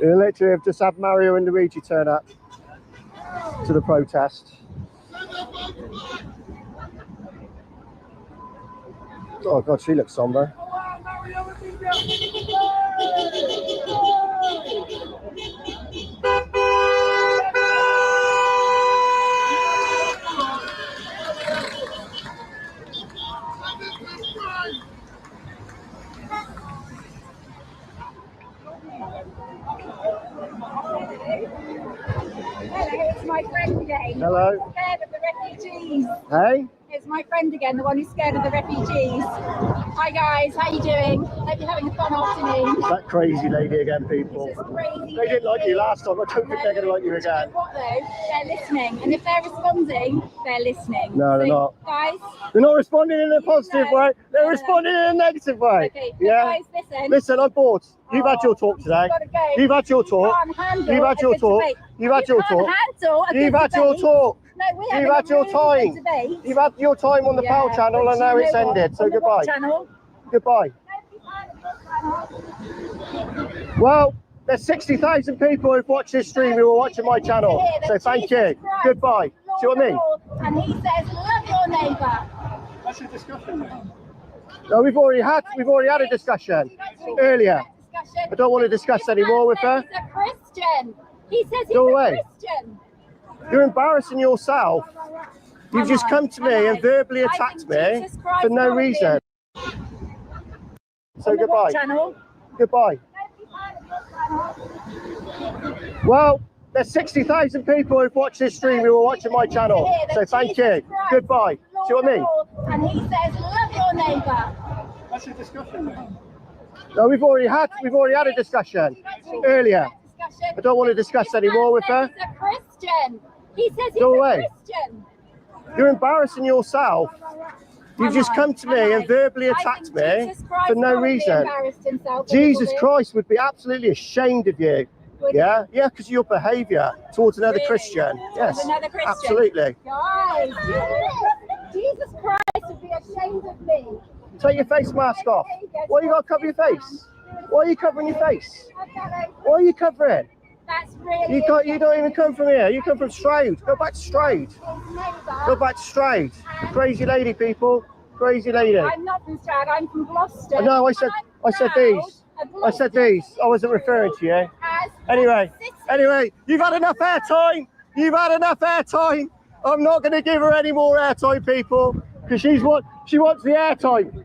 Literally, I've just had Mario and Luigi turn up to the protest. Oh God, she looks somber. Hello, it's my friend again. Hello. Scared of the refugees. Hey? It's my friend again, the one who's scared of the refugees. Hi guys, how you doing? Hope you're having a fun afternoon. That crazy lady again, people. This is crazy. They didn't like you last time. I don't think they're going to like you again. What though? They're listening, and if they're responding, they're listening. No, they're not. Guys, they're not responding in a positive way. They're responding in a negative way. Okay, yeah. Guys, listen. Listen, I'm bored. You've had your talk today. You've had your talk. You've had your talk. You've had your talk. You've had your talk. No, You've had your time. You've had your time on the PAL channel, and now it's ended. So goodbye. Goodbye. Well, there's 60,000 people who've watched this stream who are watching my channel. So thank you. Goodbye. See what I mean? And he says, love your neighbour. That's a discussion. No, we've already had a discussion earlier. I don't want to discuss anymore with her. He's a Christian. He says he's Go a away. Christian. You're embarrassing yourself. You've just come to me and verbally attacked me for no reason. So goodbye. Goodbye. Well, there's 60,000 people who've watched this stream who are watching my channel. So thank you. Goodbye. See what I mean? And he says, love your neighbour. That's a discussion. No, we've already had a discussion earlier. I don't want to discuss anymore with her. He's a Christian. He says he's Go a away. Christian. You're embarrassing yourself. You've just come to me and verbally attacked me for no reason. Jesus Christ would be absolutely ashamed of you. Yeah, because of your behaviour towards another Christian. Yes, Another Christian. absolutely. Guys, Jesus Christ would be ashamed of me. Take your face mask off. Why you got to cover your face? Why are you covering your face? Why are you covering? That's really. You don't even come from here. You come from Stroud. Go back to Stroud. Go back to Stroud. Crazy lady, people. Crazy lady. I'm not from Stroud. I'm from Gloucester. No, I said these. I said these. I wasn't referring to you. Anyway, you've had enough airtime. You've had enough airtime. I'm not going to give her any more airtime, people, because she wants the airtime.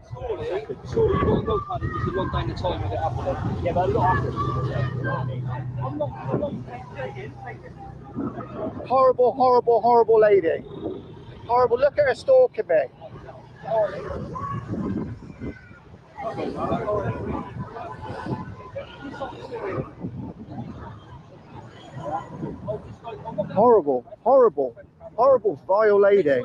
Surely you won't go past it just to log down the time with it happening. Yeah, but I'm not Horrible, horrible, horrible lady. Horrible. Look at her stalking me. Horrible, horrible, horrible, vile lady.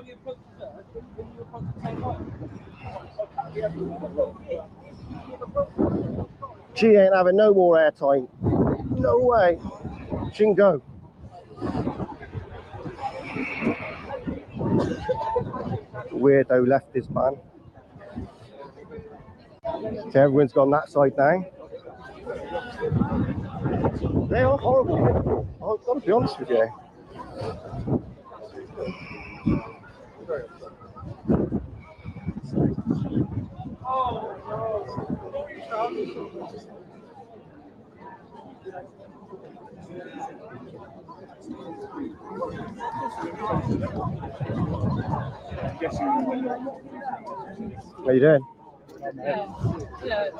She ain't having no more airtime. No way. She can go. Weirdo leftist man. So everyone's gone that side now. They are horrible. I've got to be honest with you. How you doing? Yeah.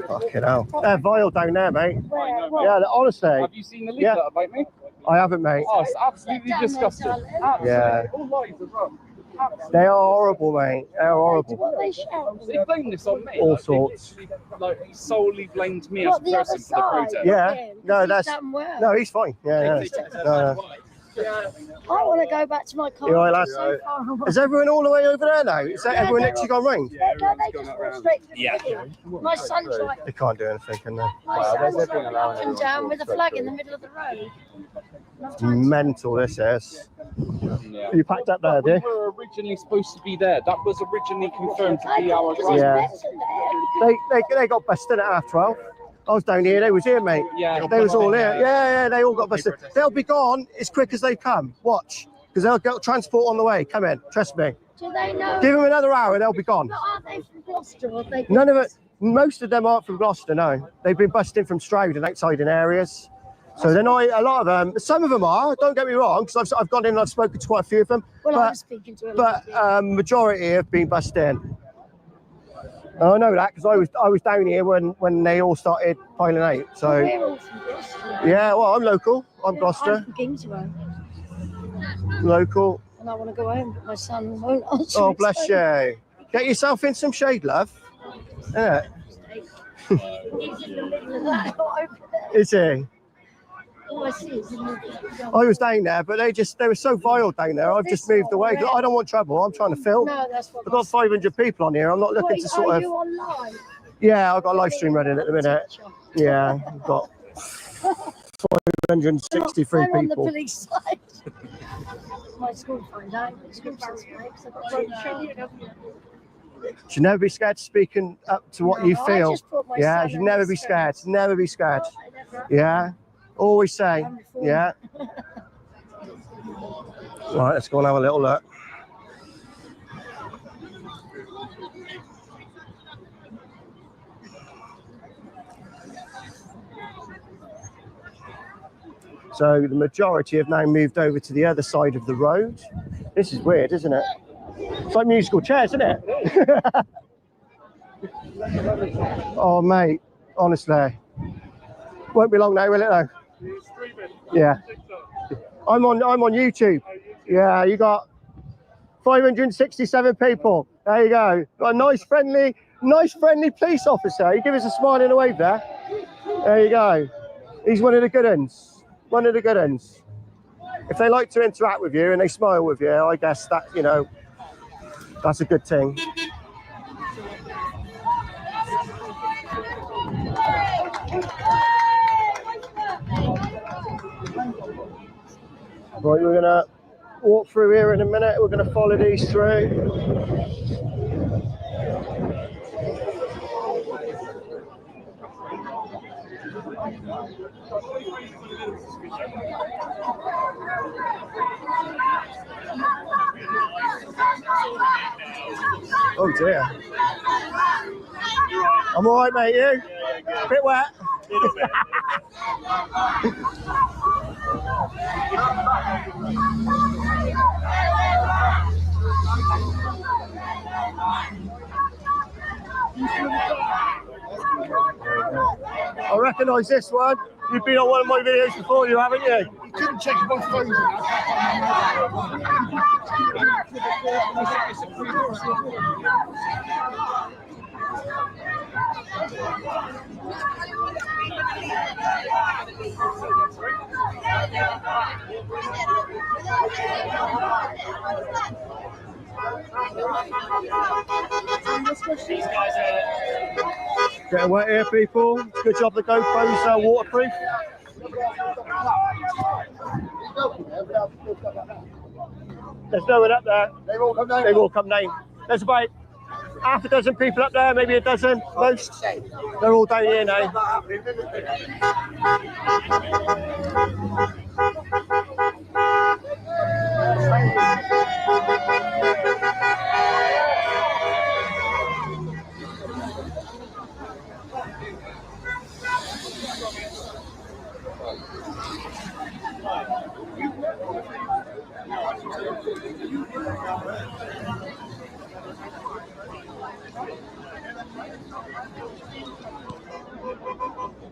Fucking hell. They're vile down there, mate. Yeah, honestly. Have you seen the leaflet about me? I haven't, mate. Oh, it's absolutely disgusting. Absolutely. Yeah. All lies as well. They are horrible, mate. They are horrible. They blame this on me. All like, sorts. Like, he solely blamed me as a person for the protest. Yeah. No, that's no. He's fine. Yeah. No. I want to go back to my car. You all right, lads? So far away. Is everyone all the way over there now? Is that everyone actually gone round? They just walk straight to the field. My son's like, They can't do anything, can they? my son's like up and down with a flag in the middle of the road. It's mental, this is. Yeah. You packed up there, We did you? were originally supposed to be there. That was originally confirmed to be our drive. Yeah. They got busted at 12:30. I was down here, they was here, mate. Yeah. They was all here. Yeah, they all got busted. They'll be gone as quick as they come. Watch. Because they'll get transport on the way. Come in, trust me. Do they know? Give them another hour, they'll be gone. But aren't they from Gloucester? Or they None of it, most of them aren't from Gloucester, no. They've been busting from Stroud and outside in areas. So they're not, a lot of them, some of them are, don't get me wrong, because I've gone in and I've spoken to quite a few of them. Well, I was speaking to But majority have been busted in. I know that because I was down here when they all started piling out. So We're all from Gloucester. yeah, well I'm local. I'm Gloucester. I'm from Kingsway. Local. And I want to go home, but my son won't answer. Oh his bless phone. you. Get yourself in some shade, love. Yeah. He's in the middle of that, not over there. Is he? All I see is in the I was down there, but they were so vile down there. I've just moved away. I don't want trouble. I'm trying to film. No, that's what I've got 500 people on here. I'm not looking Wait, to sort are of. you online? Yeah, I've got a live stream running at the minute. Yeah, I've got 563 I'm on the people. police side. My school find out. School says no, because I've got to You should never be scared to speaking up to what you No, I feel. just put my Yeah, son you should in never the be scared. street. Never be scared. Yeah, always say. Yeah. Right, let's go and have a little look. So the majority have now moved over to the other side of the road. This is weird, isn't it? It's like musical chairs, isn't it? Oh, mate, honestly. Won't be long now, will it though? Yeah. I'm on YouTube. Yeah, you got 567 people. There you go. Got a nice friendly police officer. You give us a smile and a wave there. There you go. He's one of the good ones. One of the good ones. If they like to interact with you and they smile with you, I guess that, you know, that's a good thing. Right, we're walk through here in a minute. We're going to follow these through. Oh dear. I'm all right, mate. You? Bit wet. I recognise this one. You've been on one of my videos before, you haven't you? You couldn't check my phone. Getting wet here, people. Good job the GoPro's waterproof. There's no one up there. They will come down. They will come down. There's about half a dozen people up there, maybe a dozen, most. They're all down here now.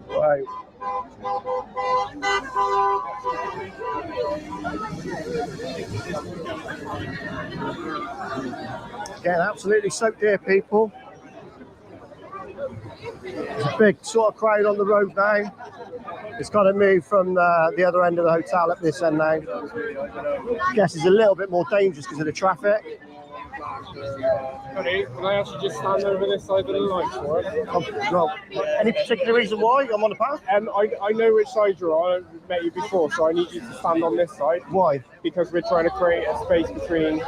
Right. Getting absolutely soaked here, people. There's a big sort of crowd on the road now. It's got to move from the other end of the hotel up this end now. I guess it's a little bit more dangerous because of the traffic. Honey, can I actually just stand over this side of the line for it? Well, any particular reason why I'm on the path? I know which side you're on. I've met you before, so I need you to stand on this side. Why? Because we're trying to create a space between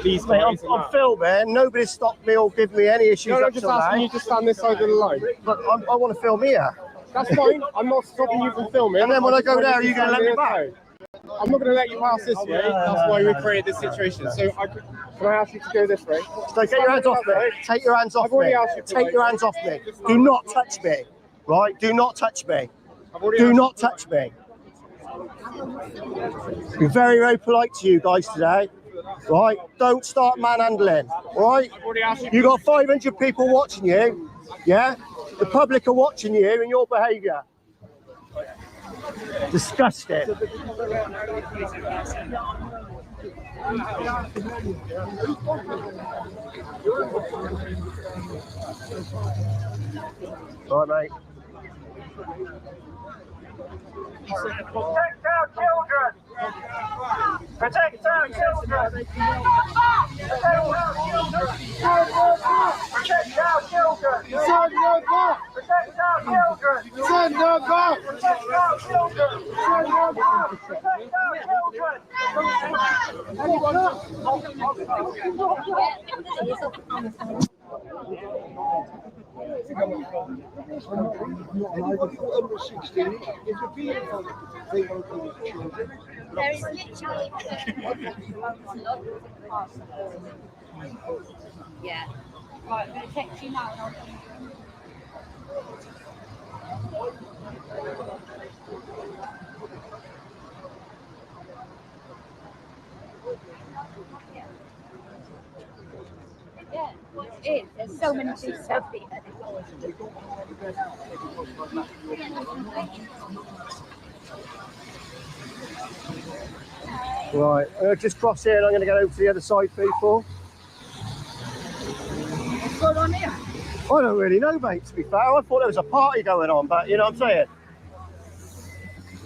these Mate, guys. I'm filming. Nobody's stopped me or given me any issues. No, I'm just asking you to stand this side of the line. But I want to film here. That's fine. I'm not stopping you from filming. And then when I go there, are you going to let me back? I'm not going to let you pass this way. That's why we created this situation. So can I ask you to go this way? So take your hands off me. Take your hands off me. Take your hands off me. Do not touch me. Right? Do not touch me. Do not touch me. Be very, very polite to you guys today. Right? Don't start manhandling. Right? You got 500 people watching you. Yeah? The public are watching you and your behaviour. Disgusting. All right, mate. Protect our children! Protect our children! Protect our children! Protect our children! Protect our children! Protect our children! There is literally yeah. Right, I'm going to text you now and I'll yeah, it is. There's so many things out here. Right, just cross here and I'm going to get over to the other side, people. What's going on here? I don't really know, mate, to be fair. I thought there was a party going on, but you know what I'm saying?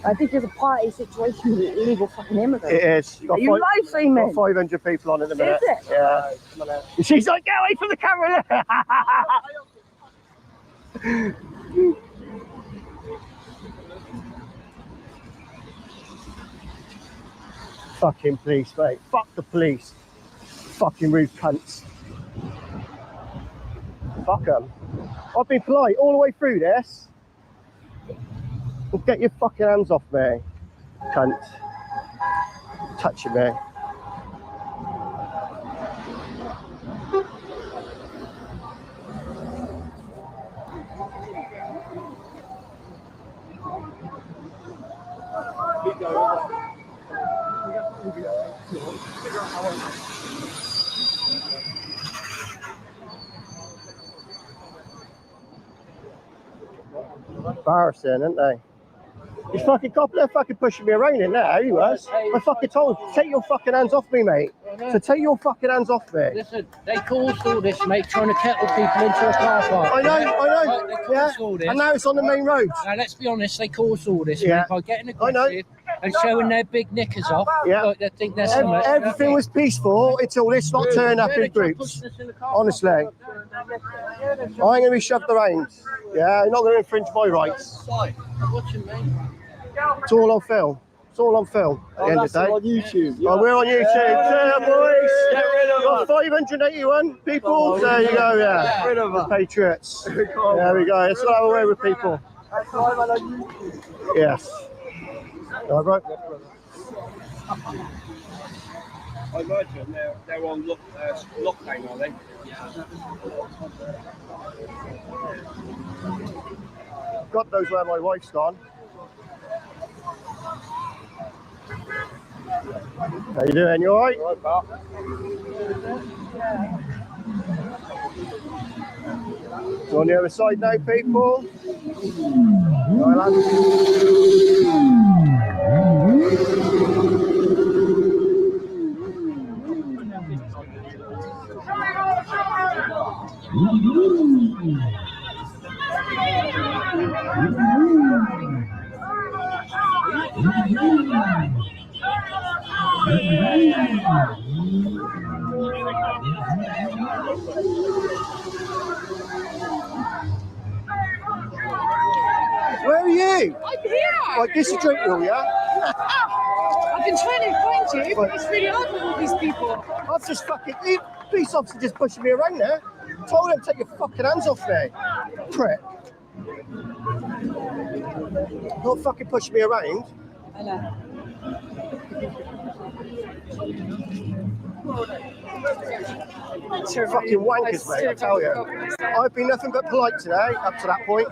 I think there's a party situation with illegal fucking immigrants. It is. Are you live streaming? Got 500 people on at the minute. Is it? Yeah. She's like, get away from the camera. Fucking police, mate. Fuck the police. Fucking rude cunts. Fuck them. I've been polite all the way through this. Well, get your fucking hands off me, cunt. Touching me. Embarrassing, aren't they? He's fucking cop there fucking pushing me around in there, he was. I fucking told him, take your fucking hands off me, mate. So take your fucking hands off me. Listen, they caused all this, mate, trying to kettle people into a car park. I know, yeah? I know. Right, they caused all this. And now it's on the main road. Now, let's be honest, they caused all this, Yeah. mate, by getting aggressive and showing their big knickers off. Yeah. Like they think they're something. Everything was peaceful until this lot turned up in groups. Honestly. I ain't going to be shoved around. Yeah, you're not going to infringe my rights. Watching, mate. It's all on film. It's all on film at the end of the day. On YouTube. Oh, we're on YouTube. Yeah, boys. Got 581 people. There you go, yeah. Get rid of her. Patriots. There we go. Let's not have a way with people. Yes. All right. I imagine they're on lockdown, are they? God knows where my wife's gone. How you doing? You alright? All right, pal. So on the other side now, people. All right, lads. Where are you? I'm here. Like this is drink room, yeah? I've been trying to find you, but it's really hard with all these people. I've just fucking police officer just pushing me around there. Told him to take your fucking hands off me. Prick. Not fucking pushing me around. I know. Fucking wankers, mate, I tell you. I've been nothing but polite today, up to that point.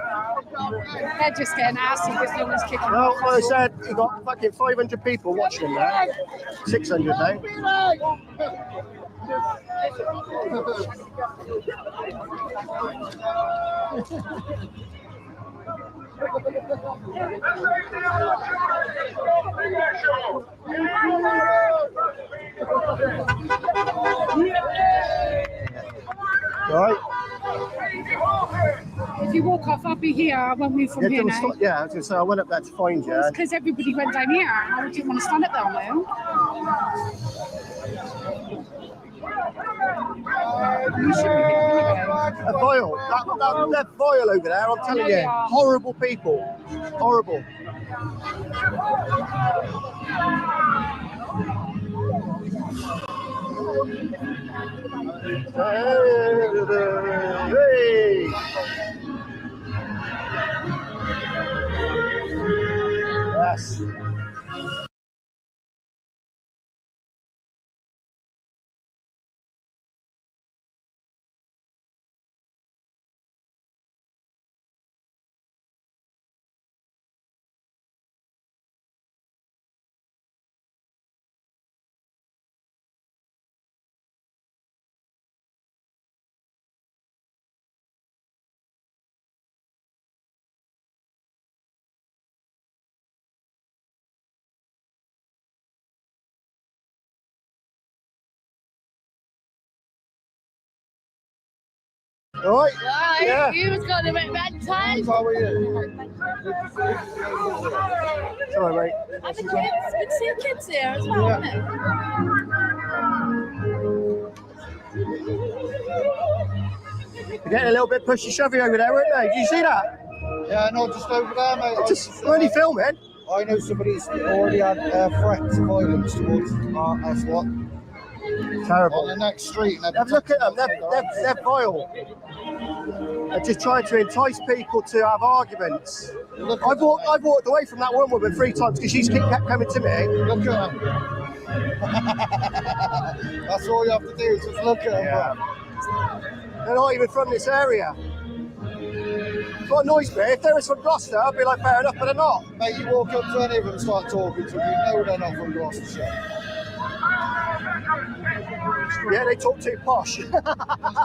They're just getting assy because no one's kicking No, off. like I said, you got fucking 500 people watching him there. 600 now. Right. If you walk off, I'll be here. I won't move from Yeah, here don't now. stop- yeah, I was going to say, I went up there to find you. Because everybody went down here. I didn't want to stand up there on my own. You should be here anyway. A vile. That vile over there, I'm telling you. Horrible people. Horrible. Hey! Yes. All right. Yeah. You've got a bit baptized. How are you? Sorry, mate. And the kids, good to see the kids here as well, isn't it? They're getting a little bit pushy shovey over there, weren't they? Did you see that? Yeah, no, just over there, mate. Just only filming. I know somebody's already had threats of violence towards us. What? Terrible. On the next street. And Look at them. They're vile. They're just trying to entice people to have arguments. I've walked away from that one woman 3 times because she's kept coming to me. Look at them. That's all you have to do is just look at them. Yeah. They're not even from this area. What annoys me, if they was from Gloucester, I'd be like, fair enough, but they're not. Mate, you walk up to any of them and start talking to them, you know they're not from Gloucestershire. Yeah, they talk too posh.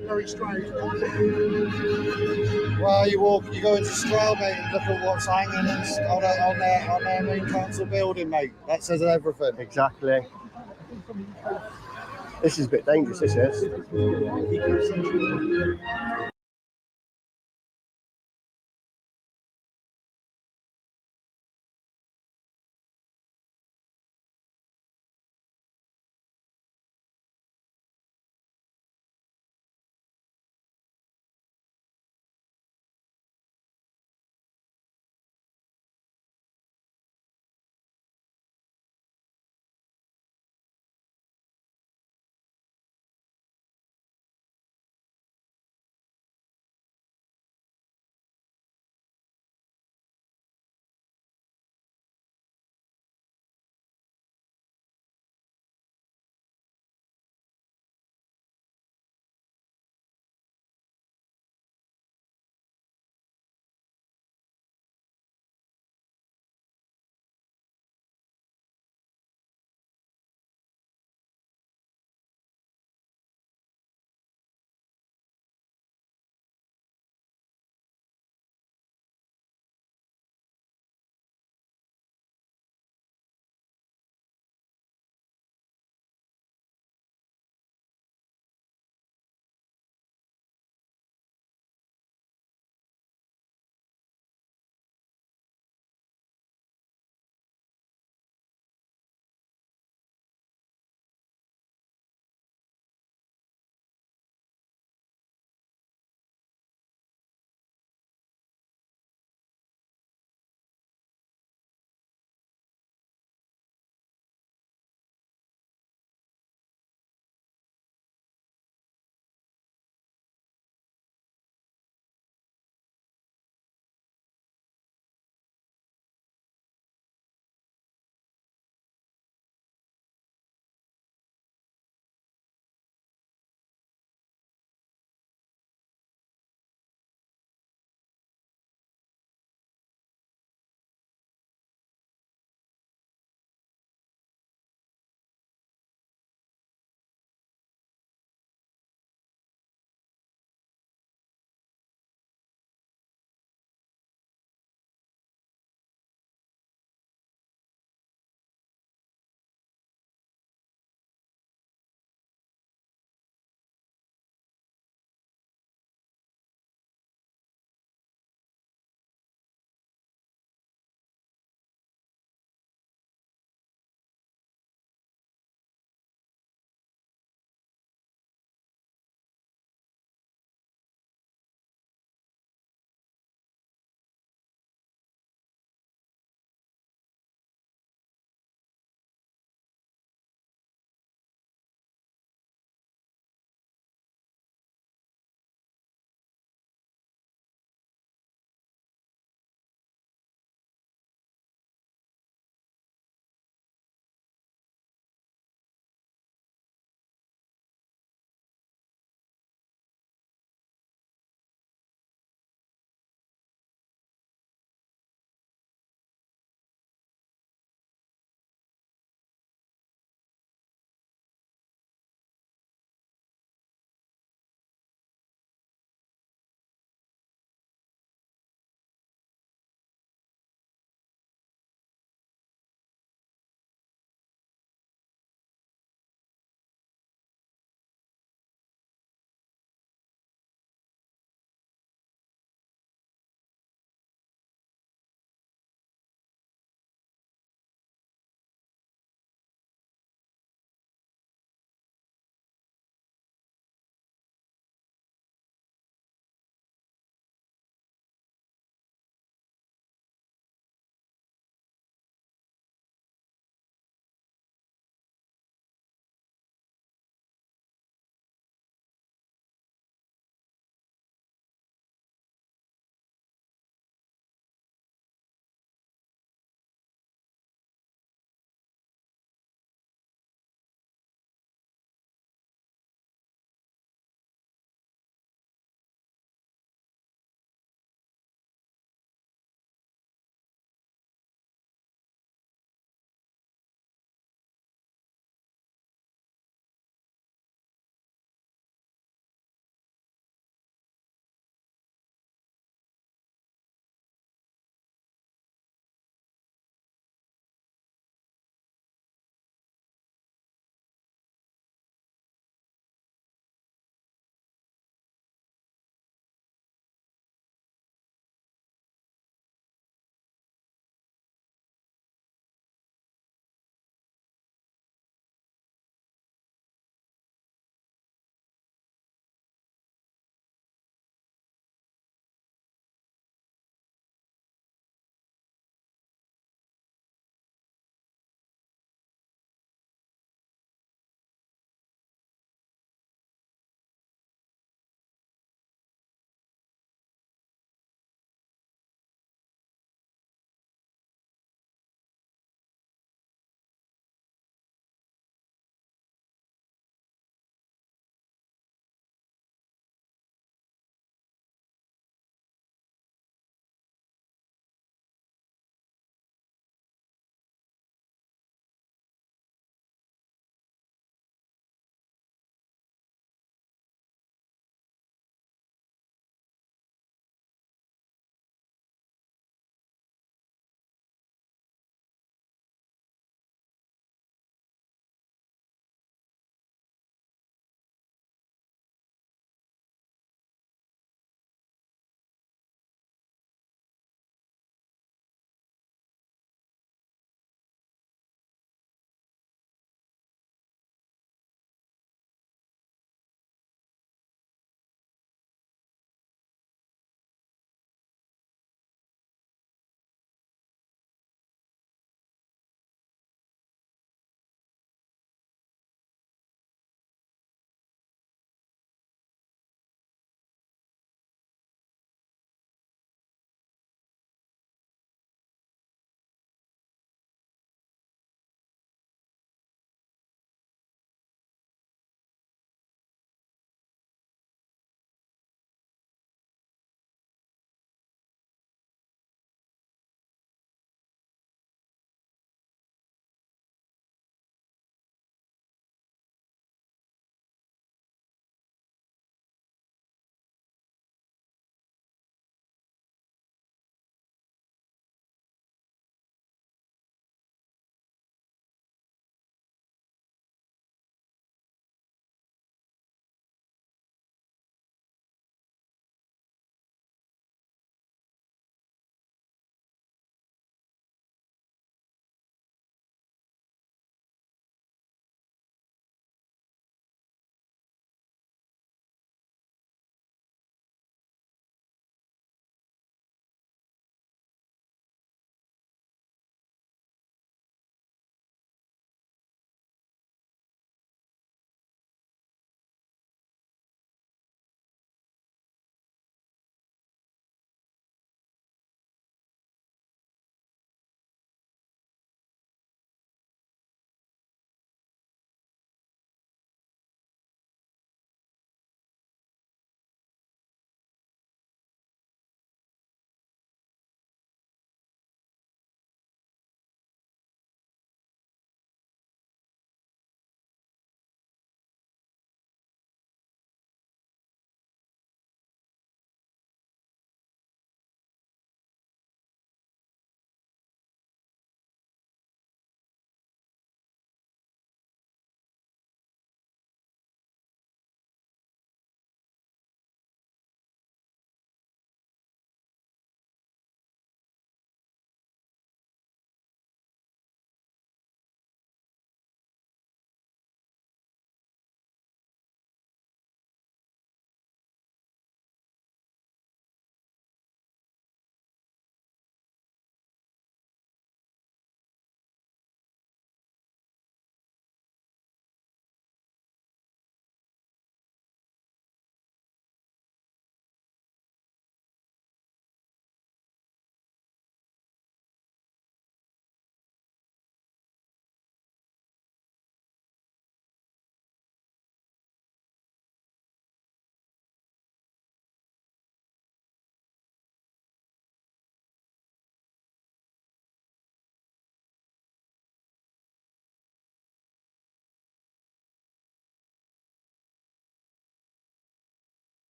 Very strange. Well, you go into Stroud, mate, and look at what's hanging on their main council building, mate. That says everything. Exactly. This is a bit dangerous, this is.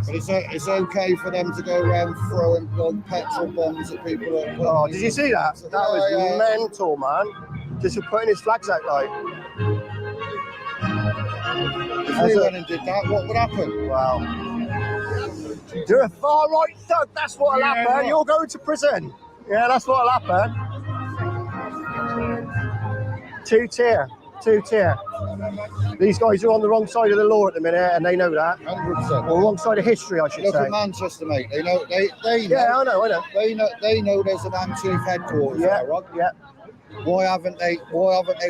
But it's okay for them to go around throwing petrol bombs at people. Oh, did you see that? That was mental, man. Just for putting his flags out like. If we went and did that, what would happen? Wow. You're a far right thug, that's what'll happen. Right. You're going to prison. Yeah, that's what'll happen. Two-tier. These guys are on the wrong side of the law at the minute, and they know that. 100%. Or wrong side of history, I should Look say. at Manchester, mate. They know. They Yeah, know. I know. They know there's an Chief headquarters there, right? Yeah. Why haven't they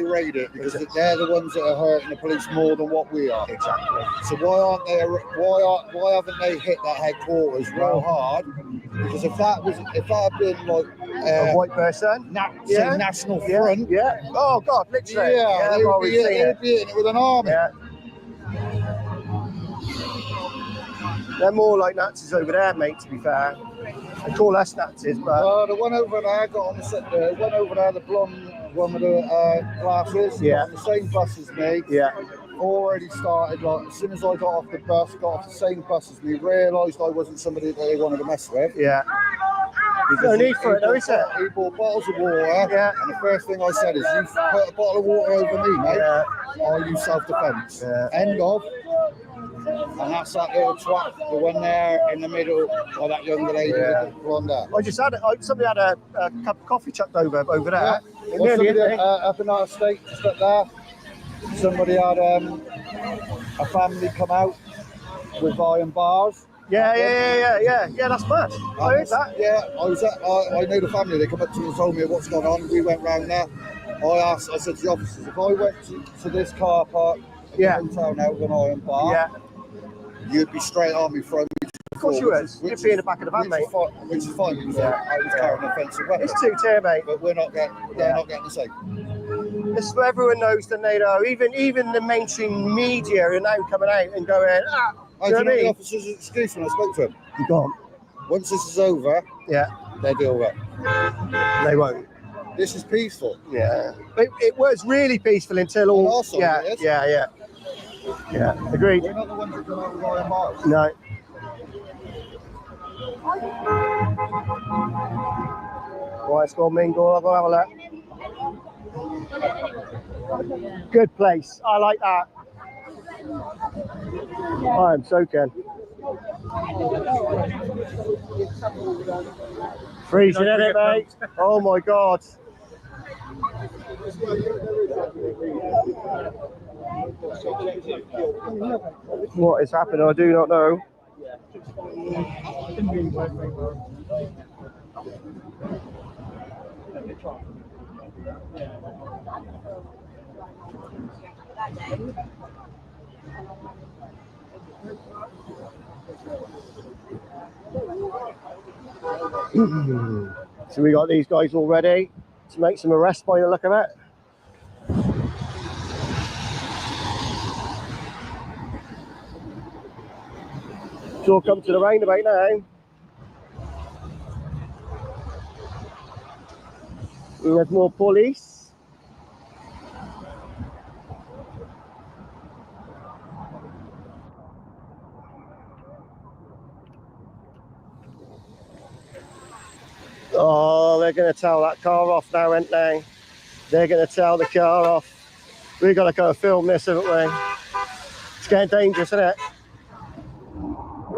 raided it? Because they're the ones that are hurting the police more than what we are. Exactly. So why haven't they hit that headquarters real hard? Because if that had been like a white person, National Front, oh God, literally, they would be hitting it with an army. Yeah. They're more like Nazis over there, mate. To be fair, they call us Nazis, but the one over there got on the one over there, the blonde one with the glasses. Yeah. On the same bus as me. Yeah. Already started, like, as soon as I got off the same bus as me, realised I wasn't somebody that they wanted to mess with. Yeah. There's no need for it, though, is it? He bought bottles of water, yeah. And the first thing I said is, you put a bottle of water over me, mate, I'll use self-defence. Yeah. End of. And that's that little twat, the one there in the middle, or that younger lady with the blonde hair. I just had somebody had a cup of coffee chucked over there. Yeah. Well, somebody, up in our estate, just up there, somebody had a family come out with iron bars. Yeah, that's mad. I heard that. Yeah, I know the family. They come up to me and told me what's going on. We went round there. I said to the officers, if I went to this car park, hotel now with an iron bar, you'd be straight on me from me. Of course you would. You'd be in the back of the van, mate. Which is fine because I was carrying an offensive weapon. It's two-tier, mate. But they're not getting the same. This is what everyone knows that they know. Even the mainstream media are now coming out and going, I know the officer's excuse when I spoke to him. You gone. Once this is over, they'll deal with it. They won't. This is peaceful. Yeah. It was really peaceful until all. Yeah. Agreed. We're not the ones that come out with iron bars. No. Right, let's go mingle. I'll go have a look. Good place. I like that. I'm soaking. Freezing, isn't it, mate? Oh my God. What is happening? I do not know. So we got these guys all ready to make some arrests by the look of it. It's all come to the roundabout now. There's more police. Oh, they're going to tell that car off now, aren't they? They're going to tell the car off. We've got to go film this, haven't we? It's getting dangerous, isn't it?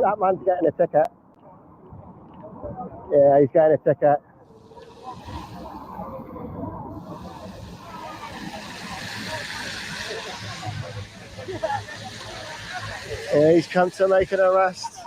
That man's getting a ticket. Yeah, he's getting a ticket. Yeah, he's come to make an arrest.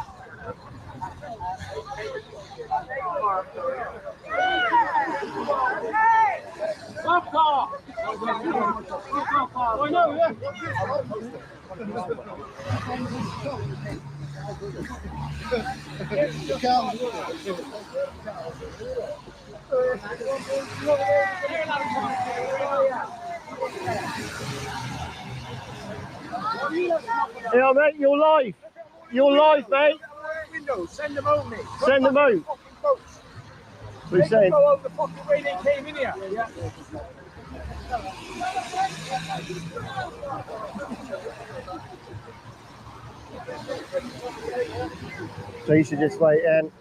Yeah, mate, you're live. You're live, mate. Send them out, mate. Send them out. What are you saying? Go out the fucking way they came in here. Yeah. Police are just waiting.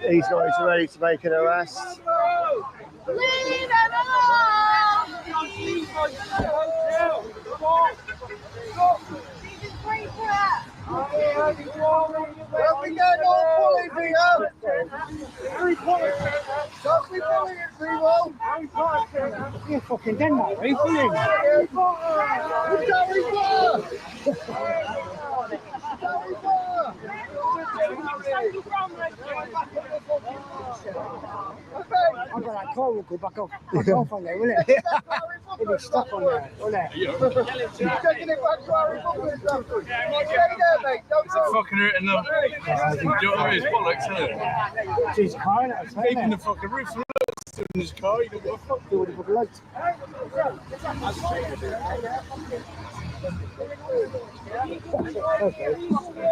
These guys are ready to make an arrest. Leave them alone! Don't be getting all bullied, Leo! Don't be bullying, Leo! You're fucking Denmark, are you bullying? I've got that car will go back off on there, will it? It'll be stuck on there, won't it? You're taking it back to Harry Potter. Stay there, mate. Don't go. Fucking hurting them. Do you know what I mean? It's bollocks, isn't it? It's his car, isn't it? Keeping the fucking roof in his car. You don't give a fuck. Do with the fucking lights.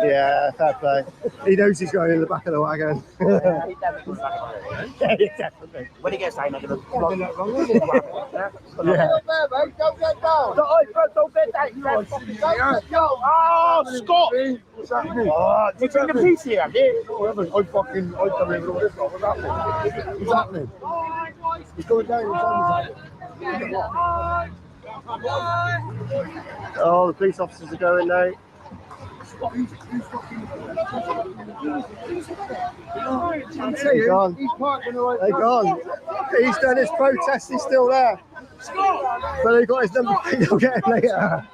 Yeah, fair play. He knows he's going in the back of the wagon. Yeah, definitely. When he gets down, I'm going to block that wrong, isn't it? Yeah. Don't get down. Don't get down. Oh, Scott! What's happening? You bring the piece here, have you? I haven't. I come in with all this. What's happening? What's happening? He's going down. Oh, the police officers are going now. They're gone. They're gone. He's done his protest. He's still there. But they got his number. They'll get him later.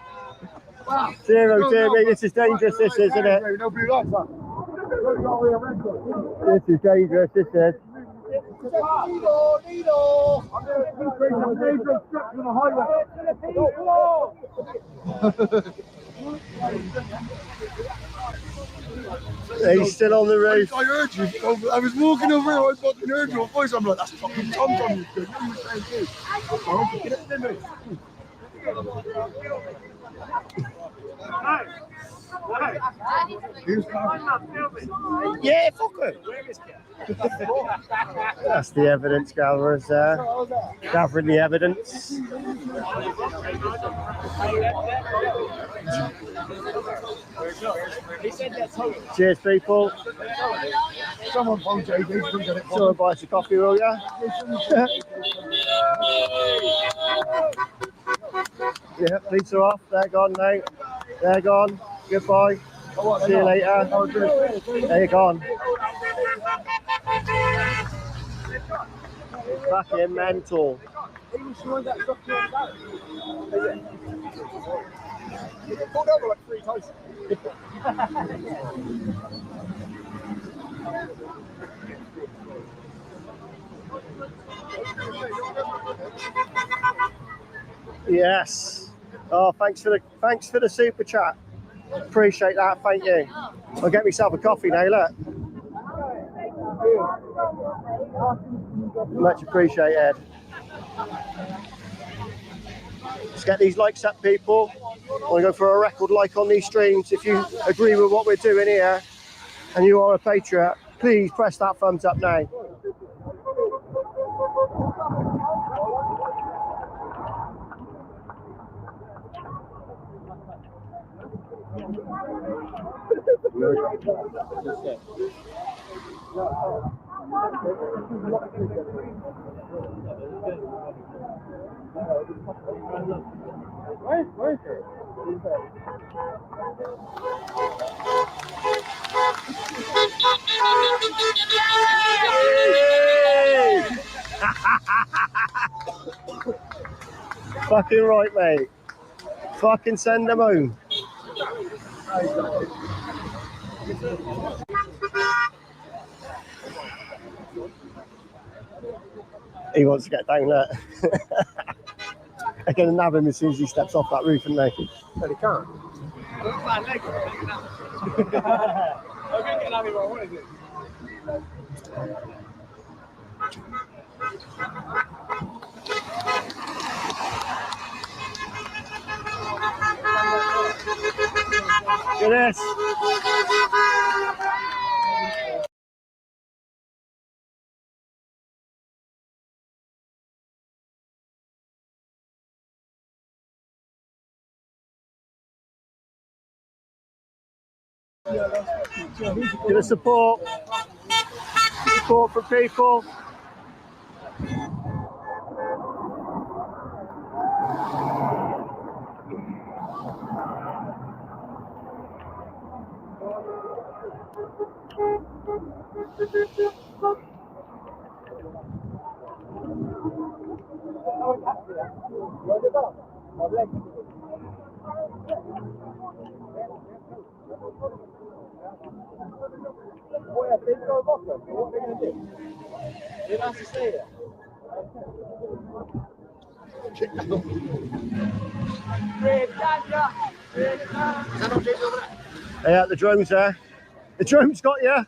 Dear, dear me, this is dangerous. This is, isn't it? This is dangerous. This is. He's still on the roof. I heard you. I was walking over here. I fucking heard your voice. I'm like, that's fucking Tom. Yeah, fuck it. That's the evidence gatherers there, gathering the evidence. Cheers, people. Someone phone JD. Someone buy us a coffee, will ya? Yeah, police are off. They're gone now. They're gone. Goodbye. See you later. They're gone. Fucking mental. Pulled over like 3 times. Yes. Oh, thanks for the super chat. Appreciate that. Thank you. I'll get myself a coffee now. Look. Much appreciated. Let's get these likes up, people. I want to go for a record like on these streams. If you agree with what we're doing here and you are a patriot, please press that thumbs up now. Fucking right, mate. Fucking send them home. He wants to get down there. They're going to nab him as soon as he steps off that roof, aren't they? But he can't. Look at this. Bit of support for people. Yeah, the drone's there. The drone's got you.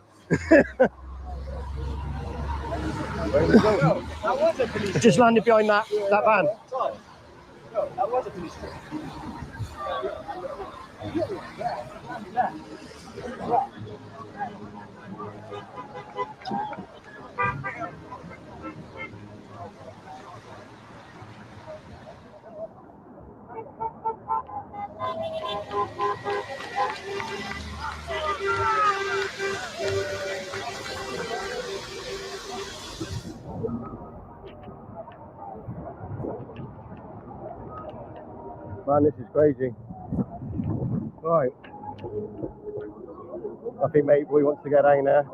It just landed behind that van. That was a police truck. Man, this is crazy. Right. I think maybe we want to get down there.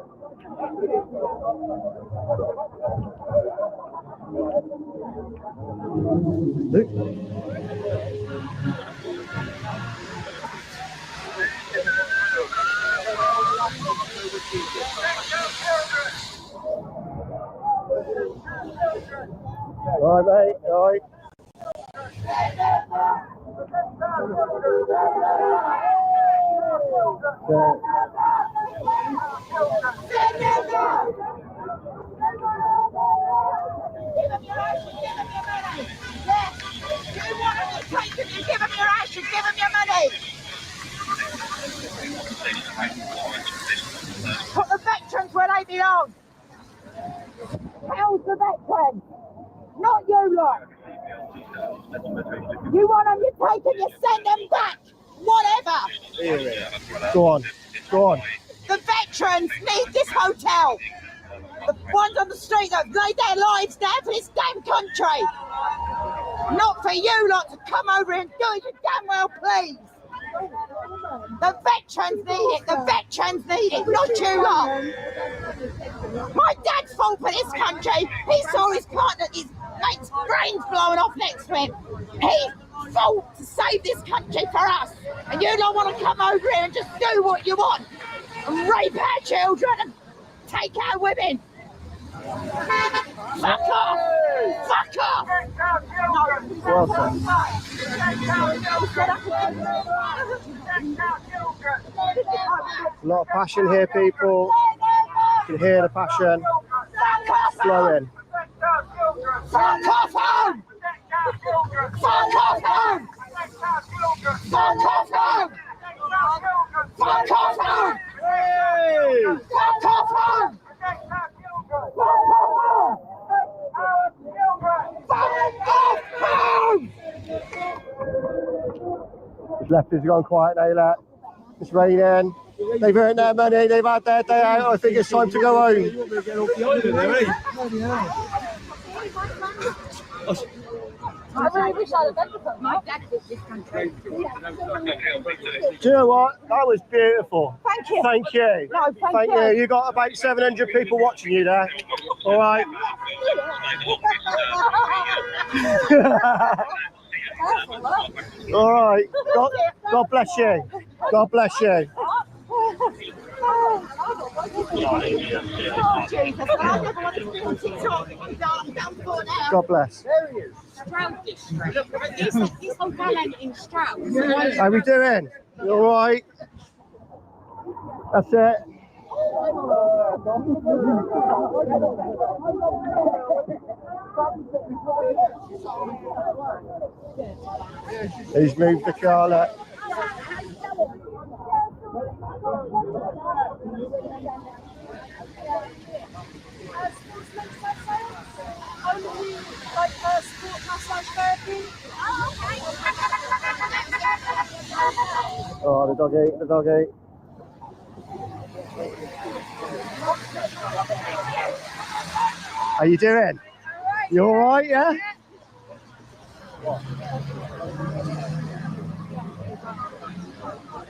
All right, mate. All right. Give them your ashes, give them your money. Put the veterans where they belong. How's the veterans? Not you lot. You want them, you take them, you send them back. Whatever. Go on. Go on. The veterans need this hotel. The ones on the street that have laid their lives down for this damn country. Not for you lot to come over and do it, you damn well please. The veterans need it, the veterans need it, not you lot. My dad fought for this country. He saw his partner, his mate's brains blowing off next to him. He fought to save this country for us. And you lot want to come over here and just do what you want. And rape our children and take our women. Fuck off! Fuck off! Welcome. A lot of passion here, people. You can hear the passion flowing. Fuck off home! Fuck off home! Fuck off home! Fuck off home! Fuck off home! His left has gone quiet now, lad. It's raining. They've earned their money. They've had their day out. I think it's time to go home. I really wish I'd have been to put my dad in this country. Do you know what? That was beautiful. Thank you. Thank you. No, thank you. You got about 700 people watching you there. All right. All right. God bless you. God bless you. God bless. There he is. Stroud district. This whole land in Stroud. How we doing? You all right? That's it. He's moved the car. Look. Oh, the doggy, the doggy. How you doing? You all right, yeah?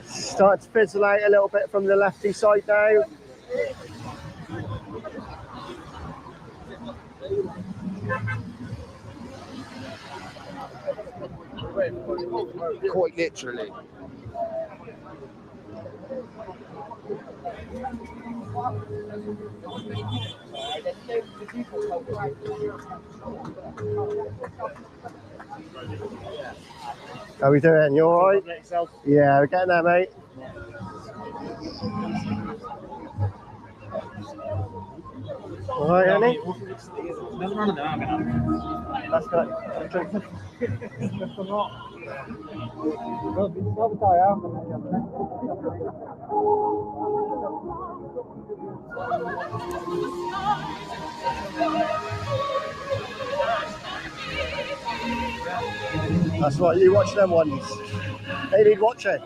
Starting to fizzle out a little bit from the lefty side now. Quite literally. How we doing? You all right? Yeah, we're getting there, mate. All right, Annie? That's good. That's right, you watch them ones. They need watching.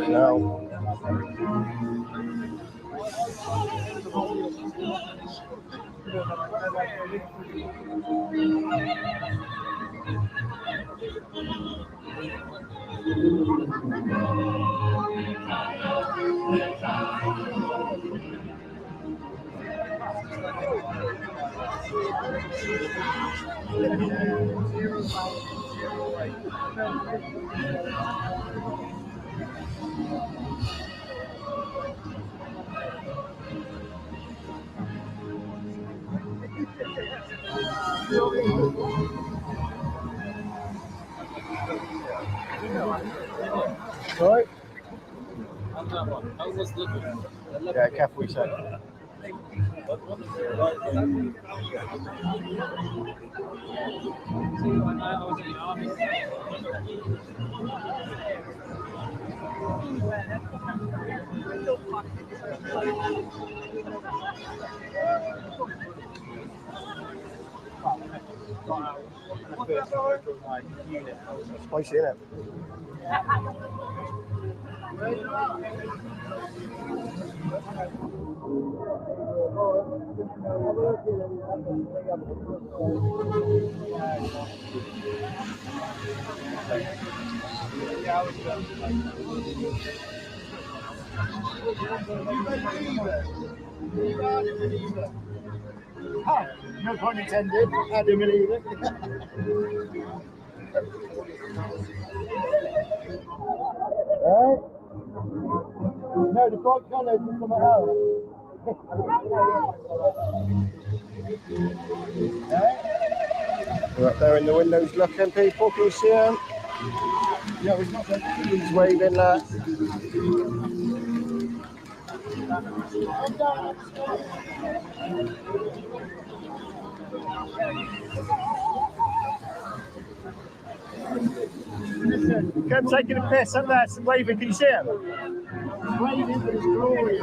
No. Right. Yeah, careful, you say. Spicy, isn't it? No pun intended. I do believe it. Right? No, the bright colours and something else. They're up there in the windows looking, people. Can you see them? Yeah, he's waving that. Come taking a piss up there, waving. Can you see him? Waving, but it's glorious.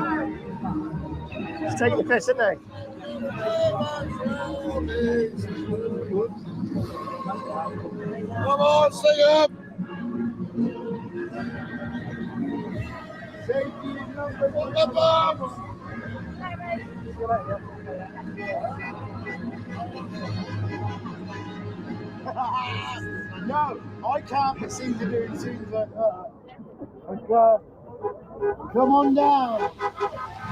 He's taking the piss, isn't he? Come on, sing up! No, I can't seem to do things like that. Come on down.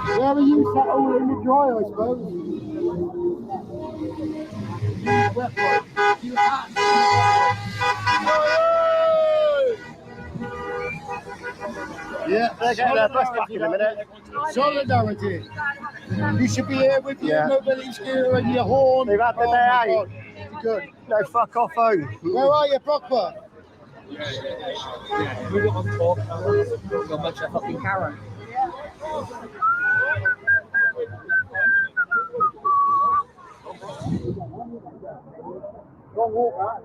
Where are you sat all in the dry, I suppose? You yeah, they're getting their bus back in a minute. Solidarity. You should be here with your mobility scooter and your horn. They've had the day out. Good. No, fuck off home. Where are you, proper? We got on top. Got much of a fucking Karen. Don't walk back.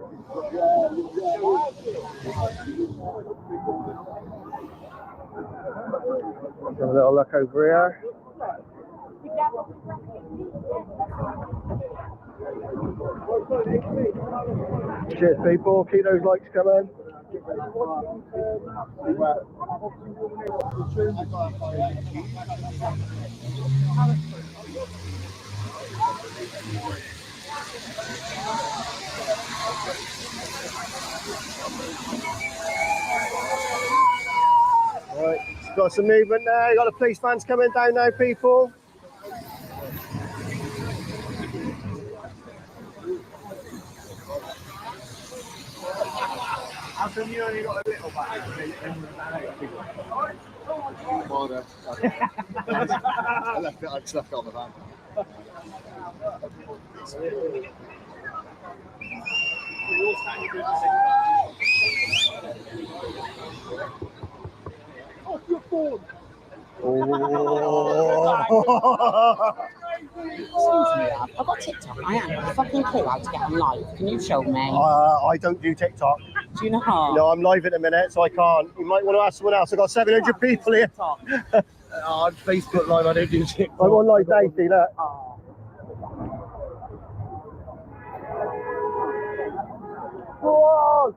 Have a little look over here. Cheers, people. Keep those lights coming. Right, got some movement there. Got the police vans coming down now, people. How come you only got a little back? I left it, I just left it on the van. Off your phone. Excuse me, I've got TikTok. I am a fucking clue how to get on live. Can you show me? I don't do TikTok. Do you know how? No, I'm live at the minute, so I can't. You might want to ask someone else. I've got 700 people here. On Facebook Live, I don't do TikTok. I'm on live now, see that? Whoa!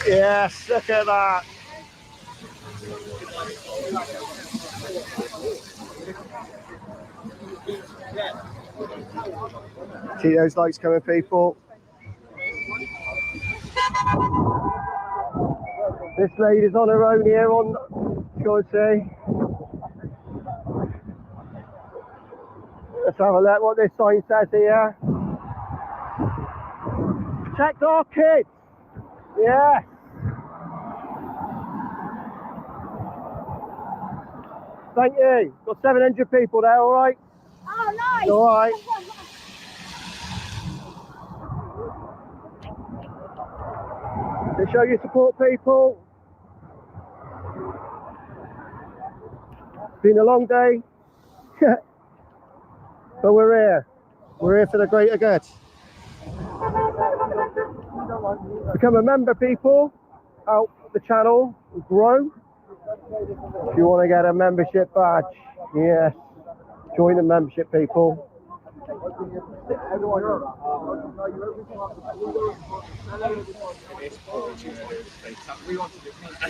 Yes, look at that. See those lights coming, people. This lady's on her own here on, go and see. Let's have a look what this sign says here. Protect our kids. Yeah. Thank you. Got 700 people there, all right? Oh, nice. All right. To show you support, people. It's been a long day, but we're here. We're here for the greater good. Become a member, people. Help the channel grow. If you want to get a membership badge, yes, join the membership, people.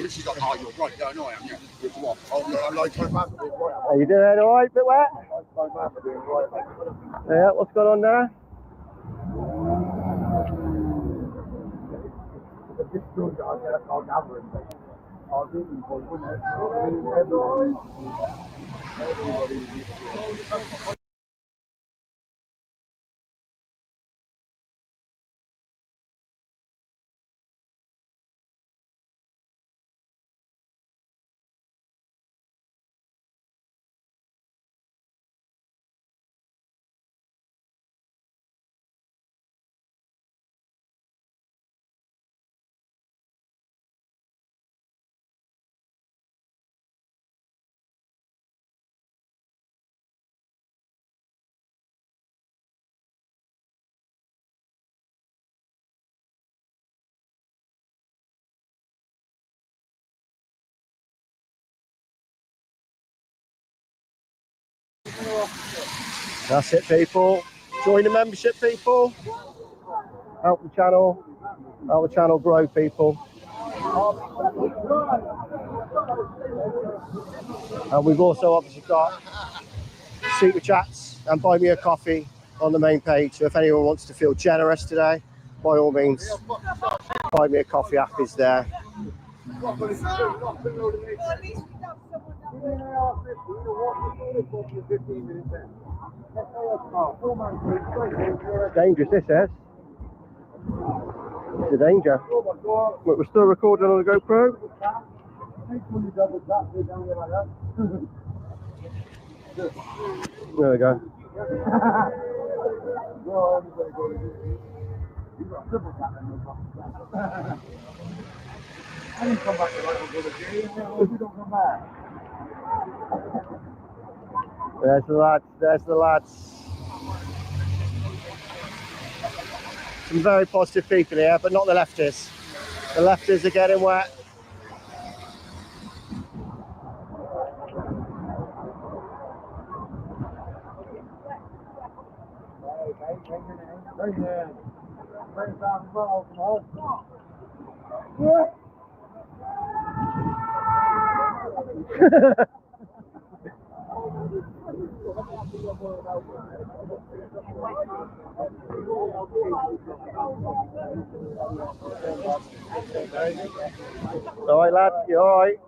She's like, oh, you're right. Yeah, I know I am. Yeah. What? Oh, no, I like my map. Are you doing all right, bit wet? Yeah, what's going on there? That's it, people. Join the membership, people. Help the channel grow, people. And we've also obviously got Super Chats and Buy Me a Coffee on the main page. So if anyone wants to feel generous today, by all means, Buy Me a Coffee app is there. Dangerous, this is. It's a danger. But we're still recording on the GoPro. There we go. There's the lads, there's the lads. Some very positive people here, but not the lefties. The lefties are getting wet. All right, lad, you all right?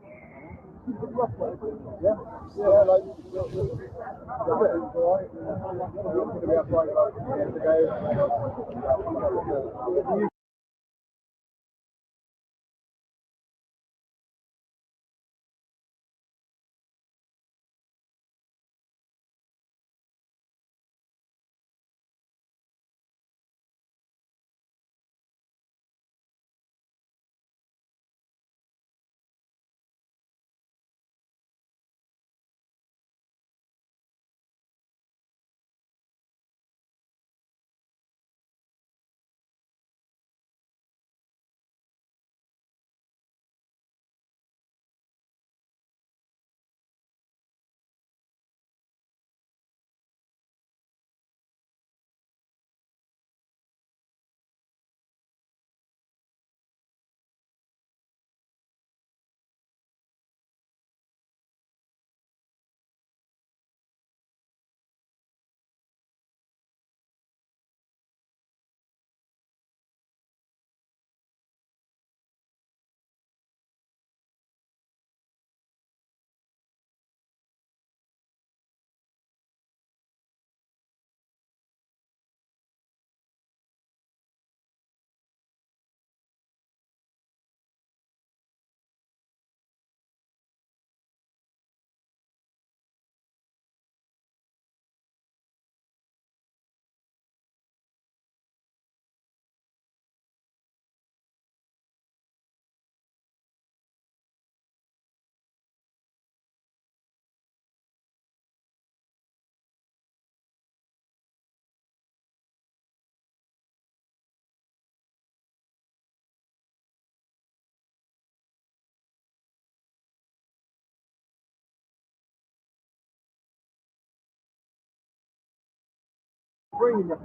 Yeah,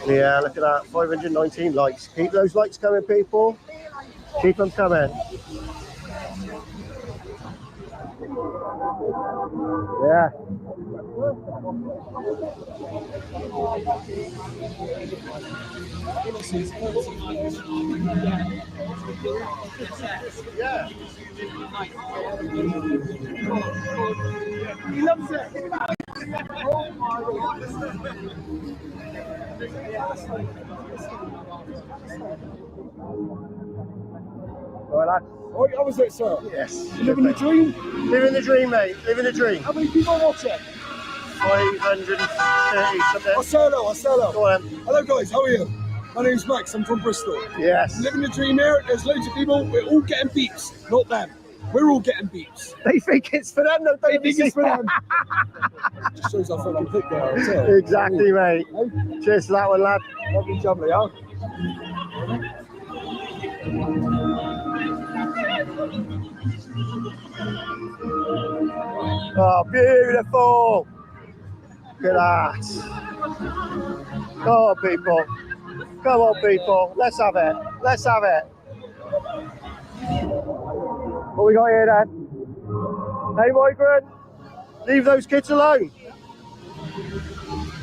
Yeah, look at that, 519 likes. Keep those likes coming, people. Keep them coming. Yeah. Yeah. He loves it. Oh my God. All right, lads. Oh, how was it, sir? Yes. Living the dream? Living the dream, mate. Living the dream. How many people watch it? 530 something. I'll say hello, I'll say hello. Go on. Hello, guys, how are you? My name's Max, I'm from Bristol. Yes. Living the dream here, there's loads of people, we're all getting beeps, not them. We're all getting beeps. They think it's for them, they think it's for them. Just shows how fucking thick they are, too. Exactly, mate. Cheers to that one, lad. Lovely jubbly, huh? Oh, beautiful. Look at that. Come on, people. Come on, people. Let's have it. Let's have it. What we got here, then? Hey, migrant. Leave those kids alone.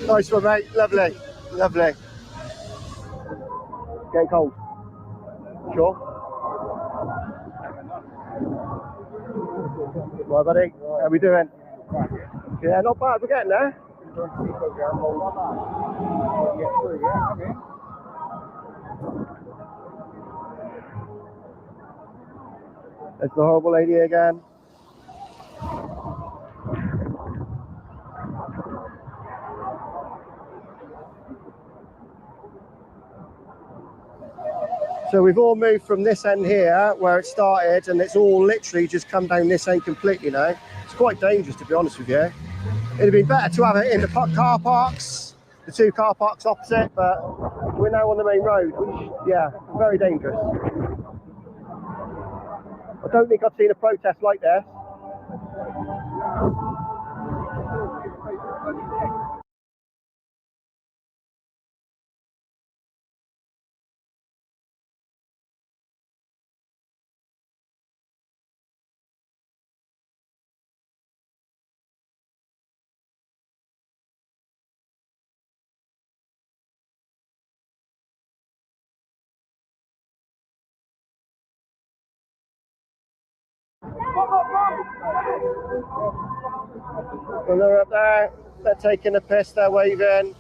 Nice one, mate. Lovely. Lovely. Getting cold. Sure. Right, buddy. How we doing? Yeah, not bad. We're getting there. There's the horrible lady again. So we've all moved from this end here, where it started, and it's all literally just come down this end completely now. It's quite dangerous, to be honest with you. It'd have been better to have it in the car parks, the two car parks opposite, but we're now on the main road, which, yeah, very dangerous. I don't think I've seen a protest like this. When they're up there, they're taking a piss, they're waving,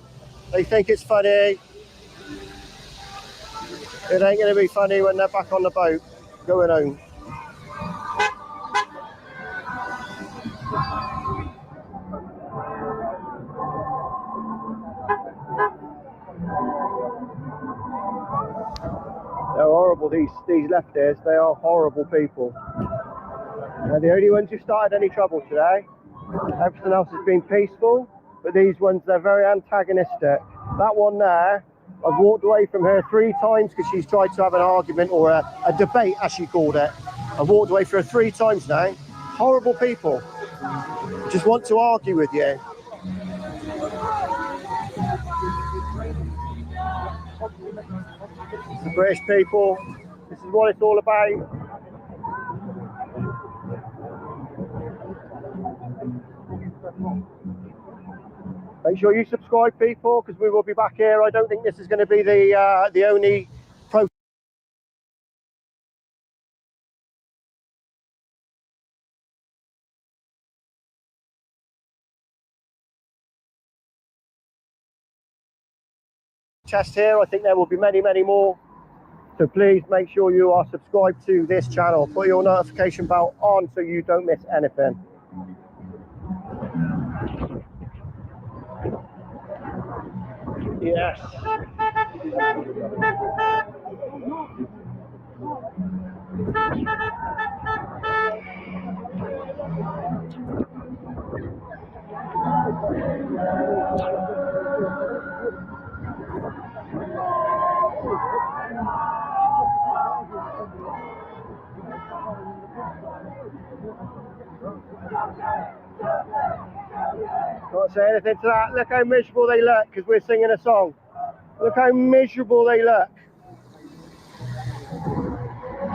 they think it's funny. It ain't going to be funny when they're back on the boat, going home. They're horrible, these lefties, they are horrible people. They're the only ones who started any trouble today. Everything else has been peaceful, but these ones, they're very antagonistic. That one there, I've walked away from her 3 times because she's tried to have an argument or a debate, as she called it. I've walked away from her 3 times now. Horrible people. Just want to argue with you. The British people, this is what it's all about. Make sure you subscribe, people, because we will be back here. I don't think this is going to be the only protest here. I think there will be many, many more. So please make sure you are subscribed to this channel. Put your notification bell on so you don't miss anything. Yes. Can't say anything to that. Look how miserable they look because we're singing a song. Look how miserable they look.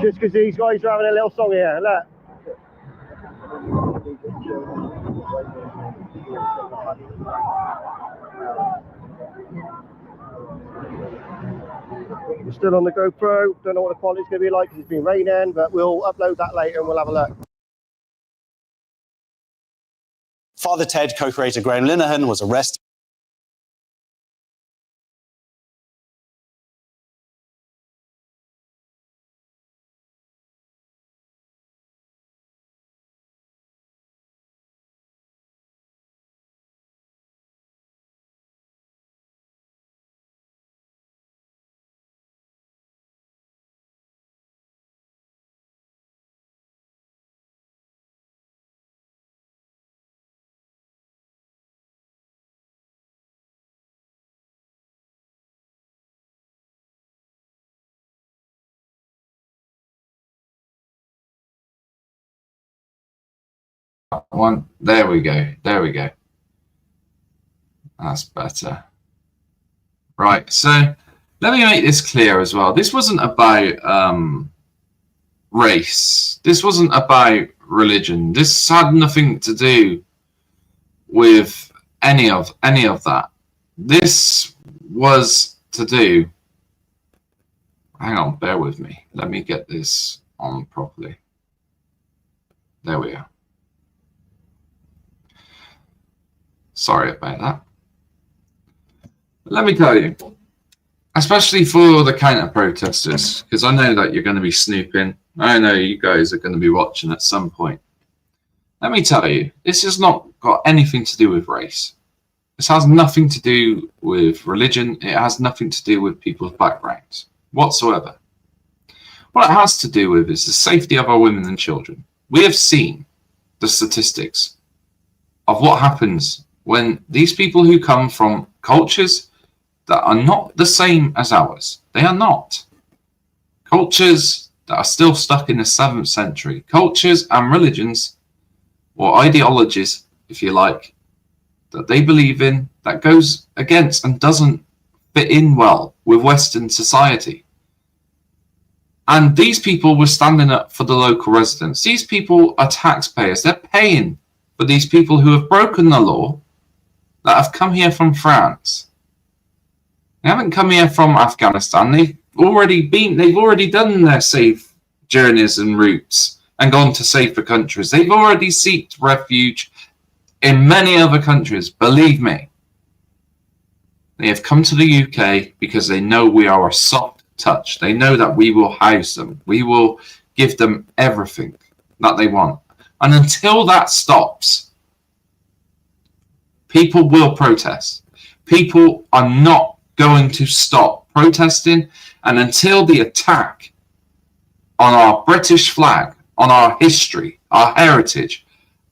Just because these guys are having a little song here. Look. We're still on the GoPro. Don't know what the quality's going to be like because it's been raining, but we'll upload that later and we'll have a look. Father Ted co-creator Graham Linehan was arrested. one. There we go. There we go. That's better. Right. So let me make this clear as well. This wasn't about race. This wasn't about religion. This had nothing to do with any of that. This was to do. Hang on, bear with me. Let me get this on properly. There we are. Sorry about that. Let me tell you, especially for the counter protesters, because I know that you're going to be snooping. I know you guys are going to be watching at some point. Let me tell you, this has not got anything to do with race. This has nothing to do with religion. It has nothing to do with people's backgrounds whatsoever. What it has to do with is the safety of our women and children. We have seen the statistics of what happens when these people who come from cultures that are not the same as ours, they are not. Cultures that are still stuck in the 7th century, cultures and religions or ideologies, if you like, that they believe in, that goes against and doesn't fit in well with Western society. And these people were standing up for the local residents. These people are taxpayers. They're paying for these people who have broken the law, that have come here from France. They haven't come here from Afghanistan. They've already done their safe journeys and routes and gone to safer countries. They've already sought refuge in many other countries, believe me. They have come to the UK because they know we are a soft touch. They know that we will house them. We will give them everything that they want. And until that stops, people will protest. People are not going to stop protesting. And until the attack on our British flag, on our history, our heritage,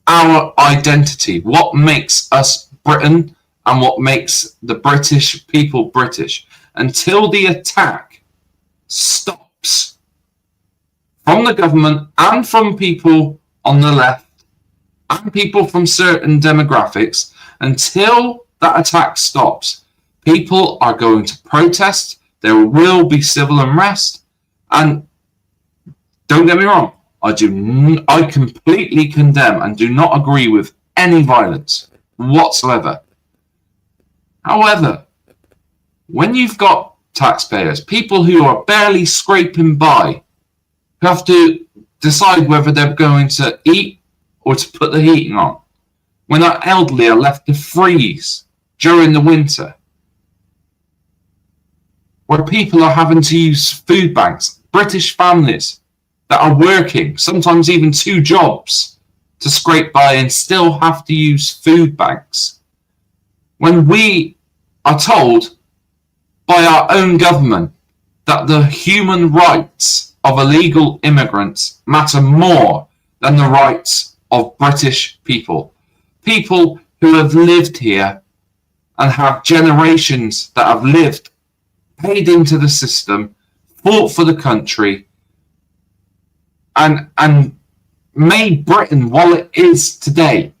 our identity, what makes us Britain and what makes the British people British, until the attack stops from the government and from people on the left and people from certain demographics, until that attack stops, people are going to protest. There will be civil unrest. And don't get me wrong, I completely condemn and do not agree with any violence whatsoever. However, when you've got taxpayers, people who are barely scraping by, who have to decide whether they're going to eat or to put the heating on, when our elderly are left to freeze during the winter, where people are having to use food banks, British families that are working, sometimes even 2 jobs, to scrape by and still have to use food banks. When we are told by our own government that the human rights of illegal immigrants matter more than the rights of British people, people who have lived here and have generations that have lived, paid into the system, fought for the country, and made Britain what it is today.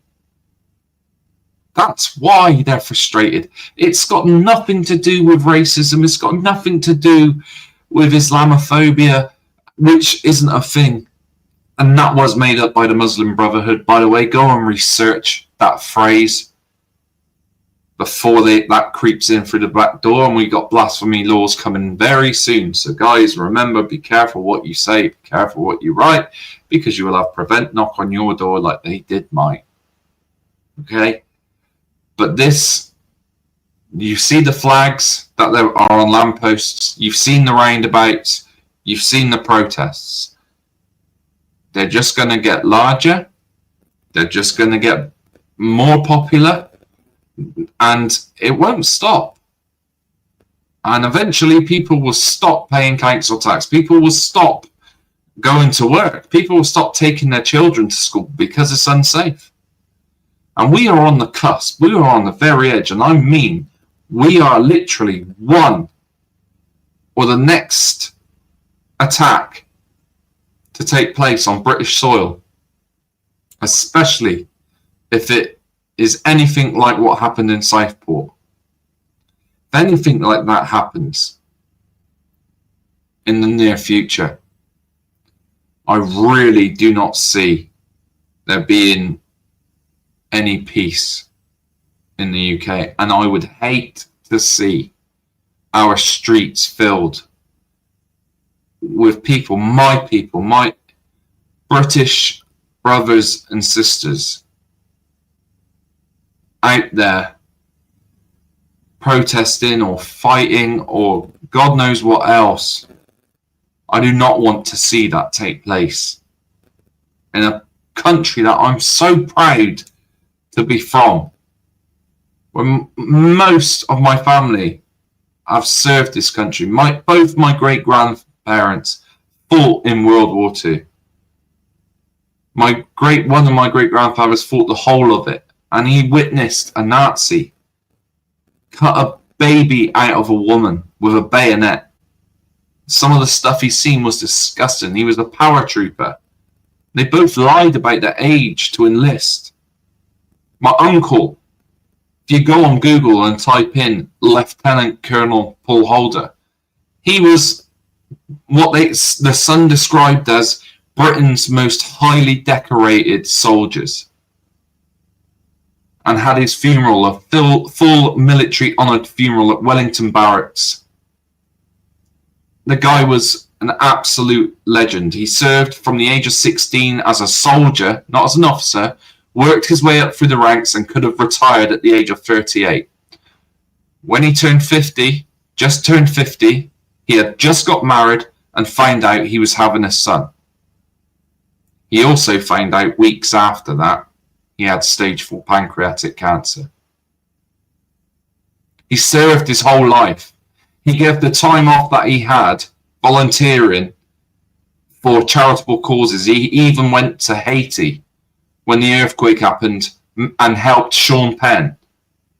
That's why they're frustrated. It's got nothing to do with racism. It's got nothing to do with Islamophobia, which isn't a thing. And that was made up by the Muslim Brotherhood, by the way. Go and research that phrase before that creeps in through the back door, and we got blasphemy laws coming very soon. So guys, remember, be careful what you say, be careful what you write, because you will have Prevent knock on your door like they did mine. Okay? But this, you see the flags that there are on lampposts, you've seen the roundabouts, you've seen the protests. They're just going to get larger, they're just going to get more popular, and it won't stop. And eventually people will stop paying council tax, people will stop going to work, people will stop taking their children to school because it's unsafe. And we are on the cusp, we are on the very edge, and I mean, we are literally one or the next attack to take place on British soil, especially if it is anything like what happened in Southport. If anything like that happens in the near future, I really do not see there being any peace in the UK. And I would hate to see our streets filled with people, my British brothers and sisters out there protesting or fighting or God knows what else. I do not want to see that take place in a country that I'm so proud to be from, where most of my family have served this country. Both my great-grandparents fought in World War II. One of my great-grandfathers fought the whole of it, and he witnessed a Nazi cut a baby out of a woman with a bayonet. Some of the stuff he's seen was disgusting. He was a paratrooper. They both lied about their age to enlist. My uncle, if you go on Google and type in Lieutenant Colonel Paul Holder, he was what the Sun described as Britain's most highly decorated soldiers, and had his funeral, a full military honoured funeral at Wellington Barracks. The guy was an absolute legend. He served from the age of 16 as a soldier, not as an officer, worked his way up through the ranks and could have retired at the age of 38. When he turned 50, he had just got married and found out he was having a son. He also found out weeks after that he had stage 4 pancreatic cancer. He served his whole life. He gave the time off that he had volunteering for charitable causes. He even went to Haiti when the earthquake happened and helped Sean Penn,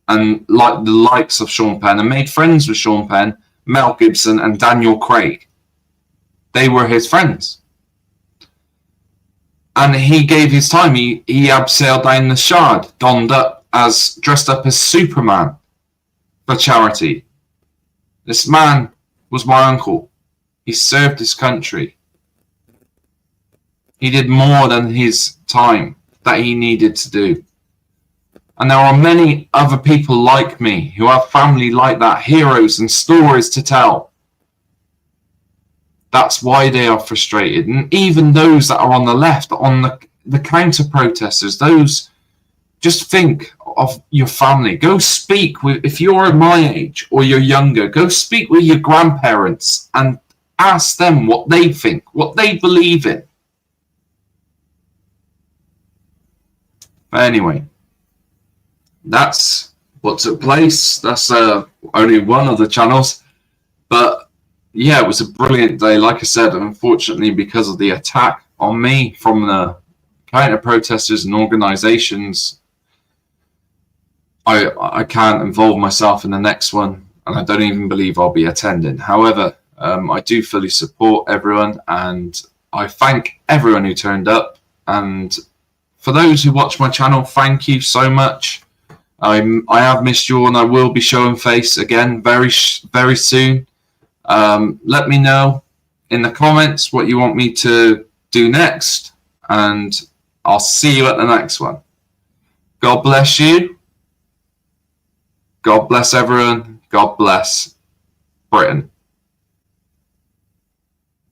and like the likes of Sean Penn, and made friends with Sean Penn, Mel Gibson and Daniel Craig. They were his friends. And he gave his time. He abseiled down the Shard, dressed up as Superman for charity. This man was my uncle. He served his country. He did more than his time that he needed to do. And there are many other people like me who have family like that, heroes and stories to tell. That's why they are frustrated. And even those that are on the left, on the counter protesters, those, just think of your family. Go speak with, if you're my age or you're younger, go speak with your grandparents and ask them what they think, what they believe in. But anyway, that's what took place. That's only one of the channels. But yeah, it was a brilliant day. Like I said, unfortunately, because of the attack on me from the counter-protesters and organisations, I can't involve myself in the next one, and I don't even believe I'll be attending. However, I do fully support everyone, and I thank everyone who turned up. And for those who watch my channel, thank you so much. I have missed you all, and I will be showing face again very soon. Let me know in the comments what you want me to do next, and I'll see you at the next one. God bless you. God bless everyone. God bless Britain.